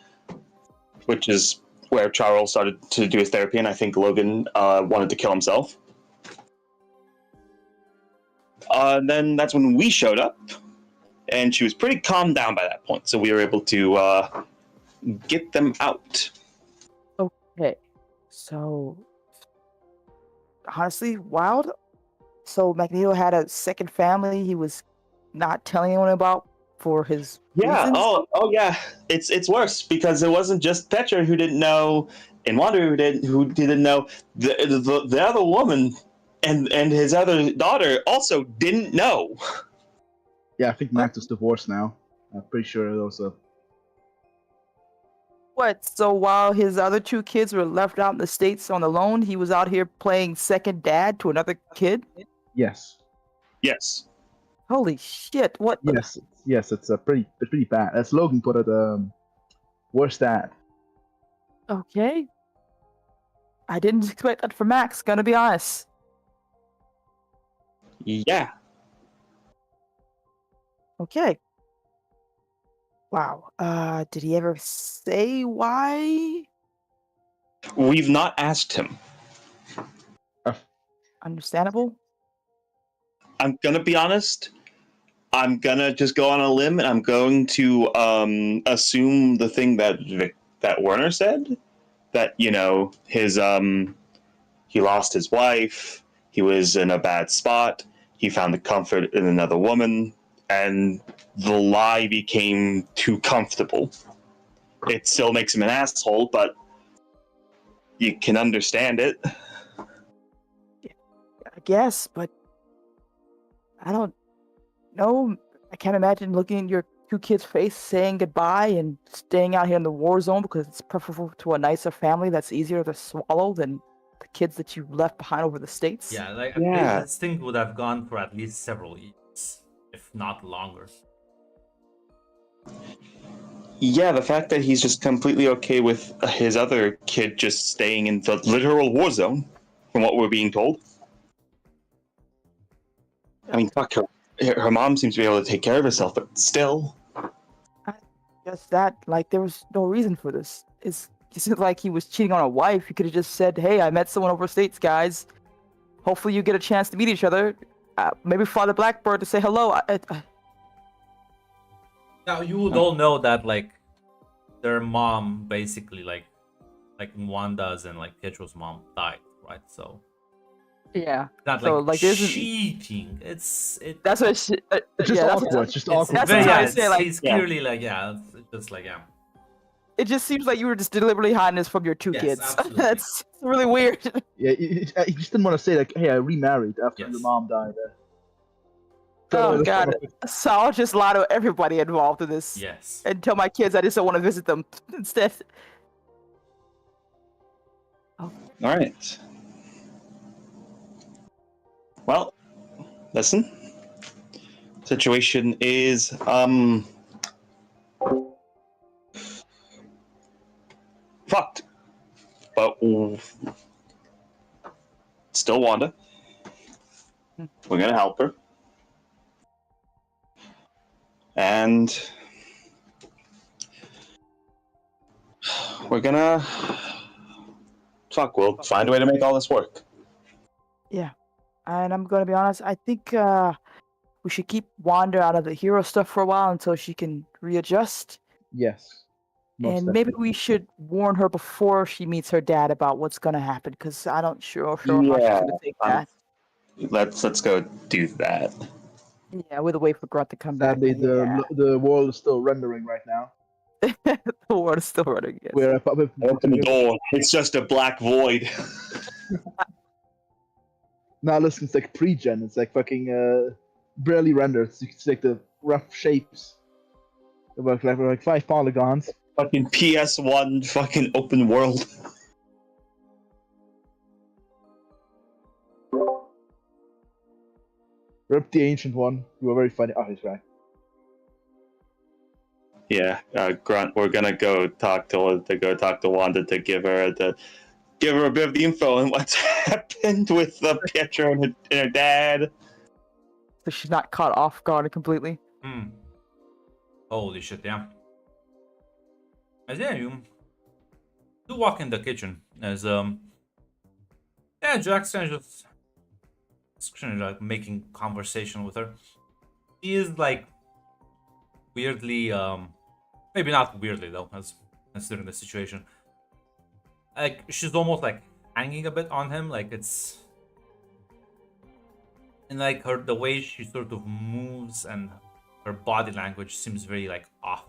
which is where Charles started to do his therapy, and I think Logan wanted to kill himself. Then that's when we showed up, and she was pretty calmed down by that point, so we were able to get them out.
Okay. So, honestly, wild. So Magneto had a second family he was not telling anyone about for his
Yeah.
reasons?
Oh yeah. It's worse because it wasn't just Petra who didn't know, and Wanda who didn't know. The other woman and his other daughter also didn't know.
Yeah, I think Max is divorced now. I'm pretty sure there was a.
What? So while his other two kids were left out in the States on the loan, he was out here playing second dad to another kid?
Yes.
Yes.
Holy shit! What?
Yes, it's pretty bad. As Logan put it, worse dad.
Okay. I didn't expect that from Max. Gonna be honest.
Yeah.
Okay. Wow. Did he ever say why?
We've not asked him.
Understandable.
I'm gonna be honest. I'm gonna just go on a limb, and I'm going to assume the thing that Werner said, that his he lost his wife, he was in a bad spot, he found the comfort in another woman, and the lie became too comfortable. It still makes him an asshole, but you can understand it.
I guess, but I don't know. I can't imagine looking in your two kids' face, saying goodbye, and staying out here in the war zone because it's preferable to a nicer family that's easier to swallow than the kids that you left behind over the States.
Yeah, like
Yeah.
this thing would have gone for at least several years, if not longer.
Yeah, the fact that he's just completely okay with his other kid just staying in the literal war zone, from what we're being told. I mean, fuck, her mom seems to be able to take care of herself, but still.
Just that, like, there was no reason for this. It's not like he was cheating on a wife. He could have just said, "Hey, I met someone overseas, guys. Hopefully, you get a chance to meet each other. Maybe fly the Blackbird to say hello."
Now you would all know that like their mom basically like Wanda's and like Pietro's mom died, right? So
Yeah.
it's not
So
like
like this is
cheating. It's
that's what she,
It's just
yeah, that's
awkward.
what,
It's just
it's
awkward.
that's
very
what I
yeah.
say. Like
He's
Yeah.
clearly like it's just like yeah.
it just seems like you were just deliberately hiding this from your two
Yes,
kids.
absolutely.
That's really weird.
Yeah, he just didn't want to say like, "Hey, I remarried after
Yes.
your mom died."
Oh
Just
god.
kind of-
So I'll just lie to everybody involved in this
Yes.
and tell my kids I just don't want to visit them instead.
All right. Well, listen. Situation is fucked, but still Wanda. We're gonna help her, and we're gonna fuck. We'll find a way to make all this work.
And I'm gonna be honest, I think we should keep Wanda out of the hero stuff for a while until she can readjust.
Yes. Most
And maybe
definitely.
we should warn her before she meets her dad about what's gonna happen, because I don't sure how she's
Yeah,
gonna take
um,
that.
Let's go do that.
Yeah, with a wait for Grunt to come back.
Sadly,
and yeah,
the world is still rendering right now.
the world is still running. Yes.
Where
Open the door. It's just a black void.
now listen, it's like pre-gen. It's like fucking barely rendered. It's like the rough shapes. About like 5 polygons.
Fucking PS1 fucking open world.
Rip the ancient one. You were very funny. Oh, he's right.
Yeah, Grunt. We're gonna go talk to Wanda to give her a bit of the info on what's happened with Pietro and her dad.
So she's not caught off guard completely.
Hmm. Holy shit, yeah. As yeah, you do walk in the kitchen as yeah, Jackson just kind of like making conversation with her. She is like weirdly maybe not weirdly though, as considering the situation. Like she's almost like hanging a bit on him, like it's and like the way she sort of moves and her body language seems very like off.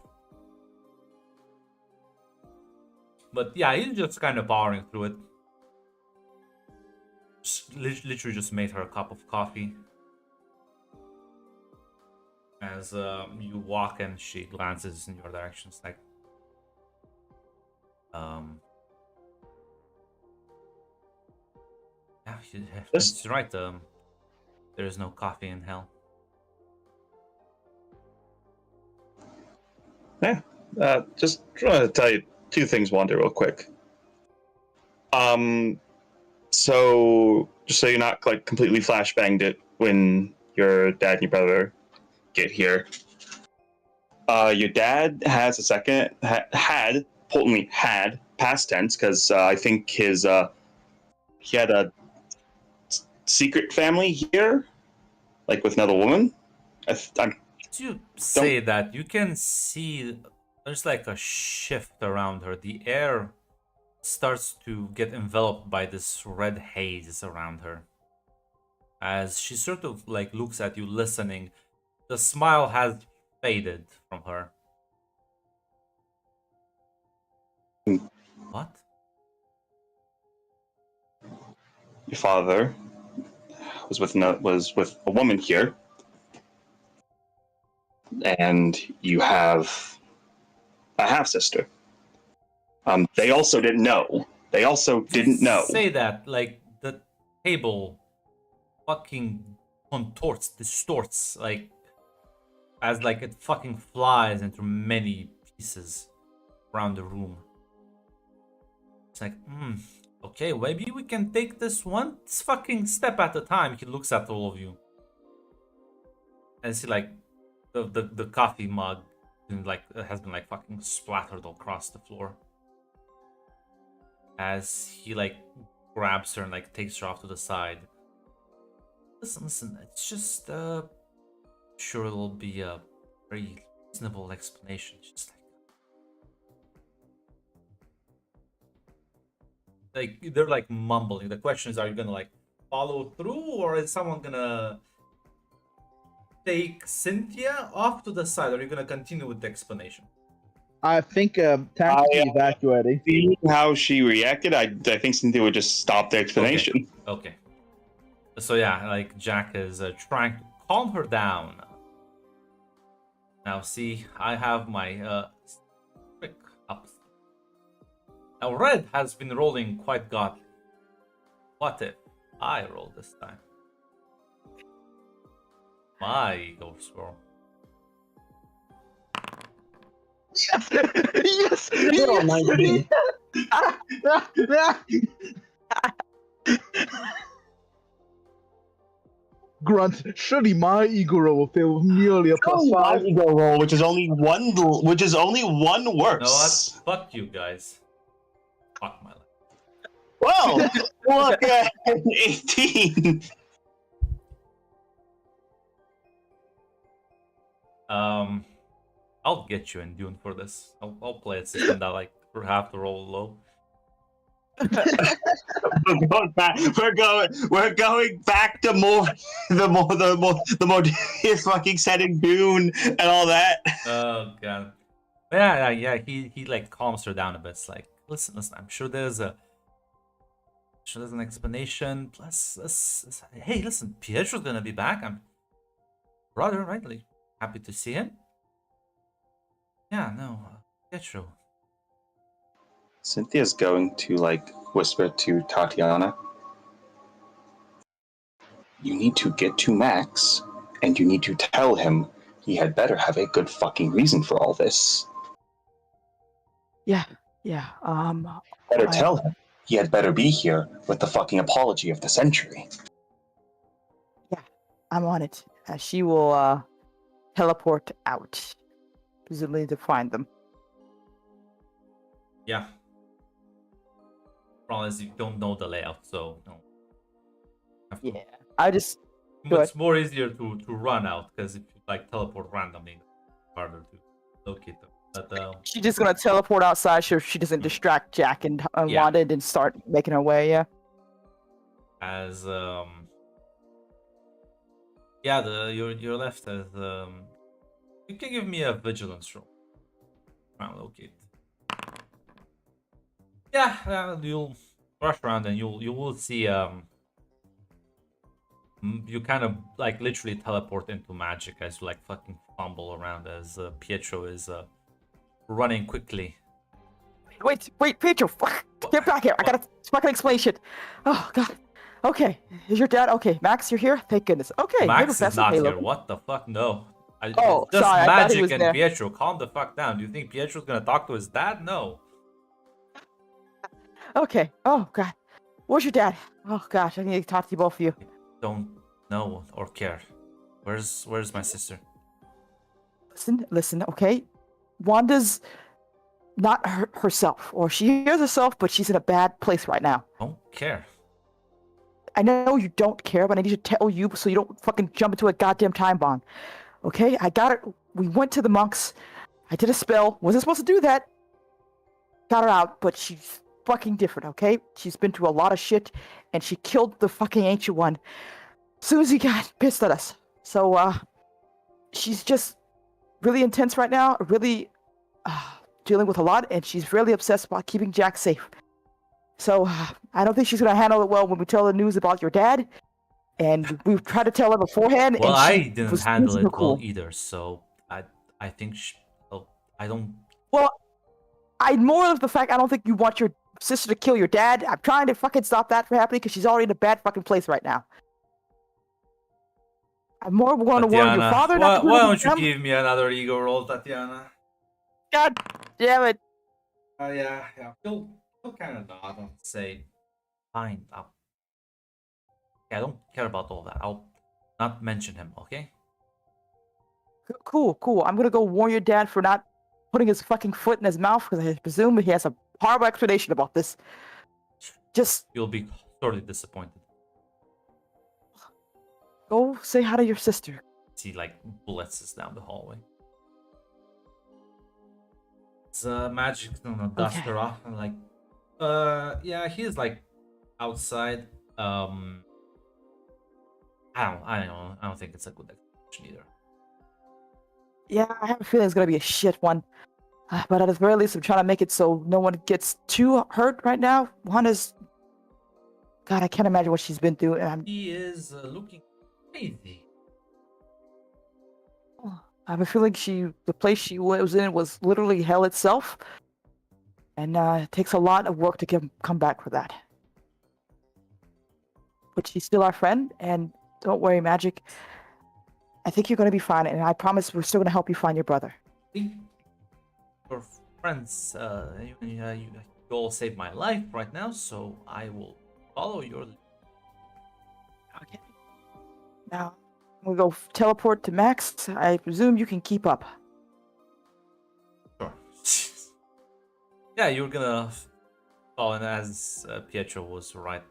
But yeah, he's just kind of powering through it. Literally just made her a cup of coffee. As you walk and she glances in your direction, it's like, yeah, she's right. There is no coffee in hell.
Yeah, just trying to tell you two things, Wanda, real quick. So just so you're not like completely flashbanged it when your dad and your brother get here. Your dad has a second had potently had past tense because I think his he had a secret family here, like with another woman. I'm
As you say that, you can see there's like a shift around her. The air starts to get enveloped by this red haze around her. As she sort of like looks at you listening, the smile has faded from her. What?
your father was with a woman here, and you have a half sister. They also didn't know. They also didn't know.
Say that like the table fucking contorts, distorts, like as like it fucking flies into many pieces around the room. It's like, okay, maybe we can take this one fucking step at a time. He looks at all of you. And see like the coffee mug has been like fucking splattered across the floor. As he like grabs her and like takes her off to the side. Listen, it's just sure it'll be very reasonable explanation. Just like they're like mumbling. The question is, are you gonna like follow through, or is someone gonna take Cynthia off to the side? Or are you gonna continue with the explanation?
I think tactically evacuating.
Seeing how she reacted, I think Cynthia would just stop the explanation.
Okay. So yeah, like Jack is trying to calm her down. Now see, I have my trick up. Now Red has been rolling quite godly. What if I roll this time? My ego swirl.
Yes! Yes!
You're all 19.
Grunt, surely my ego roll will fail merely a plus
My
5.
ego roll,
Which is only one worse.
You know what? Fuck you guys. Fuck my life.
Well, look at 18.
I'll get you in Dune for this. I'll play a system that like have to roll low.
We're going back. We're going back to the more fucking setting Dune and all that.
Oh god. Yeah. He like calms her down a bit. It's like, listen. I'm sure there's an explanation. Plus, hey, listen, Pietro's gonna be back. I'm rather rightly happy to see him. Yeah, no, Pietro.
Cynthia's going to like whisper to Tatiana. You need to get to Max, and you need to tell him he had better have a good fucking reason for all this.
Yeah.
Better
I-
tell him he had better be here with the fucking apology of the century.
I'm on it. She will teleport out, presumably to find them.
Yeah. Problem is you don't know the layout, so no. Have to-
Yeah. I just Go
It's more easier to run out because if you like teleport randomly, it's harder to locate them. But
she's just gonna teleport outside so she doesn't distract Jack and
Yeah.
Wanda and start making her way. Yeah.
as yeah, your left as you can give me a vigilance roll. I'll locate. Yeah, you'll rush around and you will see you kind of like literally teleport into magic as you like fucking fumble around as Pietro is running quickly.
Wait, Pedro, fuck, get back here. I gotta fucking explain shit. Oh god. Okay, is your dad okay? Max, you're here. Thank goodness. Okay, you're
Max is
Professor
not
Halo.
here. What the fuck? No.
Oh,
It's just
sorry, I thought he
magic
was
and
there.
Pietro. Calm the fuck down. Do you think Pietro's gonna talk to his dad? No.
Okay. Oh god. Where's your dad? Oh gosh, I need to talk to you both of you.
Don't know or care. Where's my sister?
Listen, okay? Wanda's not herself, or she is herself, but she's in a bad place right now.
Don't care.
I know you don't care, but I need to tell you so you don't fucking jump into a goddamn time bomb. Okay? I got her. We went to the monks. I did a spell. Wasn't supposed to do that. Got her out, but she's fucking different, okay? She's been through a lot of shit, and she killed the fucking ancient one as soon as he got pissed at us. So, she's just really intense right now, really dealing with a lot, and she's really obsessed about keeping Jack safe. So, I don't think she's gonna handle it well when we tell her news about your dad. And we've tried to tell her beforehand,
Well,
and
I
she
didn't
was
handle
losing
it
her cool.
well either. So I think I don't.
Well, I more of the fact I don't think you want your sister to kill your dad. I'm trying to fucking stop that from happening because she's already in a bad fucking place right now. I'm more going to warn your
Tatiana,
father not to
why
do
don't you
them.
give me another ego roll, Tatiana?
God damn it.
Yeah. He'll kind of nod and say, "Fine. I don't care about all that. I'll not mention him, okay?"
Cool. I'm gonna go warn your dad for not putting his fucking foot in his mouth because I presume he has a horrible explanation about this. Just
You'll be sorely disappointed.
go say hi to your sister.
See, like blitzes down the hallway. Magic's gonna dust
Okay.
her off and like, yeah, he's like outside. I don't think it's a good explanation either.
Yeah, I have a feeling it's gonna be a shit one. But at the very least, I'm trying to make it so no one gets too hurt right now. Wanda's, God, I can't imagine what she's been through. And
He is looking crazy.
I have a feeling the place she was in was literally hell itself. And it takes a lot of work to come back for that. But she's still our friend, and don't worry, Magic. I think you're going to be fine, and I promise we're still going to help you find your brother.
Think your friends, you all saved my life right now, so I will follow your lead.
Okay. Now, we'll go teleport to Max. I presume you can keep up.
Sure. Yeah, you're gonna follow, and as Pietro was right,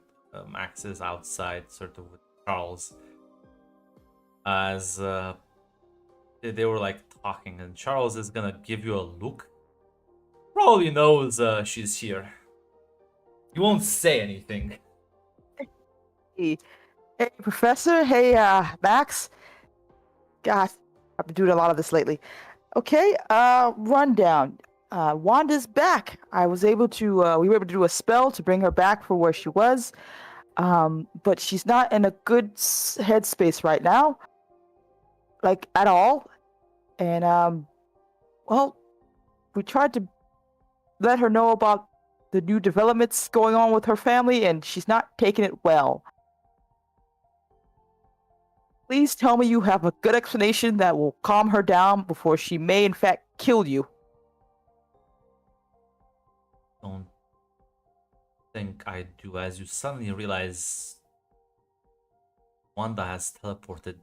Max is outside, sort of with Charles, as they were like talking, and Charles is gonna give you a look. Probably knows she's here. He won't say anything.
Hey, Professor. Hey, Max. God, I've been doing a lot of this lately. Okay, rundown. Wanda's back. I was able to, we were able to do a spell to bring her back for where she was. But she's not in a good headspace right now. Like, at all. And, well, we tried to let her know about the new developments going on with her family, and she's not taking it well. Please tell me you have a good explanation that will calm her down before she may, in fact, kill you.
Don't think I do, as you suddenly realize Wanda has teleported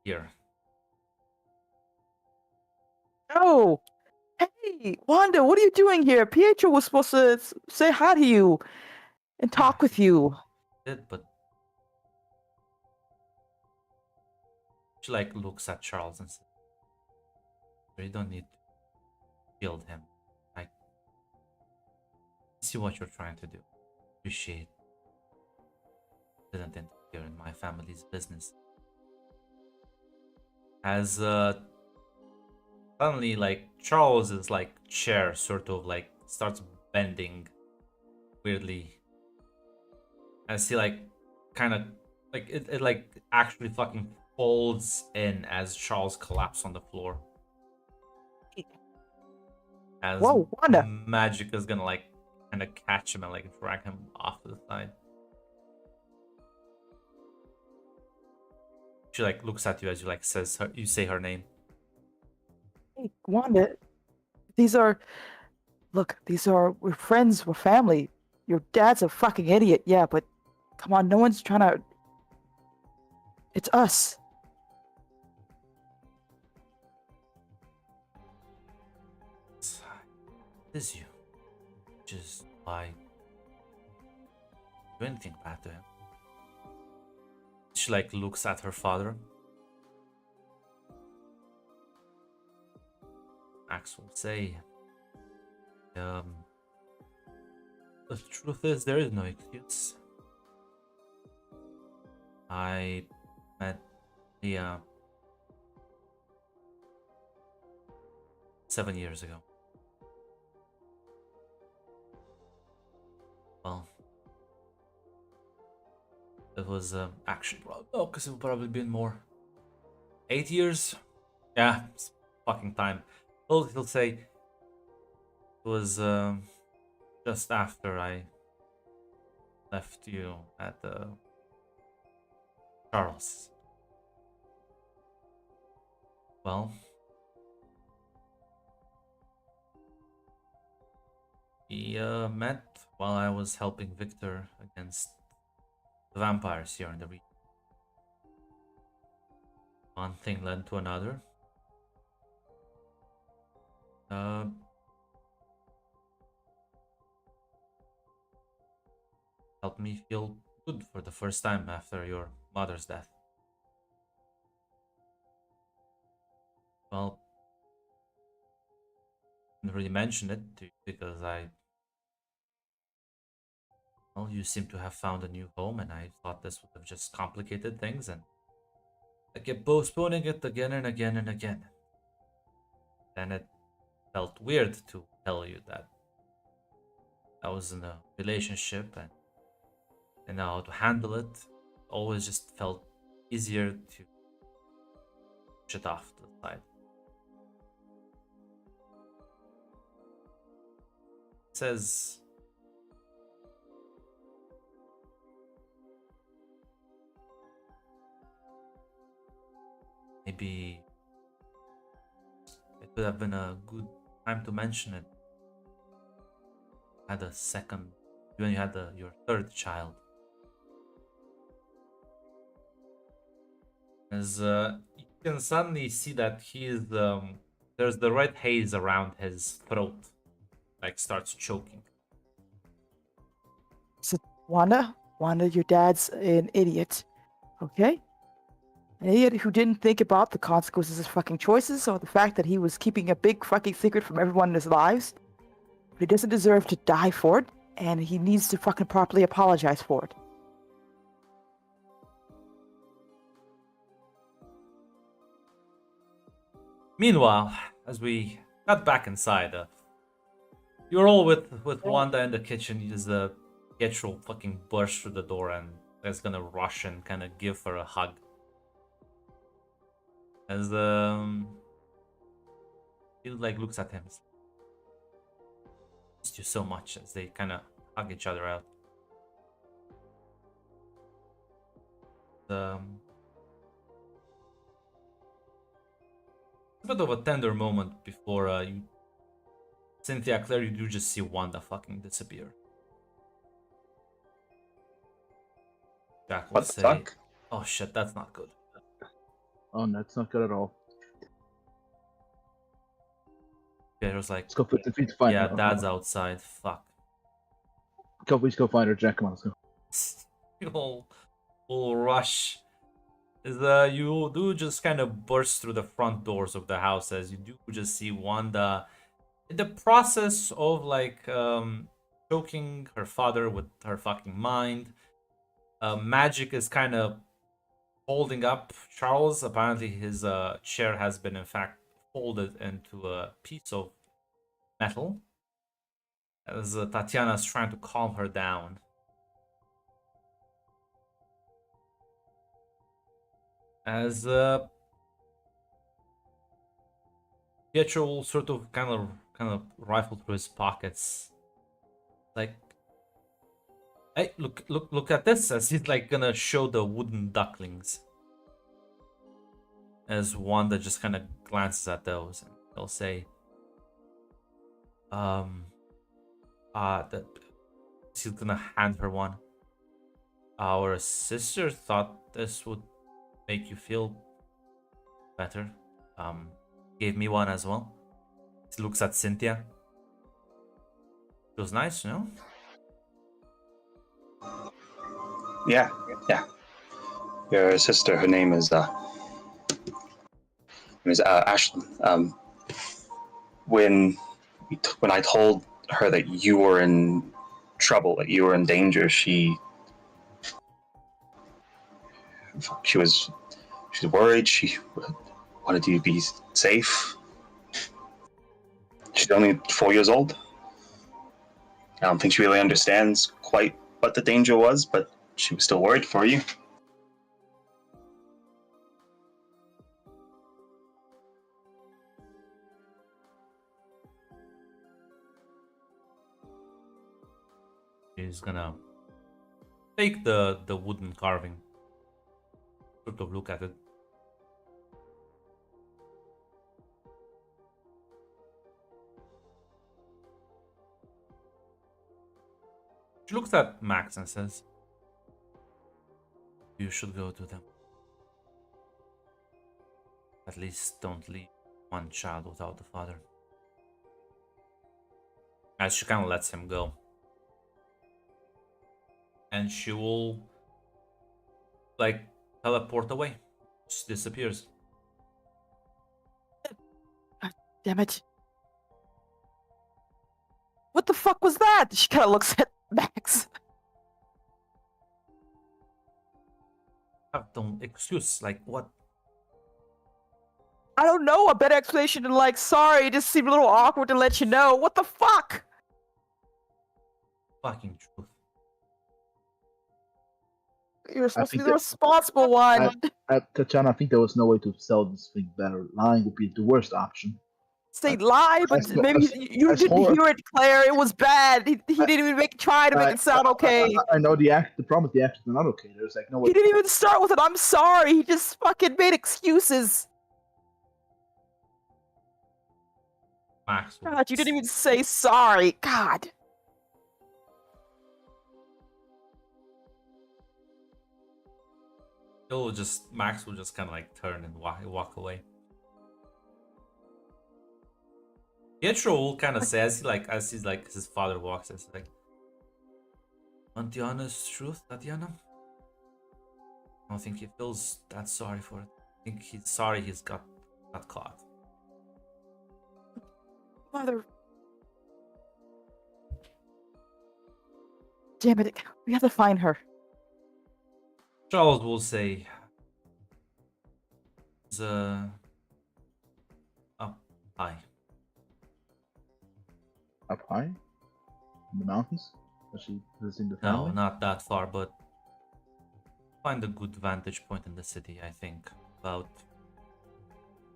here.
Oh! Hey, Wanda, what are you doing here? Pietro was supposed to say hi to you and talk with you.
Did, but she like looks at Charles and says, "You don't need to shield him. I see what you're trying to do. Appreciate. Didn't interfere in my family's business." As suddenly, like Charles's like chair sort of like starts bending weirdly, as he like kind of like it like actually fucking folds in as Charles collapses on the floor. As
Whoa, Wanda.
Magic is gonna like kind of catch him and like drag him off to the side. She like looks at you as you like you say her name.
Hey, Wanda, we're friends, we're family. Your dad's a fucking idiot, yeah, but come on, no one's trying to. It's us.
It is you. Just why do anything bad to him? She like looks at her father. Max will say, the truth is there is no excuse. I met Leah 7 years ago. Well, it was actually, no, because it would probably been more. 8 years? Yeah, it's fucking time. He'll say it was just after I left you at Charles. Well, we met while I was helping Victor against the vampires here in the region. One thing led to another. Helped me feel good for the first time after your mother's death. Well, didn't really mention it to you because well, you seem to have found a new home, and I thought this would have just complicated things, and I kept postponing it again and again and again. Then it felt weird to tell you that I was in a relationship, and now to handle it always just felt easier to push it off to the side. It says maybe it would have been a good time to mention it. Had a second when you had your third child. As you can suddenly see that there's the red haze around his throat, like starts choking.
So, Wanda, your dad's an idiot, okay? An idiot who didn't think about the consequences of his fucking choices or the fact that he was keeping a big fucking secret from everyone in his lives. But he doesn't deserve to die for it, and he needs to fucking properly apologize for it.
Meanwhile, as we got back inside, you're all with Wanda in the kitchen. As Pietro fucking bursts through the door and is gonna rush and kind of give her a hug. As he like looks at him. Missed you so much as they kind of hug each other out. It's a bit of a tender moment before you, Cynthia, Claire, you do just see Wanda fucking disappear. Jack will
What the
say,
fuck?
"Oh shit, that's not good."
Oh, no, it's not good at all.
Peter's like,
Let's go put the feet to find
"Yeah,
her.
Dad's outside. Fuck."
We just go find her, Jack. Come on, let's go.
You all rush. Is you do just kind of burst through the front doors of the house as you do just see Wanda in the process of like choking her father with her fucking mind. Magic is kind of holding up Charles. Apparently his chair has been in fact folded into a piece of metal as Tatiana is trying to calm her down. As Pietro will sort of kind of rifle through his pockets, like, "Hey, look at this!" As he's like gonna show the wooden ducklings. As Wanda just kind of glances at those, and they'll say, that she's gonna hand her one. "Our sister thought this would make you feel better. Gave me one as well." She looks at Cynthia. It was nice, you know?
Yeah. Your sister, her name is Ashlyn. When I told her that you were in trouble, that you were in danger, she was worried. She wanted you to be safe. She's only 4 years old. I don't think she really understands quite what the danger was, but she was still worried for you.
She's gonna take the wooden carving, sort of look at it. She looks at Max and says, "You should go to them. At least don't leave one child without the father." As she kind of lets him go. And she will, like, teleport away. She disappears.
Damn it. What the fuck was that? She kind of looks at Max.
Have no excuse. Like what?
I don't know, a better explanation than like, sorry, it just seemed a little awkward to let you know. What the fuck?
Fucking truth.
You're supposed to
think
be the
that-
responsible one.
Tatiana, I think there was no way to sell this thing better. Lying would be the worst option.
Say lie, but
as-
maybe
as-
you
as
didn't
hor-
hear it, Claire. It was bad. He didn't even try to make it sound okay.
I know the problem with the actors are not okay. There's like no way.
He didn't even start with it. I'm sorry. He just fucking made excuses.
Max. will
God, you didn't even say sorry. God.
Max will just kind of like turn and walk away. Pietro will kind of say as his father walks, it's like, want the honest truth, Tatiana? I don't think he feels that sorry for it. I think he's sorry he's got caught.
Mother. Damn it. We have to find her.
Charles will say, up high.
Up high in the mountains. Was she visiting the
No,
family?
not that far, but find a good vantage point in the city, I think. About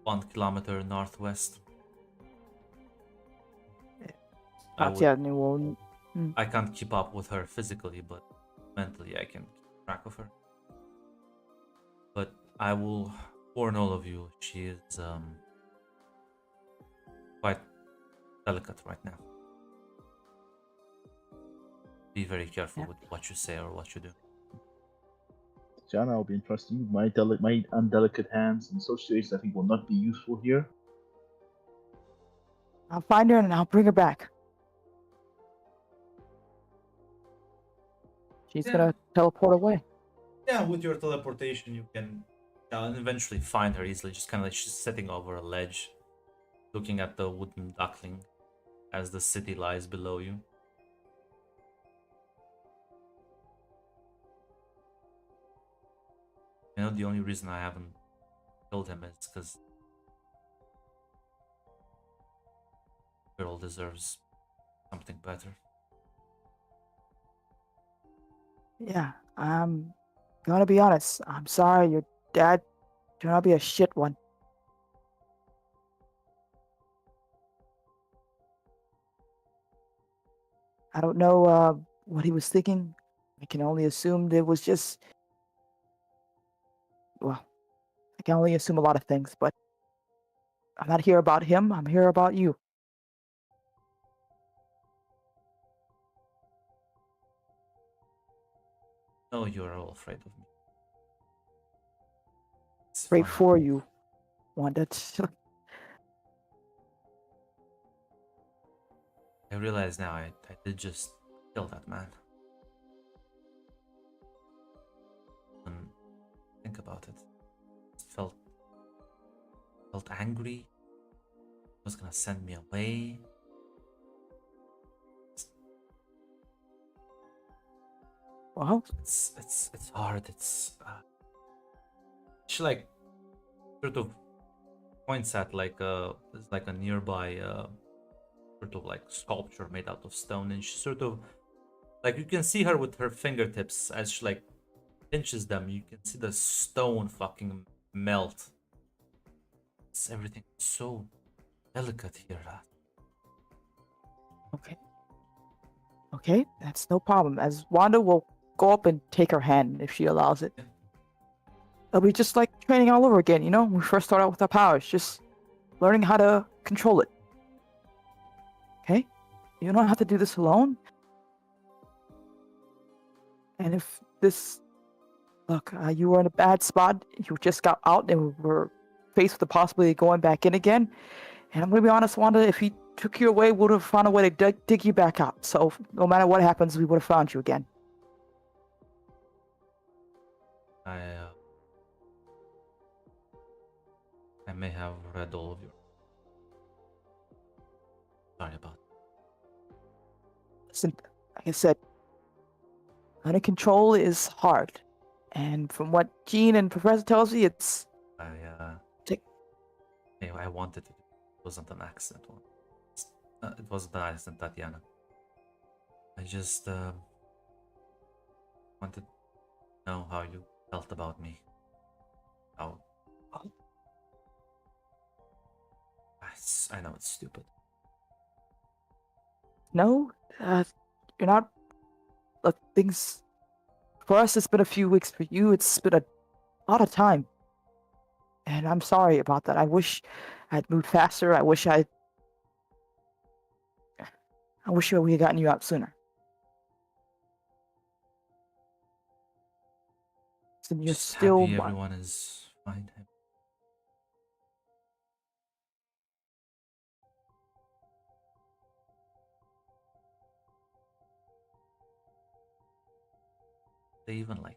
1 kilometer northwest.
Tatiana will.
I can't keep up with her physically, but mentally I can keep track of her. But I will warn all of you, she is quite delicate right now. Be very careful with what you say or what you do.
Tatiana, I'll be entrusting you. My undelicate hands in such situations I think will not be useful here.
I'll find her and I'll bring her back. She's gonna teleport away.
Yeah, with your teleportation, you can eventually find her easily. Just kind of like she's sitting over a ledge, looking at the wooden duckling as the city lies below you. You know, the only reason I haven't killed him is because girl deserves something better.
Yeah, I'm gonna be honest. I'm sorry, your dad turned out to be a shit one. I don't know what he was thinking. I can only assume it was just. Well, I can only assume a lot of things, but I'm not here about him. I'm here about you.
No, you're all afraid of me. It's
Great
fine.
for you, Wanda.
I realize now I did just kill that man. And think about it. Felt angry. Was gonna send me away.
Well,
It's hard. She like sort of points at there's like a nearby sort of like sculpture made out of stone, and she sort of like you can see her with her fingertips as she like pinches them. You can see the stone fucking melt. It's everything so delicate here.
okay. Okay, that's no problem. As Wanda will go up and take her hand if she allows it. It'll be just like training all over again, you know? When we first start out with our powers, just learning how to control it. Okay? You don't have to do this alone. And if this... Look, you were in a bad spot. You just got out and were faced with the possibility of going back in again. And I'm going to be honest, Wanda, if he took you away, we would have found a way to dig you back out. So no matter what happens, we would have found you again.
I may have read all of your. Sorry about.
Listen, like I said, under control is hard. And from what Gene and Professor tells me, it's Take-
Anyway, I wanted to. It wasn't an accident. It wasn't an accident, Tatiana. I just wanted to know how you felt about me. How. I know it's stupid.
no, you're not. Look, things for us. It's been a few weeks. For you, it's been a lot of time. And I'm sorry about that. I wish I'd moved faster. I wish we had gotten you out sooner. So you're
Just
still
happy everyone is fine. They even like.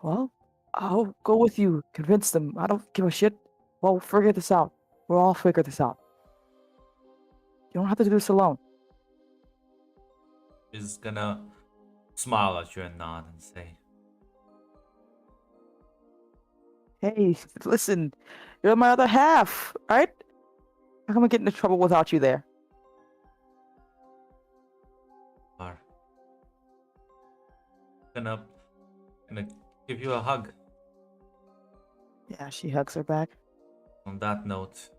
Well, I'll go with you. Convince them. I don't give a shit. We'll figure this out. We'll all figure this out. You don't have to do this alone.
Is gonna smile at you and nod and say,
Hey, listen, you're my other half, right? How come I get into trouble without you there?
"Are gonna give you a hug."
Yeah, she hugs her back.
On that note,